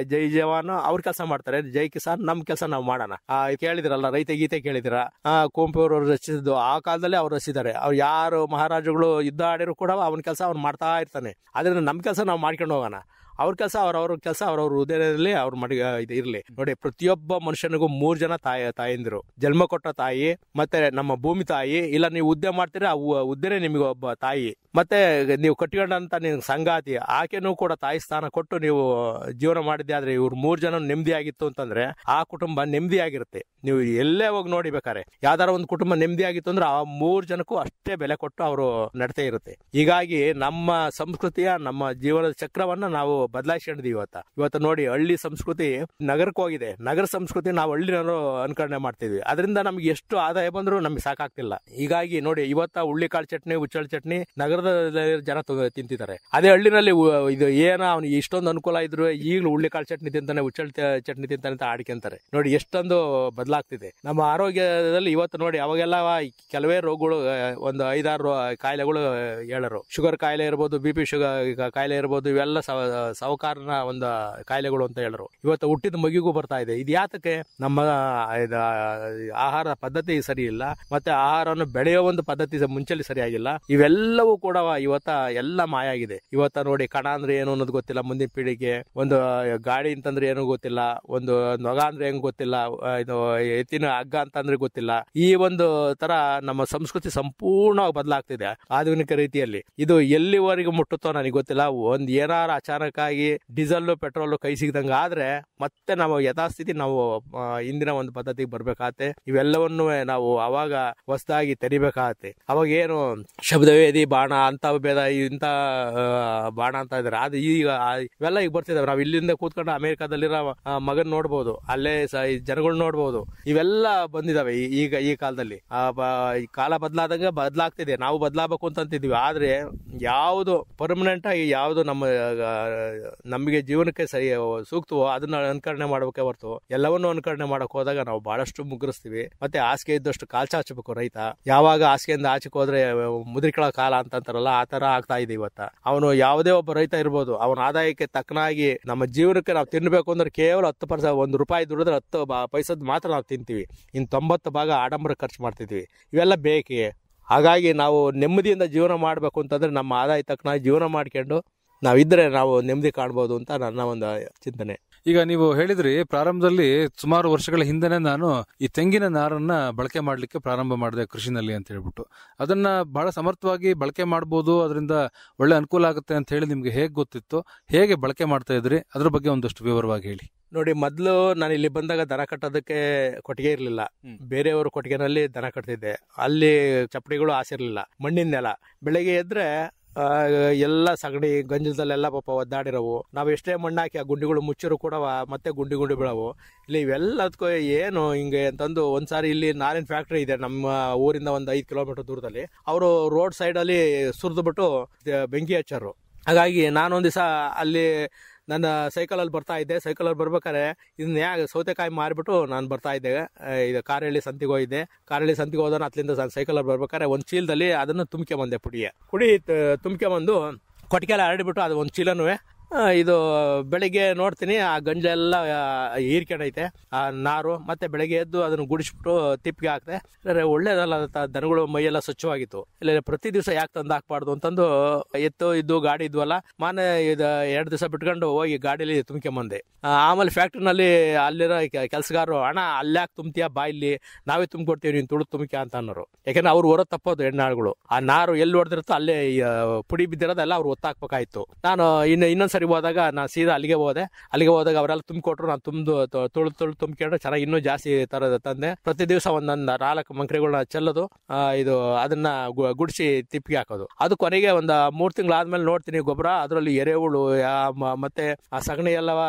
ಜವಾನ್ ಅವ್ರ ಕೆಲಸ ಮಾಡ್ತಾರೆ, ಜೈ ಕಿಸಾನ್ ನಮ್ ಕೆಲಸ ನಾವು ಮಾಡೋಣ. ಕೇಳಿದಿರಲ್ಲ ರೈತ ಗೀತೆ ಕೇಳಿದಿರ, ಕುವೆಂಪು ಅವರು ರಚಿಸಿದ್ದು. ಆ ಕಾಲದಲ್ಲಿ ಅವ್ರು ರಚಿಸಿದ್ದಾರೆ. ಅವ್ರು ಯಾರು ಮಹಾರಾಜರುಗಳು ಯುದ್ಧ ಆಡಿದ್ರು ಕೂಡ ಅವನ ಕೆಲಸ ಅವ್ನು ಮಾಡ್ತಾ ಇರ್ತಾನೆ. ಅದರಿಂದ ನಮ್ ಕೆಲಸ ನಾವು ಮಾಡ್ಕೊಂಡು ಹೋಗೋಣ. ಅವ್ರ ಕೆಲಸ ಅವ್ರವ್ರ ಕೆಲಸ ಅವ್ರವ್ರ ಹೃದಯದಲ್ಲಿ ಅವ್ರ ಇರ್ಲಿ. ನೋಡಿ, ಪ್ರತಿಯೊಬ್ಬ ಮನುಷ್ಯನಿಗೂ 3 ಜನ ತಾಯಂದಿರು, ಜನ್ಮ ಕೊಟ್ಟ ತಾಯಿ, ಮತ್ತೆ ನಮ್ಮ ಭೂಮಿ ತಾಯಿ, ಇಲ್ಲ ನೀವು ಹುದ್ದೆ ಮಾಡ್ತೀರಾ ಆ ಹುದ್ದೆನೆ ನಿಮಗೆ ಒಬ್ಬ ತಾಯಿ, ಮತ್ತೆ ನೀವು ಕಟ್ಟಿಕೊಂಡಂತ ನಿಮ್ ಸಂಗಾತಿ, ಆಕೆನೂ ಕೂಡ ತಾಯಿ ಸ್ಥಾನ ಕೊಟ್ಟು ನೀವು ಜೀವನ ಮಾಡಿದ್ದೆ. ಆದ್ರೆ ಇವ್ರು 3 ಜನ ನೆಮ್ಮದಿಯಾಗಿತ್ತು ಅಂತಂದ್ರೆ ಆ ಕುಟುಂಬ ನೆಮ್ಮದಿಯಾಗಿರುತ್ತೆ. ನೀವು ಎಲ್ಲೇ ಹೋಗಿ ನೋಡಿಬೇಕಾರೆ ಯಾವ್ದಾರ ಒಂದು ಕುಟುಂಬ ನೆಮ್ಮದಿಯಾಗಿತ್ತು ಅಂದ್ರೆ ಆ 3 ಜನಕ್ಕೂ ಅಷ್ಟೇ ಬೆಲೆ ಕೊಟ್ಟು ಅವರು ನಡತೆ ಇರುತ್ತೆ. ಹೀಗಾಗಿ ನಮ್ಮ ಸಂಸ್ಕೃತಿಯ, ನಮ್ಮ ಜೀವನದ ಚಕ್ರವನ್ನ ನಾವು ಬದಲಾಯಿಸ್ಕೊಂಡಿದೀವಿ. ಇವತ್ತು ನೋಡಿ, ಹಳ್ಳಿ ಸಂಸ್ಕೃತಿ ನಗರಕ್ಕೆ ಹೋಗಿದೆ. ನಗರ ಸಂಸ್ಕೃತಿ ನಾವು ಹಳ್ಳಿನವರು ಅನುಕರಣೆ ಮಾಡ್ತಿದ್ವಿ. ಅದರಿಂದ ನಮ್ಗೆ ಎಷ್ಟು ಆದಾಯ ಬಂದ್ರು ನಮ್ಗೆ ಸಾಕಾಗ್ತಿಲ್ಲ. ಹೀಗಾಗಿ ನೋಡಿ, ಇವತ್ತ ಹುಳ್ಳಿಕಾಳು ಚಟ್ನಿ, ಹುಚ್ಚಳ ಚಟ್ನಿ ನಗರದ ಜನ ತಿಂತಿದ್ದಾರೆ. ಅದೇ ಹಳ್ಳಿನಲ್ಲಿ ಇದು ಏನ ಅವ್ನಿಗೆ ಇಷ್ಟೊಂದು ಅನುಕೂಲ ಇದ್ರು ಈಗಲೂ ಹುಳ್ಳಿಕಾಳು ಚಟ್ನಿ ತಿಂತಾನೆ, ಹುಚ್ಚಳ ಚಟ್ನಿ ತಿಂತಾನೆ ಅಂತ ಆಡ್ಕೊಂತಾರೆ. ನೋಡಿ ಎಷ್ಟೊಂದು ಬದಲಾಗ್ತಿದೆ ನಮ್ಮ ಆರೋಗ್ಯದಲ್ಲಿ. ಇವತ್ತು ನೋಡಿ, ಅವಾಗೆಲ್ಲ ಕೆಲವೇ ರೋಗಗಳು, ಒಂದು 5-6 ಕಾಯಿಲೆಗಳು ಹೇಳರು. ಶುಗರ್ ಕಾಯಿಲೆ ಇರ್ಬೋದು, BP ಶುಗರ್ ಕಾಯಿಲೆ ಇರ್ಬೋದು, ಇವೆಲ್ಲ ಸಾವುಕಾರನ ಒಂದು ಕಾಯಿಲೆಗಳು ಅಂತ ಹೇಳರು. ಇವತ್ತು ಹುಟ್ಟಿದ ಮಗಿಗೂ ಬರ್ತಾ ಇದೆ. ಇದು ಯಾತಕ್ಕೆ? ನಮ್ಮ ಆಹಾರ ಪದ್ಧತಿ ಸರಿ ಇಲ್ಲ, ಮತ್ತೆ ಆಹಾರವನ್ನು ಬೆಳೆಯೋ ಒಂದು ಪದ್ಧತಿ ಮುಂಚೆಲಿ ಸರಿಯಾಗಿಲ್ಲ. ಇವೆಲ್ಲವೂ ಕೂಡ ಇವತ್ತ ಎಲ್ಲ ಮಾಯ ಆಗಿದೆ. ಇವತ್ತ ನೋಡಿ, ಕಣ ಅಂದ್ರೆ ಏನು ಅನ್ನೋದು ಗೊತ್ತಿಲ್ಲ ಮುಂದಿನ ಪೀಳಿಗೆ, ಒಂದು ಗಾಡಿ ಅಂತಂದ್ರೆ ಏನು ಗೊತ್ತಿಲ್ಲ, ಒಂದು ನೊಗ ಅಂದ್ರೆ ಹೆಂಗ್ ಗೊತ್ತಿಲ್ಲ, ಇದು ಎತ್ತಿನ ಹಗ್ಗ ಅಂತಂದ್ರೆ ಗೊತ್ತಿಲ್ಲ. ಈ ಒಂದು ತರ ನಮ್ಮ ಸಂಸ್ಕೃತಿ ಸಂಪೂರ್ಣವಾಗಿ ಬದಲಾಗ್ತಿದೆ ಆಧುನಿಕ ರೀತಿಯಲ್ಲಿ. ಇದು ಎಲ್ಲಿವರೆಗೂ ಮುಟ್ಟುತ್ತೋ ನನಗೆ ಗೊತ್ತಿಲ್ಲ. ಒಂದ್ ಏನಾರ ಅಚಾನಕ್ ಆಗಿ ಡೀಸೆಲ್ ಪೆಟ್ರೋಲ್ ಕೈ ಸಿಗದಂಗ ಆದ್ರೆ ಮತ್ತೆ ನಾವು ಯಥಾಸ್ಥಿತಿ ನಾವು ಇಂದಿನ ಒಂದು ಪದ್ಧತಿಗೆ ಬರ್ಬೇಕಾಗತ್ತೆ. ಇವೆಲ್ಲವನ್ನು ನಾವು ಅವಾಗ ಹೊಸದಾಗಿ ತೆರಿಬೇಕಾಗತ್ತೆ. ಅವಾಗ ಏನು ಶಬ್ದವೇದಿ ಬಾಣ ಅಂತ ಭೇದ ಇಂತ ಬಾಣ ಅಂತ ಇದಾರೆ. ಅದು ಈಗ ಇವೆಲ್ಲ ಈಗ ಬರ್ತಿದಾವೆ. ನಾವು ಇಲ್ಲಿಂದ ಕೂತ್ಕೊಂಡು ಅಮೆರಿಕಾದಲ್ಲಿರೋ ಮಗನ್ ನೋಡ್ಬೋದು, ಅಲ್ಲೇ ಜನಗಳು ನೋಡ್ಬೋದು. ಇವೆಲ್ಲ ಬಂದಿದಾವೆ ಈಗ ಈ ಕಾಲದಲ್ಲಿ. ಕಾಲ ಬದಲಾದಂಗ ಬದಲಾಗ್ತಿದೆ. ನಾವು ಬದಲಾಗಬೇಕು ಅಂತಂತಿದ್ವಿ. ಆದ್ರೆ ಯಾವುದು ಪರ್ಮನೆಂಟ್ ಆಗಿ ಯಾವುದು ನಮಗೆ ಜೀವನಕ್ಕೆ ಸರಿ ಸೂಕ್ತವೋ ಅದನ್ನ ಅನುಕರಣೆ ಮಾಡಬೇಕೆ ಹೊರತು ಎಲ್ಲವನ್ನೂ ಅನುಕರಣೆ ಮಾಡಕ್ ಹೋದಾಗ ನಾವು ಬಹಳಷ್ಟು ಮುಗ್ಗರಿಸ್ತೀವಿ. ಮತ್ತೆ ಹಾಸಿಗೆ ಇದ್ದಷ್ಟು ಕಾಲ್ ಚಾಚಬೇಕು ರೈತ. ಯಾವಾಗ ಹಾಸಿಗೆಯಿಂದ ಆಚೆಗೆ ಹೋದ್ರೆ ಮುದ್ರಿಕಳ ಕಾಲ ಅಂತಾರಲ್ಲ, ಆ ತರ ಆಗ್ತಾ ಇದೆ ಇವತ್ತ. ಅವನು ಯಾವುದೇ ಒಬ್ಬ ರೈತ ಇರ್ಬೋದು, ಅವನ ಆದಾಯಕ್ಕೆ ತಕ್ಕನಾಗಿ ನಮ್ಮ ಜೀವನಕ್ಕೆ ನಾವು ತಿನ್ಬೇಕು ಅಂದ್ರೆ ಕೇವಲ 10% ₹1 ದುಡಿದ್ರೆ 10 ಪೈಸದ್ ಮಾತ್ರ ನಾವು ತಿಂತೀವಿ. ಇನ್ನು 90 ಭಾಗ ಆಡಂಬರ ಖರ್ಚು ಮಾಡ್ತಿದ್ವಿ. ಇವೆಲ್ಲ ಬೇಕೇ. ಹಾಗಾಗಿ ನಾವು ನೆಮ್ಮದಿಯಿಂದ ಜೀವನ ಮಾಡಬೇಕು ಅಂತಂದ್ರೆ ನಮ್ಮ ಆದಾಯ ತಕ್ಕನಾಗಿ ಜೀವನ ಮಾಡ್ಕೊಂಡು ನಾವಿದ್ರೆ ನಾವು ನೆಮ್ಮದಿ ಕಾಣ್ಬೋದು ಅಂತ ನನ್ನ ಒಂದು ಚಿಂತನೆ. ಈಗ ನೀವು ಹೇಳಿದ್ರಿ, ಪ್ರಾರಂಭದಲ್ಲಿ ಸುಮಾರು ವರ್ಷಗಳ ಹಿಂದೆನೆ ನಾನು ಈ ತೆಂಗಿನ ನಾರನ್ನ ಬಳಕೆ ಮಾಡ್ಲಿಕ್ಕೆ ಪ್ರಾರಂಭ ಮಾಡಿದೆ ಕೃಷಿನಲ್ಲಿ ಅಂತ ಹೇಳ್ಬಿಟ್ಟು. ಅದನ್ನ ಬಹಳ ಸಮರ್ಥವಾಗಿ ಬಳಕೆ ಮಾಡಬಹುದು, ಅದರಿಂದ ಒಳ್ಳೆ ಅನುಕೂಲ ಆಗುತ್ತೆ ಅಂತ ಹೇಳಿ ನಿಮ್ಗೆ ಹೇಗೆ ಗೊತ್ತಿತ್ತು? ಹೇಗೆ ಬಳಕೆ ಮಾಡ್ತಾ ಇದ್ರಿ? ಅದ್ರ ಬಗ್ಗೆ ಒಂದಷ್ಟು ವಿವರವಾಗಿ ಹೇಳಿ. ನೋಡಿ, ಮೊದಲು ನಾನು ಇಲ್ಲಿ ಬಂದಾಗ ದನ ಕಟ್ಟೋದಕ್ಕೆ ಕೊಟ್ಟಿಗೆ ಇರಲಿಲ್ಲ. ಬೇರೆಯವರು ಕೊಟ್ಟಿಗೆನಲ್ಲಿ ದನ ಕಟ್ತಿದ್ದೆ. ಅಲ್ಲಿ ಚಪ್ಪಡಿಗಳು ಆಸಿರ್ಲಿಲ್ಲ, ಮಣ್ಣಿನ ನೆಲ. ಬೆಳಗ್ಗೆ ಎದ್ರೆ ಎಲ್ಲ ಸಗಣಿ ಗಂಜಲದಲ್ಲೆಲ್ಲ ಪಾಪ ಒದ್ದಾಡಿರವು. ನಾವು ಎಷ್ಟೇ ಮಣ್ಣು ಹಾಕಿ ಆ ಗುಂಡಿಗಳು ಮುಚ್ಚಿರು ಕೂಡ ಮತ್ತೆ ಗುಂಡಿ ಬೀಳವು. ಇಲ್ಲಿ ಇವೆಲ್ಲದಕ್ಕೂ ಏನು ಹಿಂಗೆ ಅಂತಂದು ಒಂದ್ಸಾರಿ ಇಲ್ಲಿ ನಾರಿನ ಫ್ಯಾಕ್ಟ್ರಿ ಇದೆ ನಮ್ಮ ಊರಿಂದ ಒಂದು 5 ಕಿಲೋಮೀಟರ್ ದೂರದಲ್ಲಿ. ಅವರು ರೋಡ್ ಸೈಡ್ ಅಲ್ಲಿ ಸುರಿದು ಬಿಟ್ಟು ಬೆಂಕಿ ಹಚ್ಚಾರು. ಹಾಗಾಗಿ ನಾನೊಂದ್ ದಿವಸ ಅಲ್ಲಿ ನನ್ನ ಸೈಕಲಲ್ಲಿ ಬರ್ತಾ ಇದ್ದೆ. ಸೈಕಲಲ್ಲಿ ಬರ್ಬೇಕಾದ್ರೆ ಇದನ್ನ ಸೌತೆಕಾಯಿ ಮಾರಿಬಿಟ್ಟು ನಾನು ಬರ್ತಾ ಇದ್ದೆ. ಇದು ಕಾರಹಳ್ಳಿ ಸಂತಿಗೆ ಹೋಗಿದ್ದೆ. ಕಾರಹಳ್ಳಿ ಸಂತಿಗೆ ಹೋದ ಅತ್ಲಿಂದ ಸೈಕಲಲ್ಲಿ ಬರ್ಬೇಕಾದ್ರೆ ಒಂದು ಚೀಲದಲ್ಲಿ ಅದನ್ನು ತುಂಬ್ಕೊಂಬಂದೆ. ಪುಡಿ ತುಂಬ್ಕೊಂಬಂದು ಕೊಟ್ಟಿಗೆಲ್ಲ ಹರಡಿಬಿಟ್ಟು ಅದು ಒಂದು ಚೀಲನೂ ಇದು ಬೆಳಿಗ್ಗೆ ನೋಡ್ತೀನಿ ಆ ಗಂಜೆಲ್ಲ ಹೀರ್ಕೊಂಡೈತೆ ಆ ನಾರು. ಮತ್ತೆ ಬೆಳಿಗ್ಗೆ ಎದ್ದು ಅದನ್ನು ಗುಡಿಸ್ಬಿಟ್ಟು ತಿಪ್ಪಿಗೆ ಹಾಕ್ದೆ. ಒಳ್ಳೇದಲ್ಲ, ದನಗಳು ಮೈಯೆಲ್ಲ ಸ್ವಚ್ಛವಾಗಿತ್ತು. ಇಲ್ಲ ಪ್ರತಿ ದಿವಸ ಯಾಕೆ ತಂದು ಹಾಕ್ಬಾರ್ದು ಅಂತಂದು ಎತ್ತು ಇದ್ದು ಗಾಡಿ ಇದ್ವಲ್ಲ, ಮಾನೆ ಇದು 2 ದಿವಸ ಬಿಟ್ಕೊಂಡು ಹೋಗಿ ಗಾಡಿಲಿ ತುಂಬ್ಕೊಂಬಂದೆ. ಆಮೇಲೆ ಫ್ಯಾಕ್ಟ್ರಿನಲ್ಲಿ ಅಲ್ಲಿರೋ ಕೆಲಸಗಾರರು, ಅಣ್ಣ ಅಲ್ಲಾಕ್ ತುಂಬ್ತೀಯ, ಬಾ ಇಲ್ಲಿ ನಾವೇ ತುಂಬ್ಕೊಡ್ತೀವಿ, ನೀನು ತುಳು ತುಂಬಿಕ ಅಂತ ಅನ್ನೋರು. ಯಾಕಂದ್ರೆ ಅವ್ರು ಹೊರ ತಪ್ಪೋದು ಹೆಣ್ಣಾಳುಗಳು. ಆ ನಾರು ಎಲ್ಲಿ ಹೊಡೆದಿರುತ್ತೋ ಅಲ್ಲೇ ಪುಡಿ ಬಿದ್ದಿರೋದೆಲ್ಲ ಅವ್ರು ಒತ್ತಾಕ್ಬೇಕಾಯ್ತು. ನಾನು ಇನ್ನೊಂದ್ಸರಿ ಹೋದಾಗ ನಾನು ಸೀದಾ ಅಲ್ಲಿಗೆ ಹೋದಾಗ ಅವರೆಲ್ಲ ತುಂಬಿಕೊಟ್ರು. ನಾನು ತುಳು ತುಂಬಿಕೊಂಡ್ರೆ ಚೆನ್ನಾಗಿ ಇನ್ನೂ ಜಾಸ್ತಿ ತರದ ತಂದೆ. ಪ್ರತಿ ದಿವಸ ಒಂದೊಂದು 4 ಮಂಕ್ರಿಗಳನ್ನ ಚೆಲ್ಲೋದು, ಇದು ಅದನ್ನ ಗುಡಿಸಿ ತಿಪ್ಪಿಗೆ ಹಾಕೋದು. ಅದು ಕೊನೆಗೆ ಒಂದು 3 ತಿಂಗಳಾದ್ಮೇಲೆ ನೋಡ್ತೀನಿ ಗೊಬ್ಬರ ಅದರಲ್ಲಿ ಎರೆಹುಳು ಮತ್ತೆ ಆ ಸಗಣಿ ಎಲ್ಲವ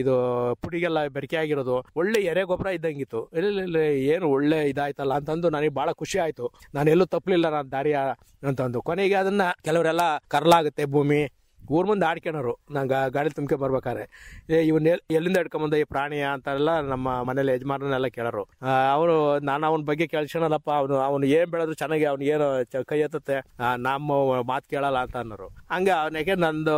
ಇದು ಪುಡಿಗೆಲ್ಲ ಬೆರಕೆ ಆಗಿರೋದು, ಒಳ್ಳೆ ಎರೆ ಗೊಬ್ಬರ ಇದ್ದಂಗಿತ್ತು. ಇಲ್ಲ ಏನು ಒಳ್ಳೆ ಇದಾಯ್ತಲ್ಲ ಅಂತಂದು ನನಗೆ ಬಹಳ ಖುಷಿ ಆಯ್ತು. ನಾನು ಎಲ್ಲೂ ತಪ್ಪಲಿಲ್ಲ ನಾನು ದಾರಿಯ ಅಂತಂದು. ಕೊನೆಗೆ ಅದನ್ನ ಕೆಲವರೆಲ್ಲ ಕರ್ಲಾಗುತ್ತೆ ಭೂಮಿ ಊರ್ ಮುಂದೆ ಆಡ್ಕೊಳೋರು. ನಂಗೆ ಗಾಡಿ ತುಂಬಿಕೆ ಬರ್ಬೇಕಾರೆ ಇವನ್ ಎಲ್ಲಿಂದ ಹಿಡ್ಕೊಂಬಂದ ಈ ಪ್ರಾಣಿಯ ಅಂತೆಲ್ಲ ನಮ್ಮ ಮನೇಲಿ ಯಜಮಾನನೆಲ್ಲ ಕೇಳೋರು. ಅವರು ನಾನು ಅವನ ಬಗ್ಗೆ ಕೇಳ್ಸೋಣಲ್ಲಪ್ಪ, ಅವನು ಏನ್ ಬೆಳೆದ್ರು ಚೆನ್ನಾಗಿ ಅವ್ನು ಏನು ಕೈ ಎತ್ತತ್ತೆ, ನಮ್ಮ ಮಾತು ಕೇಳಲ್ಲ ಅಂತ ಅನ್ನೋರು. ಹಂಗೆ ಅವನಿಗೆ ನಂದು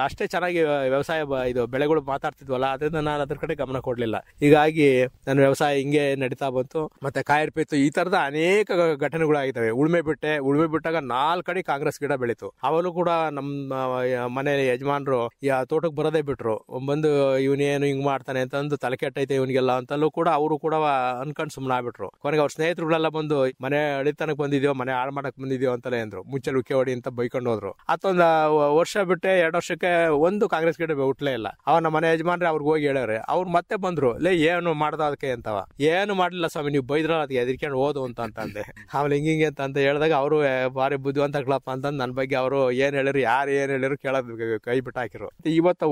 ಅಷ್ಟೇ ಚೆನ್ನಾಗಿ ವ್ಯವಸಾಯ ಇದು ಬೆಳೆಗಳು ಮಾತಾಡ್ತಿದ್ವಲ್ಲ, ಅದರಿಂದ ನಾನು ಅದ್ರ ಕಡೆ ಗಮನ ಕೊಡ್ಲಿಲ್ಲ. ಹೀಗಾಗಿ ನನ್ನ ವ್ಯವಸಾಯ ಹಿಂಗೆ ನಡೀತಾ ಬಂತು. ಮತ್ತೆ ಕಾಯಿರ್ಪಿತ್ತು, ಈ ತರದ ಅನೇಕ ಘಟನೆಗಳಾಗಿದ್ದಾವೆ. ಉಳುಮೆ ಬಿಟ್ಟಾಗ 4 ಕಡೆ ಕಾಂಗ್ರೆಸ್ ಗಿಡ ಬೆಳೀತು. ಅವನು ಕೂಡ ನಮ್ಮ ಮನೆ ಯಜಮಾನ್ರು ತೋಟಕ್ಕೆ ಬರೋದೇ ಬಿಟ್ರು. ಬಂದು ಇವನೇನು ಹಿಂಗ್ ಮಾಡ್ತಾನೆ ಅಂತಂದು ತಲೆ ಕೆಟ್ಟೈತೆ ಇವನಿಗೆಲ್ಲ ಅಂತಲೂ ಕೂಡ ಅವರು ಕೂಡ ಅನ್ಕೊಂಡ್ ಸುಮ್ಮನೆ ಆಗ್ಬಿಟ್ರು. ಕೊನೆಗೆ ಅವ್ರ ಸ್ನೇಹಿತರುಗಳೆಲ್ಲ ಬಂದು ಮನೆ ಅಳಿತನಕ್ ಬಂದಿದ್ಯೋ, ಮನೆ ಹಾಳು ಮಾಡಕ್ ಬಂದಿದ್ಯೋ ಅಂತಲೇ ಅಂದ್ರು. ಮುಂಚೆ ಉಕ್ಕೆ ಹೊಡಿ ಅಂತ ಬೈಕೊಂಡು ಹೋದ್ರು. ಅದೊಂದು ವರ್ಷ ಬಿಟ್ಟೆ 2 ವರ್ಷಕ್ಕೆ ಒಂದು ಕಾಂಗ್ರೆಸ್ ಗಿಡ ಹುಟ್ಲೇ ಇಲ್ಲ. ನಮ್ಮ ಮನೆ ಯಜಮಾನ್ರೆ ಅವ್ರಿಗೆ ಹೋಗಿ ಹೇಳ್ಯಾರೆ. ಅವ್ರು ಮತ್ತೆ ಬಂದ್ರು, ಏನು ಮಾಡ್ದ ಅದಕ್ಕೆ ಅಂತವ. ಏನು ಮಾಡ್ಲಿಲ್ಲ ಸ್ವಾಮಿ, ನೀವು ಬೈದ್ರ ಅದಕ್ಕೆ ಎದಿರ್ಕೊಂಡು ಹೋದು ಅಂತಂದೆ. ಆಮೇಲೆ ಹಿಂಗಿಂಗೆ ಅಂತ ಹೇಳಿದಾಗ ಅವರು ಬಾರಿ ಬುದ್ಧಿವಂತಗಳಪ್ಪ ಅಂತಂದು ನನ್ನ ಬಗ್ಗೆ ಅವರು ಏನ್ ಹೇಳಿರು, ಯಾರು ಏನ್ ಹೇಳಿರು ಕೇಳೋದು ಕೈ ಬಿಟ್ಟು ಹಾಕಿರು. ಇವತ್ತು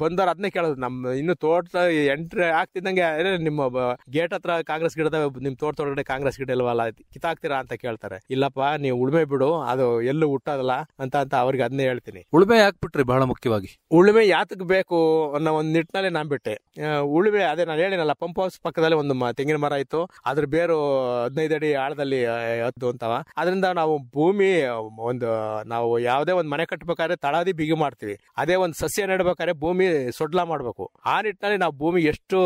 ಬಂದವ್ರು ಅದನ್ನೇ ಕೇಳೋದು. ನಮ್ ಇನ್ನು ತೋಟ ಎಂಟ್ರಿ ಆಗ್ತಿದ್ದಂಗೆ ನಿಮ್ಮ ಗೇಟ್ ಹತ್ರ ಕಾಂಗ್ರೆಸ್ ಗಿಡದ, ನಿಮ್ ತೋಟದೊಳಗಡೆ ಕಾಂಗ್ರೆಸ್ ಗಿಡ ಇಲ್ವಲ್ಲ, ಕಿತ್ತಾಕ್ತೀರಾ ಅಂತ ಕೇಳ್ತಾರೆ. ಇಲ್ಲಪ್ಪ ನೀವು ಉಳುಮೆ ಬಿಡು, ಅದು ಎಲ್ಲೂ ಹುಟ್ಟೋದಲ್ಲ ಅಂತ ಅವ್ರಿಗೆ ಅದನ್ನೇ ಹೇಳ್ತೀನಿ. ಉಳುಮೆ ಯಾಕ್ಬಿಟ್ರಿ? ಬಹಳ ಮುಖ್ಯವಾಗಿ ಉಳುಮೆ ಯಾತಕ್ ಬೇಕು ಅನ್ನೋ ಒಂದ್ ನಿಟ್ಟಿನಲ್ಲಿ ನಾನ್ ಬಿಟ್ಟೆ. ಉಳುಮೆ ಅದೇ ನಾನು ಹೇಳಿನಲ್ಲ, ಪಂಪ್ ಹೌಸ್ ಪಕ್ಕದಲ್ಲಿ ಒಂದು ತೆಂಗಿನ ಮರ ಇತ್ತು. ಅದ್ರ ಬೇರು 15 ಅಡಿ ಆಳದಲ್ಲಿ ಹದ್ದು ಅಂತವ. ಅದರಿಂದ ನಾವು ಭೂಮಿ ನಾವು ಯಾವುದೇ ಒಂದು ಮನೆ ಕಟ್ಟಬೇಕಾದ್ರೆ ತಳಾದಿ ಬಿಗಿ ಮಾಡ್ತೀವಿ. ಅದೇ ಒಂದು ಸಸ್ಯ ನೆಡ್ಬೇಕಾದ್ರೆ ಭೂಮಿ ಸೊಡ್ಲ ಮಾಡ್ಬೇಕು. ಆ ನಿಟ್ಟಿನಲ್ಲಿ ನಾವು ಭೂಮಿ ಎಷ್ಟು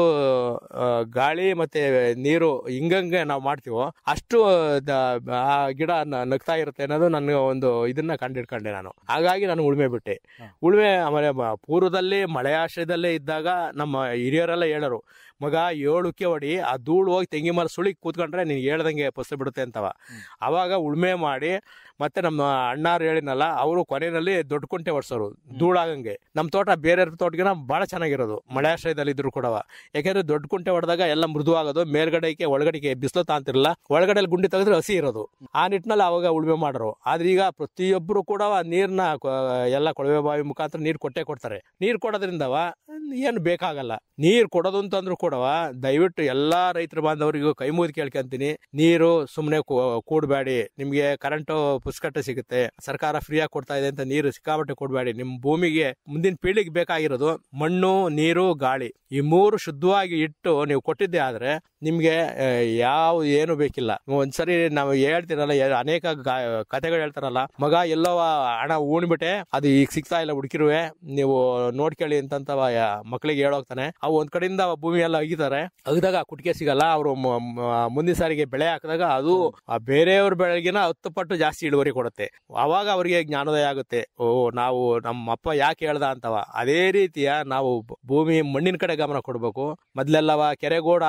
ಗಾಳಿ ಮತ್ತೆ ನೀರು ಹಿಂಗಂಗೆ ನಾವು ಮಾಡ್ತೀವೋ ಅಷ್ಟು ಆ ಗಿಡ ನಗ್ತಾ ಇರುತ್ತೆ ಅನ್ನೋದು ನನ್ನ ಒಂದು ಇದನ್ನ ಕಂಡಿಡ್ಕೊಂಡೆ ನಾನು. ಹಾಗಾಗಿ ನಾನು ಉಳುಮೆ ಬಿಟ್ಟೆ. ಉಳುಮೆ ಆಮೇಲೆ ಪೂರ್ವದಲ್ಲಿ ಮಳೆ ಆಶ್ರಯದಲ್ಲೇ ಇದ್ದಾಗ ನಮ್ಮ ಹಿರಿಯರೆಲ್ಲ ಹೇಳೋರು, ಮಗ 7 ಉಕ್ಕೆ ಹೊಡಿ, ಆ ಧೂಳು ಹೋಗಿ ತೆಂಗಿ ಮರ ಸುಳಿ ಕೂತ್ಕೊಂಡ್ರೆ ನೀನ್ ಹೇಳ್ದಂಗೆ ಪುಸ್ತ ಬಿಡುತ್ತೆ ಅಂತವ. ಅವಾಗ ಉಳುಮೆ ಮಾಡಿ ಮತ್ತೆ ನಮ್ಮ ಅಣ್ಣಾರು ಹೇಳಿನಲ್ಲ, ಅವರು ಕೊನೆಯಲ್ಲಿ ದೊಡ್ಡ ಕುಂಟೆ ಹೊಡ್ಸೋರು ಧೂಳಾಗಂಗೆ. ನಮ್ಮ ತೋಟ ಬೇರೆ ತೋಟಗಿನ ಬಹಳ ಚೆನ್ನಾಗಿರೋದು ಮಳೆ ಆಶ್ರಯದಲ್ಲಿ ಇದ್ರು ಕೂಡ. ಯಾಕೆಂದ್ರೆ ದೊಡ್ಡ ಕುಂಟೆ ಹೊಡೆದಾಗ ಎಲ್ಲ ಮೃದುವಾಗೋದು, ಮೇಲ್ಗಡೆಗೆ ಒಳಗಡೆಗೆ ಬಿಸಿಲು ತಾಂತಿರಲ್ಲ, ಒಳಗಡೆ ಗುಂಡಿ ತೆಗೆದ್ರೆ ಹಸಿ ಇರೋದು. ಆ ನಿಟ್ಟಿನಲ್ಲಿ ಅವಾಗ ಉಳುಮೆ ಮಾಡೋರು. ಆದ್ರೆ ಈಗ ಪ್ರತಿಯೊಬ್ಬರು ಕೂಡ ನೀರ್ನ ಎಲ್ಲ ಕೊಳವೆ ಬಾವಿ ಮುಖಾಂತರ ನೀರು ಕೊಡ್ತಾರೆ. ನೀರು ಕೊಡೋದ್ರಿಂದವ ಏನು ಬೇಕಾಗಲ್ಲ. ನೀರು ಕೊಡೋದು ಅಂತಂದ್ರು ಕೂಡವ ದಯವಿಟ್ಟು ಎಲ್ಲಾ ರೈತರ ಬಾಂಧವರಿಗೂ ಕೈ ಮುಗಿದು ಕೇಳ್ಕೊಂತೀನಿ, ನೀರು ಸುಮ್ಮನೆ ಕೂಡಬೇಡಿ. ನಿಮ್ಗೆ ಕರೆಂಟ್ ಪುಸ್ಕಟ್ಟೆ ಸಿಗುತ್ತೆ, ಸರ್ಕಾರ ಫ್ರೀಯಾಗಿ ಕೊಡ್ತಾ ಇದೆ ಅಂತ ನೀರು ಸಿಕ್ಕಾಪಟ್ಟೆ ಕೊಡಬೇಡಿ. ನಿಮ್ ಭೂಮಿಗೆ ಮುಂದಿನ ಪೀಳಿಗೆ ಬೇಕಾಗಿರೋದು ಮಣ್ಣು, ನೀರು, ಗಾಳಿ, ಈ 3 ಶುದ್ಧವಾಗಿ ಇಟ್ಟು ನೀವು ಕೊಟ್ಟಿದ್ದೆ ಆದ್ರೆ ನಿಮ್ಗೆ ಏನು ಬೇಕಿಲ್ಲ. ಒಂದ್ಸರಿ ನಾವು ಹೇಳ್ತಿರಲ್ಲ, ಅನೇಕ ಕಥೆಗಳು ಹೇಳ್ತಾರಲ್ಲ, ಮಗ ಎಲ್ಲೋ ಹಣ ಉಣ್ಬಿಟ್ಟೆ ಅದು ಈಗ ಸಿಗ್ತಾ ಇಲ್ಲ ಹುಡುಕಿರುವೆ, ನೀವು ನೋಡ್ಕೊಳ್ಳಿ ಅಂತಂತವ ಮಕ್ಳಿಗೆ ಹೇಳೋಗ್ತಾನೆ. ಅವು ಒಂದ್ ಕಡೆಯಿಂದ ಭೂಮಿ ಎಲ್ಲ ಅಗಿದಾಗ ಕುಟಿಕೆ ಸಿಗಲ್ಲ. ಅವರು ಮುಂದಿನ ಸಾರಿಗೆ ಬೆಳೆ ಹಾಕಿದಾಗ ಅದು ಬೇರೆಯವ್ರ ಬೆಳೆಗಿನ 10 ಪಟ್ಟು ಜಾಸ್ತಿ ಇಳುವರಿ ಕೊಡುತ್ತೆ. ಅವಾಗ ಅವರಿಗೆ ಜ್ಞಾನೋದಯ ಆಗುತ್ತೆ, ನಾವು ನಮ್ಮ ಅಪ್ಪ ಯಾಕೆ ಹೇಳ್ದ ಅಂತವ. ಅದೇ ರೀತಿಯ ನಾವು ಭೂಮಿ ಮಣ್ಣಿನ ಕಡೆ ಗಮನ ಕೊಡ್ಬೇಕು. ಮೊದ್ಲೆಲ್ಲವ ಕೆರೆಗೋಡ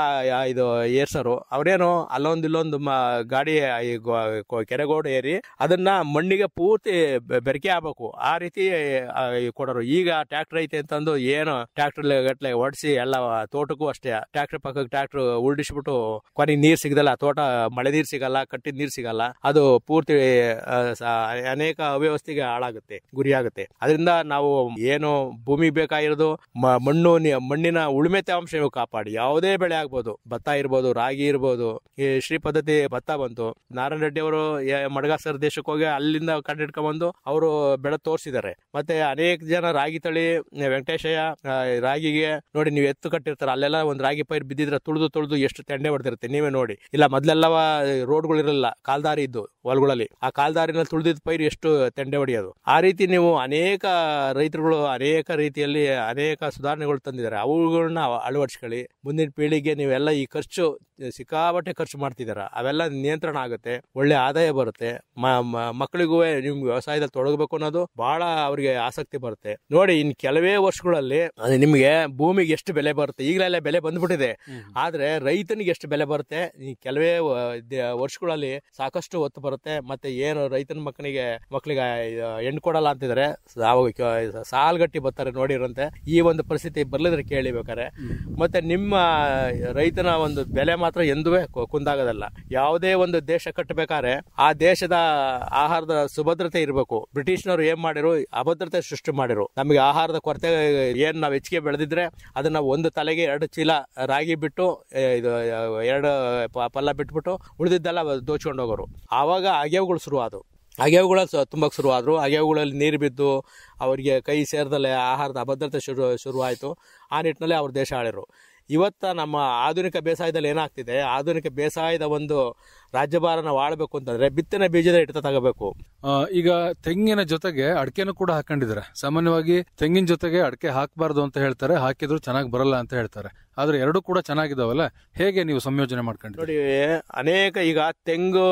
ಇದು ಏರ್ಸರು, ಅವ್ರೇನು ಅಲ್ಲೊಂದು ಇಲ್ಲೊಂದು ಗಾಡಿ ಕೆರೆಗೋಡ ಏರಿ ಅದನ್ನ ಮಣ್ಣಿಗೆ ಪೂರ್ತಿ ಬೆರಕೆ ಆಗ್ಬೇಕು, ಆ ರೀತಿ ಕೊಡೋರು. ಈಗ ಟ್ರ್ಯಾಕ್ಟರ್ ಐತೆ ಅಂತಂದು ಏನು ಟ್ರ್ಯಾಕ್ಟರ್ ಗಟ್ಲೆ ಹೊಡ್ಸಿ ಎಲ್ಲ ತೋಟಕ್ಕೂ ಅಷ್ಟೇ ಟ್ರ್ಯಾಕ್ಟರ್ ಪಕ್ಕಕ್ಕೆ ಟ್ರ್ಯಾಕ್ಟರ್ ಉಲ್ಡಿಸ್ಬಿಟ್ಟು ಕೊನೆಗೆ ನೀರ್ ಸಿಗದಲ್ಲ, ತೋಟ ಮಳೆ ನೀರ್ ಸಿಗಲ್ಲ, ಕಟ್ಟಿದ ನೀರ್ ಸಿಗಲ್ಲ, ಅದು ಪೂರ್ತಿ ಅನೇಕ ಅವ್ಯವಸ್ಥೆಗೆ ಹಾಳಾಗುತ್ತೆ, ಗುರಿಯಾಗುತ್ತೆ. ಅದರಿಂದ ನಾವು ಏನು ಭೂಮಿಗೆ ಬೇಕಾಗಿರೋದು ಮಣ್ಣಿನ ಉಳುಮೆ ತೇವಾಂಶ ಕಾಪಾಡಿ ಯಾವುದೇ ಬೆಳೆ ಆಗ್ಬೋದು. ಭತ್ತ ಇರ್ಬೋದು, ರಾಗಿ ಇರ್ಬೋದು. ಈ ಶ್ರೀ ಪದ್ಧತಿ ಭತ್ತ ಬಂತು. ನಾರಾಯಣ ರೆಡ್ಡಿ ಅವರು ಮಡಗಾಸ್ಕರ್ ದೇಶಕ್ಕೆ ಹೋಗಿ ಅಲ್ಲಿಂದ ಕಂಡಿಡ್ಕೊಂಡ್ಬಂದು ಅವರು ಬೆಳೆ ತೋರಿಸಿದ್ದಾರೆ. ಮತ್ತೆ ಅನೇಕ ಜನ ರಾಗಿ ತಳಿ ವೆಂಕಟೇಶಯ್ಯ ರಾಗಿಗೆ ನೋಡಿ, ನೀವು ಎತ್ತು ಕಟ್ಟಿರ್ತಾರೆ, ಅಲ್ಲೆಲ್ಲ ಒಂದು ರಾಗಿ ಪೈರ್ ಬಿದ್ದಿದ್ರೆ ತುಳಿದು ಎಷ್ಟು ತೆಂಡೆ ಹೊಡೆದಿರುತ್ತೆ ನೀವೇ ನೋಡಿ. ಇಲ್ಲ ಮೊದ್ಲೆಲ್ಲವ ರೋಡ್ಗಳು ಇರಲಿಲ್ಲ, ಕಾಲ್ದಾರಿ ಇದ್ದು, ಹೊಲಗಳಲ್ಲಿ. ಆ ಕಾಲ್ದಾರಿನಲ್ಲಿ ತುಳಿದಿದ್ದ ಪೈರು ಎಷ್ಟು ತೆಂಡೆ ಹೊಡೆಯೋದು. ಆ ರೀತಿ ನೀವು ಅನೇಕ ರೈತರುಗಳು ಅನೇಕ ರೀತಿಯಲ್ಲಿ ಅನೇಕ ಸುಧಾರಣೆಗಳು ತಂದಿದ್ದಾರೆ. ಅವುಗಳನ್ನ ಅಳವಡಿಸ್ಕೊಳ್ಳಿ. ಮುಂದಿನ ಪೀಳಿಗೆ ನೀವೆಲ್ಲ ಈ ಖರ್ಚು ಸಿಕ್ಕಾಪಟ್ಟೆ ಖರ್ಚು ಮಾಡ್ತಿದ್ದೀರಾ, ಅವೆಲ್ಲ ನಿಯಂತ್ರಣ ಆಗುತ್ತೆ, ಒಳ್ಳೆ ಆದಾಯ ಬರುತ್ತೆ. ಮಕ್ಕಳಿಗೂ ನಿಮ್ಗೆ ವ್ಯವಸಾಯದಲ್ಲಿ ತೊಡಗಬೇಕು ಅನ್ನೋದು ಬಹಳ ಅವ್ರಿಗೆ ಆಸಕ್ತಿ ಬರುತ್ತೆ. ನೋಡಿ, ಇನ್ ಕೆಲವೇ ವರ್ಷಗಳಲ್ಲಿ ನಿಮ್ಗೆ ಭೂಮಿಗೆ ಎಷ್ಟು ಬೆಲೆ ಬರುತ್ತೆ, ಈಗಲೆಲ್ಲ ಬೆಲೆ ಬಂದ್ಬಿಟ್ಟಿದೆ, ಆದ್ರೆ ರೈತನಿಗೆ ಎಷ್ಟು ಬೆಲೆ ಬರುತ್ತೆ ಈ ಕೆಲವೇ ವರ್ಷಗಳಲ್ಲಿ ಸಾಕಷ್ಟು ಒತ್ತು ಬರುತ್ತೆ. ಮತ್ತೆ ಏನು ರೈತನ ಮಕ್ಕಳಿಗೆ ಹೆಣ್ಣು ಕೊಡಲ್ಲ ಅಂತಿದ್ರೆ ಸಾಲ್ಗಟ್ಟಿ ಬರ್ತಾರೆ ನೋಡಿರಂತೆ. ಈ ಒಂದು ಪರಿಸ್ಥಿತಿ ಬರ್ಲಿದ್ರೆ ಕೇಳಿ ಬೇಕಾರೆ. ಮತ್ತೆ ನಿಮ್ಮ ರೈತನ ಒಂದು ಬೆಲೆ ಮಾತ್ರ ಎಂದೂ ಕುಂದಾಗದಲ್ಲ. ಯಾವುದೇ ಒಂದು ದೇಶ ಕಟ್ಟಬೇಕಾದ್ರೆ ಆ ದೇಶದ ಆಹಾರದ ಸುಭದ್ರತೆ ಇರಬೇಕು. ಬ್ರಿಟಿಷ್ನವರು ಏನ್ ಮಾಡಿರು, ಅಭದ್ರತೆ ಸೃಷ್ಟಿ ಮಾಡಿರು. ನಮಗೆ ಆಹಾರದ ಕೊರತೆ ಏನ್ ನಾವು ಹೆಚ್ಚಿಗೆ ಬೆಳೆದಿದ್ರೆ ಅದನ್ನ ಒಂದು ತಲೆಗೆ 2 ಚೀಲ ರಾಗಿ ಬಿಟ್ಟು ಇದು 2 ಪಲ್ಲ ಬಿಟ್ಬಿಟ್ಟು ಉಳಿದಿದ್ದೆಲ್ಲ ದೋಚ್ಕೊಂಡು ಹೋಗೋರು. ಆವಾಗ ಅಗೆವುಗಳು ಶುರುವಾದವು. ಅಗೆವುಗಳ ತುಂಬಕ್ಕೆ ಶುರುವಾದ್ರು. ಅಗೆವುಗಳಲ್ಲಿ ನೀರು ಬಿದ್ದು ಅವರಿಗೆ ಕೈ ಸೇರ್ದಲ್ಲೇ ಆಹಾರದ ಅಭದ್ರತೆ ಶುರುವಾಯಿತು. ಆ ನಿಟ್ಟಿನಲ್ಲಿ ಅವ್ರ ದೇಶ ಆಳಿರು. ಇವತ್ತ ನಮ್ಮ ಆಧುನಿಕ ಬೇಸಾಯದಲ್ಲಿ ಏನಾಗ್ತಿದೆ, ಆಧುನಿಕ ಬೇಸಾಯದ ಒಂದು ರಾಜ್ಯಭಾರನ ಆಳ್ಬೇಕು ಅಂತಂದ್ರೆ ಬಿತ್ತನೆ ಬೀಜದ ಹಿಡಿತ ತಗೋಬೇಕು. ಈಗ ತೆಂಗಿನ ಜೊತೆಗೆ ಅಡಕೆನೂ ಕೂಡ ಹಾಕೊಂಡಿದ್ದಾರೆ. ಸಾಮಾನ್ಯವಾಗಿ ತೆಂಗಿನ ಜೊತೆಗೆ ಅಡಕೆ ಹಾಕಬಾರ್ದು ಅಂತ ಹೇಳ್ತಾರೆ, ಹಾಕಿದ್ರು ಚೆನ್ನಾಗಿ ಬರಲ್ಲ ಅಂತ ಹೇಳ್ತಾರೆ. ಆದ್ರೆ ಎರಡೂ ಕೂಡ ಚೆನ್ನಾಗಿದಾವಲ್ಲ, ಹೇಗೆ ನೀವು ಸಂಯೋಜನೆ ಮಾಡ್ಕೊಂಡಿದ್ದೀರಿ? ನೋಡಿ, ಅನೇಕ ಈಗ ತೆಂಗು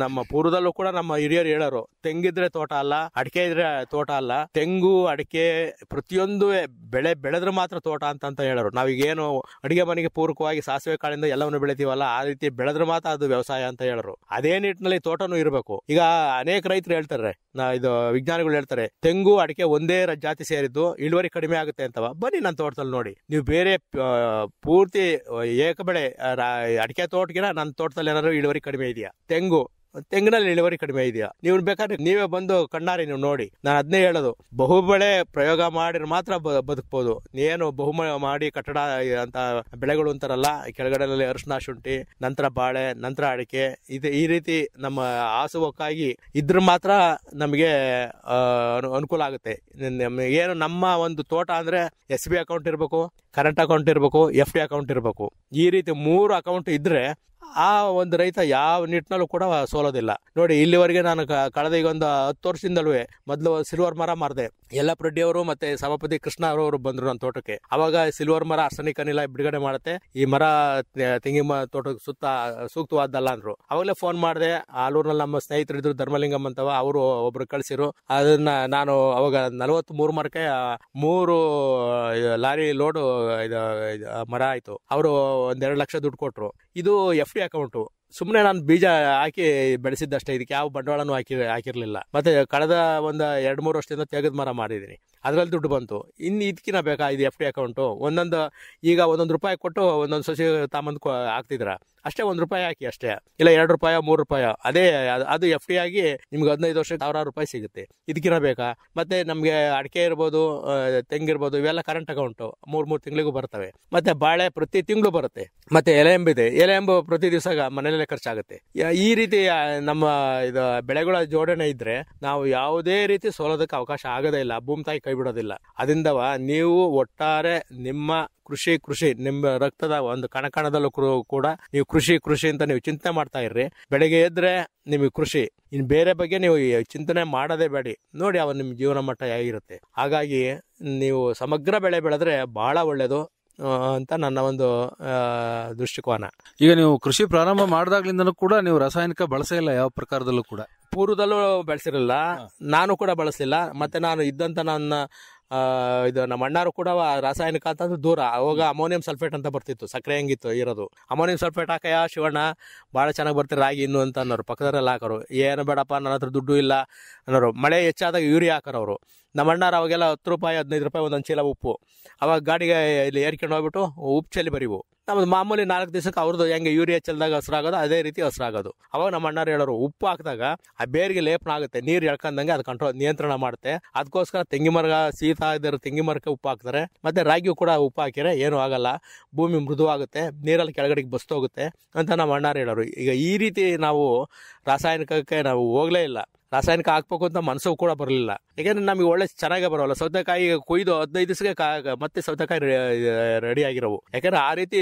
ನಮ್ಮ ಪೂರ್ವದಲ್ಲೂ ಕೂಡ ನಮ್ಮ ಹಿರಿಯರು ಹೇಳೋರು, ತೆಂಗಿದ್ರೆ ತೋಟ ಅಲ್ಲ, ಅಡಿಕೆ ಇದ್ರೆ ತೋಟ ಅಲ್ಲ. ತೆಂಗು ಅಡಿಕೆ ಪ್ರತಿಯೊಂದು ಬೆಳೆ ಬೆಳೆದ್ರೆ ಮಾತ್ರ ತೋಟ ಅಂತ ಹೇಳೋರು. ನಾವೀಗೇನು ಅಡಿಗೆ ಮನೆಗೆ ಪೂರಕವಾಗಿ ಸಾಸಿವೆ ಕಾಳಿಂದ ಎಲ್ಲವನ್ನು ಬೆಳಿತೀವಲ್ಲ, ಆ ರೀತಿ ಬೆಳೆದ್ರೆ ಮಾತ್ರ ಅದು ವ್ಯವಸಾಯ ಅಂತ ಹೇಳೋರು. ಅದೇ ನಿಟ್ಟಿನಲ್ಲಿ ತೋಟನೂ ಇರಬೇಕು. ಈಗ ಅನೇಕ ರೈತರು ಹೇಳ್ತಾರೆ, ಇದು ವಿಜ್ಞಾನಿಗಳು ಹೇಳ್ತಾರೆ, ತೆಂಗು ಅಡಿಕೆ ಒಂದೇ ಜಾತಿ ಸೇರಿದ್ದು ಇಳುವರಿ ಕಡಿಮೆ ಆಗುತ್ತೆ ಅಂತವ. ಬನ್ನಿ ನನ್ನ ತೋಟದಲ್ಲಿ ನೋಡಿ, ನೀವು ಬೇರೆ ಪೂರ್ತಿ ಏಕ ಬೆಳೆ ಅಡಿಕೆ ತೋಟಗಿನ ನನ್ನ ತೋಟದಲ್ಲಿ ಏನಾದ್ರು ಇಳುವರಿ ಕಡಿಮೆ ಇದೆಯಾ? ತೆಂಗಿನಲ್ಲಿ ಇಳುವರಿ ಕಡಿಮೆ ಇದೆಯಾ? ನೀವು ಬೇಕಾದ್ರೆ ನೀವೇ ಬಂದು ಕಣ್ಣಾರಿ ನೀವು ನೋಡಿ. ನಾನು ಅದನ್ನೇ ಹೇಳೋದು, ಬಹುಬೆಳೆ ಪ್ರಯೋಗ ಮಾಡಿದ್ರೆ ಮಾತ್ರ ಬದುಕಬಹುದು. ಏನು ಮಾಡಿ ಕಟ್ಟಡ ಅಂತ ಬೆಳೆಗಳು ಅಂತಾರಲ್ಲ, ಕೆಳಗಡೆನಲ್ಲಿ ಅರಿಶಿನ, ಶುಂಠಿ, ನಂತರ ಬಾಳೆ, ನಂತರ ಅಡಿಕೆ, ಈ ರೀತಿ ನಮ್ಮ ಆಸುವಕ್ಕಾಗಿ ಇದ್ರ ಮಾತ್ರ ನಮಗೆ ಅನುಕೂಲ ಆಗುತ್ತೆ. ಏನು ನಮ್ಮ ಒಂದು ತೋಟ ಅಂದ್ರೆ SB ಅಕೌಂಟ್ ಇರಬೇಕು, ಕರೆಂಟ್ ಅಕೌಂಟ್ ಇರಬೇಕು, FD ಅಕೌಂಟ್ ಇರಬೇಕು. ಈ ರೀತಿ 3 ಅಕೌಂಟ್ ಇದ್ರೆ ಆ ಒಂದು ರೈತ ಯಾವ ನಿಟ್ಟಿನಲ್ಲೂ ಕೂಡ ಸೋಲೋದಿಲ್ಲ. ನೋಡಿ, ಇಲ್ಲಿವರೆಗೆ ನಾನು ಕಳೆದ ಈಗ ಒಂದು 10 ವರ್ಷದಿಂದಲೂ ಮೊದಲು ಸಿಲ್ವರ್ ಮರ ಮಾರ್ದೆ. ಯಲ್ಲಪ್ಪ ಅವರು ಮತ್ತೆ ಸಭಾಪತಿ ಕೃಷ್ಣ ಅವರು ಬಂದ್ರು ನನ್ನ ತೋಟಕ್ಕೆ. ಅವಾಗ ಸಿಲ್ವರ್ ಮರ ಆರ್ಸೆನಿಕ್ ಅನಿಲ ಬಿಡುಗಡೆ ಮಾಡುತ್ತೆ, ಈ ಮರ ತೆಂಗಿನ ತೋಟಕ್ಕೆ ಸೂಕ್ತವಾದಲ್ಲ ಅಂದ್ರು. ಅವಾಗಲೇ ಫೋನ್ ಮಾಡಿದೆ. ಆಲೂರಿನಲ್ಲಿ ನಮ್ಮ ಸ್ನೇಹಿತರು ಇದ್ರು, ಧರ್ಮಲಿಂಗಂ ಅಂತವ, ಅವರು ಒಬ್ರು ಕಳಿಸಿರು. ಅದನ್ನ ನಾನು ಅವಾಗ 43 ಮರಕ್ಕೆ 3 ಲಾರಿ ಲೋಡ್ ಮರ ಆಯ್ತು. ಅವರು 1-2 ಲಕ್ಷ ದುಡ್ಡು ಕೊಟ್ರು. ಇದು FD ಅಕೌಂಟು. ಸುಮ್ಮನೆ ನಾನು ಬೀಜ ಹಾಕಿ ಬೆಳೆಸಿದ್ದಷ್ಟೇ, ಇದಕ್ಕೆ ಯಾವ ಬಂಡವಾಳನೂ ಹಾಕಿರ್ಲಿಲ್ಲ. ಮತ್ತೆ ಕಳೆದ ಒಂದು 2-3 ವರ್ಷದಿಂದ ತೆಗೆದ ಮರ ಮಾಡಿದೀನಿ, ಅದ್ರಲ್ಲಿ ದುಡ್ಡು ಬಂತು. ಇನ್ನು ಇದಕ್ಕಿನ ಬೇಕಾ ಇದು FD ಅಕೌಂಟು? ಈಗ 1 ರೂಪಾಯಿ ಕೊಟ್ಟು ಒಂದೊಂದು ಸಸಿ ತಾಂಬಂದು ಹಾಕ್ತಿದ್ರ ಅಷ್ಟೇ. 1 ರೂಪಾಯಿ ಹಾಕಿ ಅಷ್ಟೇ, ಇಲ್ಲ 2 ರೂಪಾಯಿ 3 ರೂಪಾಯಿ, ಅದೇ ಅದು FD ಆಗಿ ನಿಮ್ಗೆ 15 ವರ್ಷಕ್ಕೆ 1000 ರೂಪಾಯಿ ಸಿಗುತ್ತೆ. ಇದಕ್ಕಿನ ಬೇಕಾ? ಮತ್ತೆ ನಮ್ಗೆ ಅಡಿಕೆ ಇರ್ಬೋದು, ತೆಂಗಿರ್ಬೋದು, ಇವೆಲ್ಲ ಕರೆಂಟ್ ಅಕೌಂಟ್ 3 ತಿಂಗಳಿಗೂ ಬರ್ತವೆ. ಮತ್ತೆ ಬಾಳೆ ಪ್ರತಿ ತಿಂಗಳು ಬರುತ್ತೆ. ಮತ್ತೆ ಎಲೆಂಬು ಪ್ರತಿ ದಿವಸ ಮನೆಯಲ್ಲೇ ಖರ್ಚಾಗುತ್ತೆ. ಈ ರೀತಿ ನಮ್ಮ ಇದು ಬೆಳೆಗಳ ಜೋಡಣೆ ಇದ್ರೆ ನಾವು ಯಾವುದೇ ರೀತಿ ಸೋಲೋದಕ್ಕೆ ಅವಕಾಶ ಆಗೋದೇ ಇಲ್ಲ. ಭೂಮಿ ತಾಯಿ ಕೈ ಬಿಡೋದಿಲ್ಲ. ಅದರಿಂದವ ನೀವು ಒಟ್ಟಾರೆ ನಿಮ್ಮ ಕೃಷಿ ನಿಮ್ಮ ರಕ್ತದ ಒಂದು ಕಣಕಣದಲ್ಲೂ ಕೂಡ ನೀವು ಕೃಷಿ ಅಂತ ನೀವು ಚಿಂತನೆ ಮಾಡ್ತಾ ಇರ್ರಿ. ಬೆಳಗ್ಗೆ ಎದ್ರೆ ನಿಮಗೆ ಕೃಷಿ, ಇನ್ ಬೇರೆ ಬಗ್ಗೆ ನೀವು ಚಿಂತನೆ ಮಾಡೋದೇ ಬೇಡಿ. ನೋಡಿ ಅವ ನಿಮ್ಮ ಜೀವನ ಮಟ್ಟ ಹೇಗಿರುತ್ತೆ. ಹಾಗಾಗಿ ನೀವು ಸಮಗ್ರ ಬೆಳೆ ಬೆಳೆದ್ರೆ ಬಹಳ ಒಳ್ಳೇದು ಅಂತ ನನ್ನ ಒಂದು ದೃಷ್ಟಿಕೋನ. ಈಗ ನೀವು ಕೃಷಿ ಪ್ರಾರಂಭ ಮಾಡಿದಾಗ್ಲಿಂದನೂ ಕೂಡ ನೀವು ರಾಸಾಯನಿಕ ಬಳಸೇ ಇಲ್ಲ ಯಾವ ಪ್ರಕಾರದಲ್ಲೂ ಕೂಡ? ಪೂರ್ವದಲ್ಲೂ ಬಳಸಿರಲಿಲ್ಲ, ನಾನು ಕೂಡ ಬಳಸಲಿಲ್ಲ. ಮತ್ತೆ ನಾನು ಇದ್ದಂತ ಇದು ನಮ್ಮ ಅಣ್ಣಾರು ಕೂಡ ರಾಸಾಯನಿಕ ಅಂತಂದ್ರೆ ದೂರ. ಅವಾಗ ಅಮೋನಿಯಂ ಸಲ್ಫೇಟ್ ಅಂತ ಬರ್ತಿತ್ತು, ಸಕ್ಕರೆ ಹೆಂಗಿತ್ತು ಇರೋದು. ಅಮೋನಿಯಂ ಸಲ್ಫೇಟ್ ಹಾಕಯ್ಯ ಶಿವಣ್ಣ ಭಾಳ ಚೆನ್ನಾಗಿ ಬರ್ತಾರೆ ರಾಗಿ ಇನ್ನು ಅಂತ ಅನ್ನೋರು. ಪಕ್ಕದವರೆಲ್ಲ ಹಾಕೋರು. ಏನು ಬೇಡಪ್ಪ, ನನ್ನ ಹತ್ರ ದುಡ್ಡು ಇಲ್ಲ ಅನ್ನೋರು. ಮಳೆ ಹೆಚ್ಚಾದಾಗ ಯೂರಿಯಾ ಹಾಕೋರು ಅವರು. ನಮ್ಮ ಅಣ್ಣಾರು ಅವಾಗೆಲ್ಲ 10 ರೂಪಾಯಿ 15 ರೂಪಾಯಿ ಒಂದೊಂದು ಚೀಲ ಉಪ್ಪು. ಅವಾಗ ಗಾಡಿಗೆ ಇಲ್ಲಿ ಏರ್ಕೊಂಡು ಹೋಗ್ಬಿಟ್ಟು ಉಪ್ಪು ಚೆಲ್ಲಿ ಬರೀವು. ನಮ್ದು ಮಾಮೂಲಿ 4 ದಿವಸಕ್ಕೆ ಅವ್ರದ್ದು ಹೆಂಗೆ ಯೂರಿಯಾ ಚೆಲ್ದಾಗ ಹಸ್ರಾಗೋದು ಅದೇ ರೀತಿ ಹಸ್ರಾಗೋದು. ಅವಾಗ ನಮ್ಮ ಅಣ್ಣಾರು ಹೇಳೋರು, ಉಪ್ಪು ಹಾಕಿದಾಗ ಆ ಬೇರಿಗೆ ಲೇಪನ ಆಗುತ್ತೆ, ನೀರು ಎಳ್ಕೊಂಡಂಗೆ ಅದು ನಿಯಂತ್ರಣ ಮಾಡುತ್ತೆ. ಅದಕ್ಕೋಸ್ಕರ ತೆಂಗಿ ಮರ ಶೀತ ಆಗಿರೋ ತೆಂಗಿ ಮರಕ್ಕೆ ಉಪ್ಪು ಹಾಕ್ತಾರೆ. ಮತ್ತೆ ರಾಗಿಯೂ ಕೂಡ ಉಪ್ಪು ಹಾಕಿದ್ರೆ ಏನೂ ಆಗಲ್ಲ, ಭೂಮಿ ಮೃದುವಾಗುತ್ತೆ, ನೀರಲ್ಲಿ ಕೆಳಗಡೆಗೆ ಬಸ್ತೋಗುತ್ತೆ ಅಂತ ನಮ್ಮ ಅಣ್ಣಾರು ಹೇಳೋರು. ಈಗ ಈ ರೀತಿ ನಾವು ರಾಸಾಯನಿಕಕ್ಕೆ ನಾವು ಹೋಗಲೇ ಇಲ್ಲ. ರಾಸಾಯನಿಕ ಹಾಕ್ಬೇಕು ಅಂತ ಮನಸ್ಸು ಕೂಡ ಬರಲಿಲ್ಲ. ಯಾಕಂದ್ರೆ ನಮಗೆ ಒಳ್ಳೆ ಚೆನ್ನಾಗೇ ಬರೋಲ್ಲ. ಸೌತೆಕಾಯಿ ಕೊಯ್ದು 15 ದಿವಸಕ್ಕೆ ಮತ್ತೆ ಸೌತೆಕಾಯಿ ರೆಡಿ ಆಗಿರೋವು. ಯಾಕಂದ್ರೆ ಆ ರೀತಿ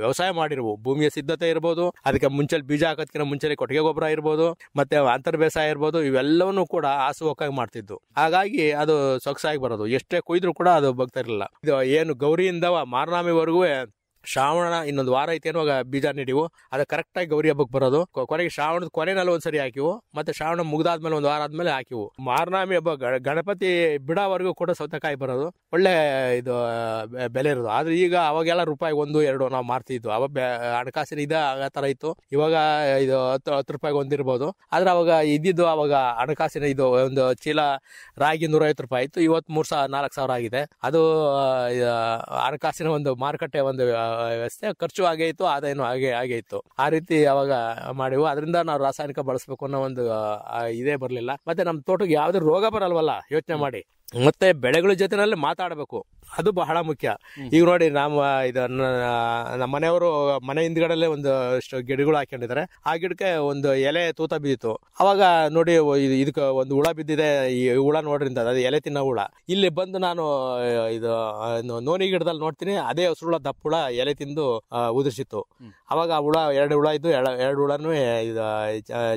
ವ್ಯವಸಾಯ ಮಾಡಿರವು. ಭೂಮಿಯ ಸಿದ್ಧತೆ ಇರ್ಬೋದು, ಅದಕ್ಕೆ ಮುಂಚೆ ಬೀಜ ಹಾಕೋದಕ್ಕಿಂತ ಮುಂಚೆ ಕೊಟ್ಟಿಗೆ ಗೊಬ್ಬರ ಇರ್ಬೋದು, ಮತ್ತೆ ಅಂತರ್ ಬೇಸಾಯ ಇರ್ಬೋದು, ಇವೆಲ್ಲವನ್ನೂ ಕೂಡ ಹಾಸುವಕ್ಕಾಗಿ ಮಾಡ್ತಿದ್ದು. ಹಾಗಾಗಿ ಅದು ಸೊಗಸಾಗಿ ಬರೋದು. ಎಷ್ಟೇ ಕೊಯ್ದ್ರು ಕೂಡ ಅದು ಬಗ್ತಾ ಇರಲಿಲ್ಲ. ಇದು ಏನು ಗೌರಿಯಿಂದ ಮಾರ್ನಾಮಿವರೆಗೂ ಶ್ರಾವಣ ಇನ್ನೊಂದು ವಾರ ಐತೆ ಅನ್ನುವಾಗ ಬೀಜ ನೀಡಿವು. ಅದು ಕರೆಕ್ಟಾಗಿ ಗೌರಿ ಹಬ್ಬಕ್ಕೆ ಬರೋದು. ಕೊನೆಗೆ ಶ್ರಾವಣದ ಕೊನೆಯಲ್ಲಿ ಒಂದ್ಸರಿ ಹಾಕಿವು, ಮತ್ತೆ ಶ್ರಾವಣ ಮುಗ್ದಾದ್ಮೇಲೆ ಒಂದು ವಾರ ಆದ್ಮೇಲೆ ಹಾಕಿವು. ಮಾರ್ನಾಮಿ ಹಬ್ಬ ಗಣಪತಿ ಬಿಡೋವರೆಗೂ ಕೂಡ ಸೌತೆಕಾಯಿ ಬರೋದು. ಒಳ್ಳೆ ಇದು ಬೆಲೆ ಇರೋದು. ಆದ್ರೆ ಈಗ ಅವಾಗೆಲ್ಲ ರೂಪಾಯಿ 1-2 ನಾವು ಮಾರ್ತಿದ್ವು. ಅವಾಗ ಹಣಕಾಸಿನ ಆ ತರ ಇತ್ತು. ಇವಾಗ ಇದು 10 ರೂಪಾಯಿಗೆ ಒಂದಿರ್ಬೋದು. ಆದ್ರೆ ಅವಾಗ ಇದ್ದಿದ್ದು ಅವಾಗ ಹಣಕಾಸಿನ ಇದು ಒಂದು ಚೀಲ ರಾಗಿ 150 ರೂಪಾಯಿ ಇತ್ತು. ಇವತ್ತು 3,000-4,000 ಆಗಿದೆ. ಅದು ಹಣಕಾಸಿನ ಒಂದು ಮಾರುಕಟ್ಟೆ ಒಂದು ವ್ಯವಸ್ಥೆ. ಖರ್ಚು ಹಾಗೆ ಇತ್ತು, ಆದಾಯನೂ ಹಾಗೆ ಇತ್ತು. ಆ ರೀತಿ ಅವಾಗ ಮಾಡಿವು. ಅದರಿಂದ ನಾವು ರಾಸಾಯನಿಕ ಬಳಸಬೇಕು ಅನ್ನೋ ಒಂದು ಇದೇ ಬರಲಿಲ್ಲ. ಮತ್ತೆ ನಮ್ಮ ತೋಟಕ್ಕೆ ಯಾವುದೇ ರೋಗ ಬರಲ್ವಲ್ಲ ಯೋಚನೆ ಮಾಡಿ. ಮತ್ತೆ ಬೆಳೆಗಳ ಜೊತೆನಲ್ಲಿ ಮಾತಾಡಬೇಕು, ಅದು ಬಹಳ ಮುಖ್ಯ. ಈಗ ನೋಡಿ ನಮ್ಮ ಮನೆಯವರು ಮನೆ ಹಿಂದ್ಗಡಲ್ಲೇ ಒಂದಷ್ಟು ಗಿಡಗಳು ಹಾಕೊಂಡಿದ್ದಾರೆ. ಆ ಗಿಡಕ್ಕೆ ಒಂದು ಎಲೆ ತೂತ ಬಿದ್ದಿತ್ತು. ಅವಾಗ ನೋಡಿ ಇದಕ್ಕೆ ಒಂದು ಹುಳ ಬಿದ್ದಿದೆ, ಈ ಹುಳ ನೋಡ್ರಿಂದ ಅದು ಎಲೆ ತಿನ್ನೋ ಹುಳ. ಇಲ್ಲಿ ಬಂದು ನಾನು ಇದು ನೋನಿ ಗಿಡದಲ್ಲಿ ನೋಡ್ತೀನಿ, ಅದೇ ಹಸುಳ ದಪ್ಪ ಹುಳ ಎಲೆ ತಿಂದು ಉದುರಿಸಿತ್ತು. ಅವಾಗ ಆ ಹುಳ 2 ಹುಳ ಇದ್ದು 2 ಹುಳನೂ ಇದು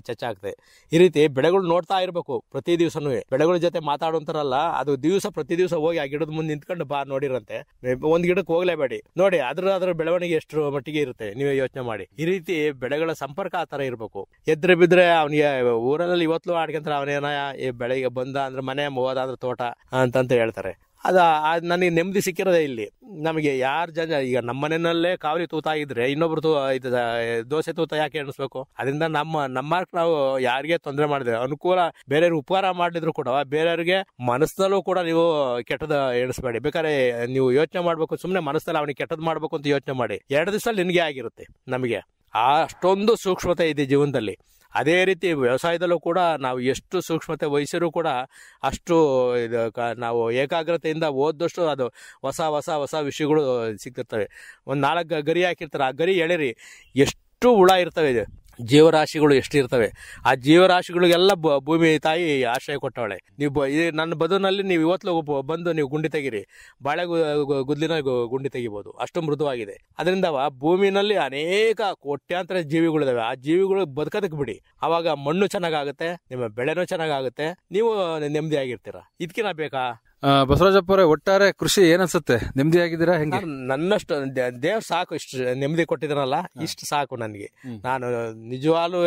ಚಚ್ಚಾಗ್ತದೆ. ಈ ರೀತಿ ಬೆಳೆಗಳು ನೋಡ್ತಾ ಇರ್ಬೇಕು ಪ್ರತಿ ದಿವಸನೂ. ಬೆಳೆಗಳ ಜೊತೆ ಮಾತಾಡುವಂತಾರಲ್ಲ, ಅದು ಪ್ರತಿ ದಿವಸ ಹೋಗಿ ಆ ಗಿಡದ ಮುಂದೆ ನಿಂತ್ಕೊಂಡು ಬಾ ನೋಡಿರಂತೆ. ಒಂದ್ ಗಿಡಕ್ಕೆ ಹೋಗ್ಲೇಬೇಡಿ, ನೋಡಿ ಅದ್ರ ಬೆಳವಣಿಗೆ ಎಷ್ಟು ಮಟ್ಟಿಗೆ ಇರುತ್ತೆ ನೀವೇ ಯೋಚನೆ ಮಾಡಿ. ಈ ರೀತಿ ಬೆಳೆಗಳ ಸಂಪರ್ಕ ಆ ತರ ಇರ್ಬೇಕು. ಎದ್ರೆ ಬಿದ್ರೆ ಅವನಿಗೆ ಊರಲ್ಲಿ ಇವತ್ತು ಆಡ್ಕೊಂತಾರೆ, ಅವನೇನ ಬೆಳಿಗ್ಗೆ ಬಂದ ಅಂದ್ರೆ ಮನೆ, ಹೋದ ಅಂದ್ರೆ ತೋಟ ಅಂತ ಹೇಳ್ತಾರೆ. ನನಗೆ ನೆಮ್ಮದಿ ಸಿಕ್ಕಿರೋದೇ ಇಲ್ಲಿ. ನಮಗೆ ಯಾರು ಈಗ ನಮ್ಮ ಮನೆಯಲ್ಲೇ ಕಾವಲಿ ತೂತ ಆಗಿದ್ರೆ ಇನ್ನೊಬ್ರು ದೋಸೆ ತೂತ ಯಾಕೆ ಎಣಿಸ್ಬೇಕು? ಅದರಿಂದ ನಮ್ಮ ನಾವು ಯಾರಿಗೆ ತೊಂದರೆ ಮಾಡಿದ್ರೆ ಅನುಕೂಲ, ಬೇರೆಯವ್ರಿಗೆ ಉಪಕಾರ ಮಾಡಿದ್ರು ಕೂಡ ಬೇರೆಯವ್ರಿಗೆ ಮನಸ್ಸಲ್ಲೂ ಕೂಡ ನೀವು ಕೆಟ್ಟದ ಎಣಿಸ್ಬೇಡಿ. ಬೇಕಾದ್ರೆ ನೀವು ಯೋಚನೆ ಮಾಡ್ಬೇಕು, ಸುಮ್ಮನೆ ಮನಸ್ಸಲ್ಲಿ ಅವನಿಗೆ ಕೆಟ್ಟದ್ ಮಾಡ್ಬೇಕು ಅಂತ ಯೋಚನೆ ಮಾಡಿ. 2 ದಿವಸದಲ್ಲಿ ನಿನಗೆ ಆಗಿರುತ್ತೆ. ನಮಗೆ ಅಷ್ಟೊಂದು ಸೂಕ್ಷ್ಮತೆ ಇದೆ ಜೀವನದಲ್ಲಿ. ಅದೇ ರೀತಿ ವ್ಯವಸಾಯದಲ್ಲೂ ಕೂಡ ನಾವು ಎಷ್ಟು ಸೂಕ್ಷ್ಮತೆ ವಹಿಸಿರೂ ಕೂಡ ಅಷ್ಟು ನಾವು ಏಕಾಗ್ರತೆಯಿಂದ ಓದಷ್ಟು ಅದು ಹೊಸ ವಿಷಯಗಳು ಸಿಗ್ತಿರ್ತವೆ. ಒಂದು 4 ಗರಿ ಹಾಕಿರ್ತಾರೆ, ಆ ಗರಿ ಎಳೆರಿ ಎಷ್ಟು ಹುಳ ಇರ್ತವೆ, ಜೀವರಾಶಿಗಳು ಎಷ್ಟು ಇರ್ತವೆ. ಆ ಜೀವರಾಶಿಗಳಿಗೆಲ್ಲ ಭೂಮಿ ತಾಯಿ ಆಶ್ರಯ ಕೊಟ್ಟವಳೆ. ನೀವು ನನ್ನ ಬದುನಲ್ಲಿ ನೀವು ಇವತ್ತು ಬಂದು ನೀವು ಗುಂಡಿ ತೆಗೀರಿ, ಬಾಳೆ ಗುದ್ಲಿನ ಗುಂಡಿ ತೆಗಿಬಹುದು, ಅಷ್ಟು ಮೃದುವಾಗಿದೆ. ಅದರಿಂದ ಭೂಮಿನಲ್ಲಿ ಅನೇಕ ಕೋಟ್ಯಾಂತರ ಜೀವಿಗಳಿದಾವೆ. ಆ ಜೀವಿಗಳು ಬದುಕೋದಕ್ಕೆ ಬಿಡಿ, ಅವಾಗ ಮಣ್ಣು ಚೆನ್ನಾಗಾಗುತ್ತೆ, ನಿಮ್ಮ ಬೆಳೆನೂ ಚೆನ್ನಾಗಾಗುತ್ತೆ, ನೀವು ನೆಮ್ಮದಿಯಾಗಿರ್ತೀರ. ಇದಕ್ಕಿನ ಬೇಕಾ? ಬಸವರಾಜಪ್ಪ ಅವರೇ, ಒಟ್ಟಾರೆ ಕೃಷಿ ಏನನ್ಸುತ್ತೆ? ನೆಮ್ಮದಿ ಆಗಿದ್ದೀರಾ? ಹೆಂಗೆ? ನನ್ನಷ್ಟು ದೇವ್ರು ಸಾಕು, ಇಷ್ಟು ನೆಮ್ಮದಿ ಕೊಟ್ಟಿದ್ರಲ್ಲ, ಇಷ್ಟು ಸಾಕು ನನಗೆ. ನಾನು ನಿಜವಾಗ್ಲೂ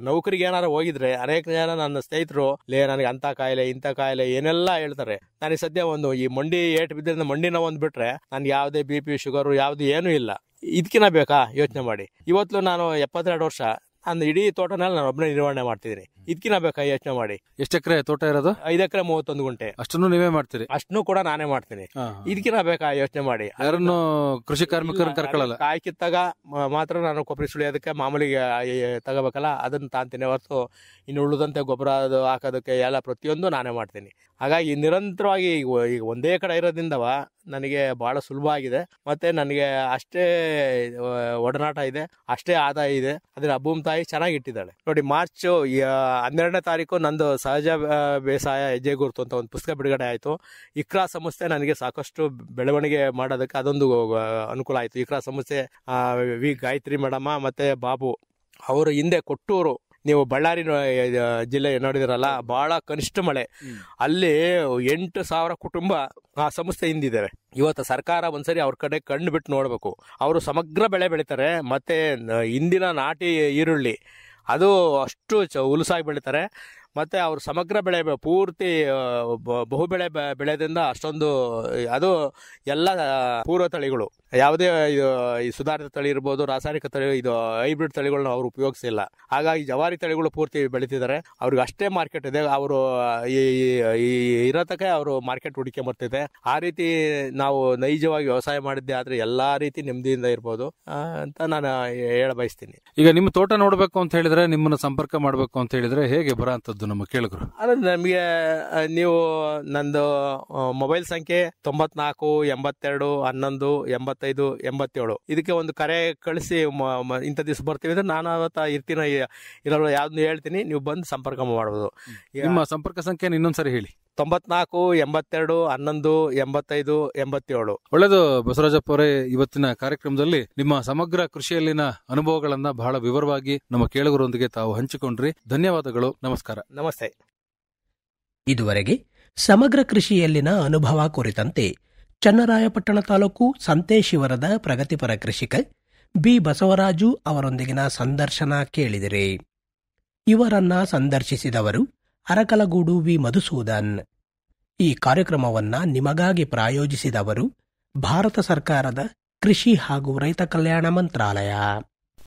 ನೌಕರಿಗೆ ಏನಾರು ಹೋಗಿದ್ರೆ ಅನೇಕ ಜನ ನನ್ನ ಸ್ನೇಹಿತರು ನನಗೆ ಅಂತ ಕಾಯಿಲೆ ಇಂಥ ಕಾಯಿಲೆ ಏನೆಲ್ಲ ಹೇಳ್ತಾರೆ. ನನಗೆ ಸದ್ಯ ಈ ಮಂಡಿ ಏಟು ಬಿದ್ದರಿಂದ ಮಂಡಿ ನೋವು ಒಂದು ಬಿಟ್ರೆ ನನ್ಗೆ ಯಾವುದೇ BP ಶುಗರು ಯಾವ್ದು ಏನೂ ಇಲ್ಲ. ಇದಕ್ಕಿನ ಬೇಕಾ? ಯೋಚನೆ ಮಾಡಿ. ಇವತ್ತು ನಾನು 72 ವರ್ಷ, ನಾನು ಇಡೀ ತೋಟನಲ್ಲಿ ನಾನು ಒಬ್ಬನೇ ನಿರ್ವಹಣೆ ಮಾಡ್ತಿದ್ದೀನಿ. ಇದಕ್ಕಿನ ಬೇಕಾ? ಯೋಚನೆ ಮಾಡಿ. ಎಷ್ಟು ಎಕರೆ ತೋಟ ಇರೋದು? 5 ಎಕರೆ 31 ಗುಂಟೆ. ಅಷ್ಟನ್ನು ನೀವೇ ಮಾಡ್ತೀರಿ? ಅಷ್ಟನ್ನು ಕೂಡ ನಾನೇ ಮಾಡ್ತೀನಿ. ಇದಕ್ಕಿನ ಬೇಕಾ? ಯೋಚನೆ ಮಾಡಿ. ಯಾರನ್ನು ಕೃಷಿ ಕಾರ್ಮಿಕರನ್ನು ಕರ್ಕೊಳ್ಳಲ್ಲ. ಕಾಯಿ ಕಿತ್ತಾಗ ಮಾತ್ರ ನಾನು ಕೊಬ್ಬರಿ ಸುಳಿಯೋದಕ್ಕೆ ಮಾಮೂಲಿಗೆ ತಗೋಬೇಕಲ್ಲ, ಅದನ್ನ ತಾಂತೀನಿ ಹೊರತು ಇನ್ನು ಉಳಿದಂತೆ ಗೊಬ್ಬರ ಹಾಕೋದಕ್ಕೆ ಎಲ್ಲ ಪ್ರತಿಯೊಂದು ನಾನೇ ಮಾಡ್ತೀನಿ. ಹಾಗಾಗಿ ನಿರಂತರವಾಗಿ ಈಗ ಒಂದೇ ಕಡೆ ಇರೋದ್ರಿಂದವ ನನಗೆ ಬಹಳ ಸುಲಭ ಆಗಿದೆ. ಮತ್ತೆ ನನಗೆ ಅಷ್ಟೇ ಒಡನಾಟ ಇದೆ, ಅಷ್ಟೇ ಆದಾಯ ಇದೆ. ಅದ್ರ ಭೂಮಿ ತಾಯಿ ಚೆನ್ನಾಗಿ ಇಟ್ಟಿದ್ದಾಳೆ ನೋಡಿ. ಮಾರ್ಚ್ 12ನೇ ತಾರೀಕು ನಂದು ಸಹಜ ಬೇಸಾಯ ಹೆಜ್ಜೆ ಗುರುತು ಅಂತ ಒಂದು ಪುಸ್ತಕ ಬಿಡುಗಡೆ ಆಯಿತು. ಇಕ್ರಾ ಸಂಸ್ಥೆ ನನಗೆ ಸಾಕಷ್ಟು ಬೆಳವಣಿಗೆ ಮಾಡೋದಕ್ಕೆ ಅದೊಂದು ಅನುಕೂಲ ಆಯಿತು. ಇಕ್ರಾ ಸಂಸ್ಥೆ ವಿ ಗಾಯತ್ರಿ ಮೇಡಮ್ಮ ಮತ್ತೆ ಬಾಬು ಅವರು ಹಿಂದೆ ಕೊಟ್ಟೂರು, ನೀವು ಬಳ್ಳಾರಿ ಜಿಲ್ಲೆ ನೋಡಿದಿರಲ್ಲ, ಬಹಳ ಕನಿಷ್ಠ ಮಳೆ, ಅಲ್ಲಿ 8,000 ಕುಟುಂಬ ಆ ಸಂಸ್ಥೆ ಹಿಂದಿದ್ದಾರೆ. ಇವತ್ತು ಸರ್ಕಾರ ಒಂದ್ಸರಿ ಅವ್ರ ಕಡೆ ಕಣ್ಣು ಬಿಟ್ಟು ನೋಡ್ಬೇಕು. ಅವರು ಸಮಗ್ರ ಬೆಳೆ ಬೆಳಿತಾರೆ. ಮತ್ತೆ ಇಂದಿನ ನಾಟಿ ಈರುಳ್ಳಿ ಅದು ಅಷ್ಟು ಹುಲಸಾಗಿ ಬೆಳಿತಾರೆ. ಮತ್ತೆ ಅವರು ಸಮಗ್ರ ಬೆಳೆ ಪೂರ್ತಿ ಬಹುಬೆಳೆ ಬೆಳೆದಿಂದ ಅಷ್ಟೊಂದು ಅದು ಎಲ್ಲ ಪೂರ್ವ ತಳಿಗಳು, ಯಾವುದೇ ಈ ಸುಧಾರಿತ ತಳಿ ಇರ್ಬೋದು, ರಾಸಾಯನಿಕ ತಳಿ, ಇದು ಹೈಬ್ರಿಡ್ ತಳಿಗಳನ್ನ ಅವರು ಉಪಯೋಗಿಸಿಲ್ಲ. ಹಾಗಾಗಿ ಜವಾರಿ ತಳಿಗಳು ಪೂರ್ತಿ ಬೆಳೀತಿದ್ದಾರೆ. ಅವ್ರಿಗೆ ಅಷ್ಟೇ ಮಾರ್ಕೆಟ್ ಇದೆ. ಅವರು ಇರತಕ್ಕೆ ಅವರು ಮಾರ್ಕೆಟ್ ಹುಡುಕಿ ಬರ್ತಿದೆ. ಆ ರೀತಿ ನಾವು ನೈಜವಾಗಿ ವ್ಯವಸಾಯ ಮಾಡಿದ್ದೆ ಆದ್ರೆ ಎಲ್ಲಾ ರೀತಿ ನೆಮ್ಮದಿಯಿಂದ ಇರ್ಬೋದು ಅಂತ ನಾನು ಹೇಳ ಬಯಸ್ತೀನಿ. ಈಗ ನಿಮ್ಮ ತೋಟ ನೋಡ್ಬೇಕು ಅಂತ ಹೇಳಿದ್ರೆ, ನಿಮ್ಮನ್ನ ಸಂಪರ್ಕ ಮಾಡ್ಬೇಕು ಅಂತ ಹೇಳಿದ್ರೆ ಹೇಗೆ ಬರೋಂಥದ್ದು? ತಿಳಿಸುವಂತದ್ದು ನಮ್ಮ ಕೇಳುಗರು? ಅಲ್ಲ, ನಮಗೆ ನೀವು ನಂದು ಮೊಬೈಲ್ ಸಂಖ್ಯೆ 94 82 11 85 87 ಇದಕ್ಕೆ ಒಂದು ಕರೆ ಕಳಿಸಿ ಇಂಥ ದಿವಸ ಬರ್ತೀವಿ ಅಂದ್ರೆ ನಾನು ಅವತ್ತ ಇರ್ತೀನ ಇರಲ್ಲ ಯಾವ್ದು ಹೇಳ್ತೀನಿ, ನೀವು ಬಂದು ಸಂಪರ್ಕ ಮಾಡಬಹುದು. ನಿಮ್ಮ ಸಂಪರ್ಕ ಸಂಖ್ಯೆ ಇನ್ನೊಂದ್ಸರಿ ಹೇಳಿ. 94 82 11 85 87. ಒಳ್ಳೆಯದು ಬಸವರಾಜಪ್ಪ ಅವರೇ, ಇವತ್ತಿನ ಕಾರ್ಯಕ್ರಮದಲ್ಲಿ ನಿಮ್ಮ ಸಮಗ್ರ ಕೃಷಿಯಲ್ಲಿನ ಅನುಭವಗಳನ್ನ ಬಹಳ ವಿವರವಾಗಿ ನಮ್ಮ ಕೇಳುಗರೊಂದಿಗೆ ತಾವು ಹಂಚಿಕೊಂಡ್ರಿ. ಧನ್ಯವಾದಗಳು. ನಮಸ್ಕಾರ. ನಮಸ್ತೆ. ಇದುವರೆಗೆ ಸಮಗ್ರ ಕೃಷಿಯಲ್ಲಿನ ಅನುಭವ ಕುರಿತಂತೆ ಚನ್ನರಾಯಪಟ್ಟಣ ತಾಲೂಕು ಸಂತೇಶಿವರದ ಪ್ರಗತಿಪರ ಕೃಷಿಕ ಬಿ ಬಸವರಾಜು ಅವರೊಂದಿಗಿನ ಸಂದರ್ಶನ ಕೇಳಿದಿರಿ. ಇವರನ್ನ ಸಂದರ್ಶಿಸಿದವರು ಅರಕಲಗೂಡು ವಿ ಮಧುಸೂದನ್. ಈ ಕಾರ್ಯಕ್ರಮವನ್ನ ನಿಮಗಾಗಿ ಪ್ರಾಯೋಜಿಸಿದವರು ಭಾರತ ಸರ್ಕಾರದ ಕೃಷಿ ಹಾಗೂ ರೈತ ಕಲ್ಯಾಣ ಮಂತ್ರಾಲಯ.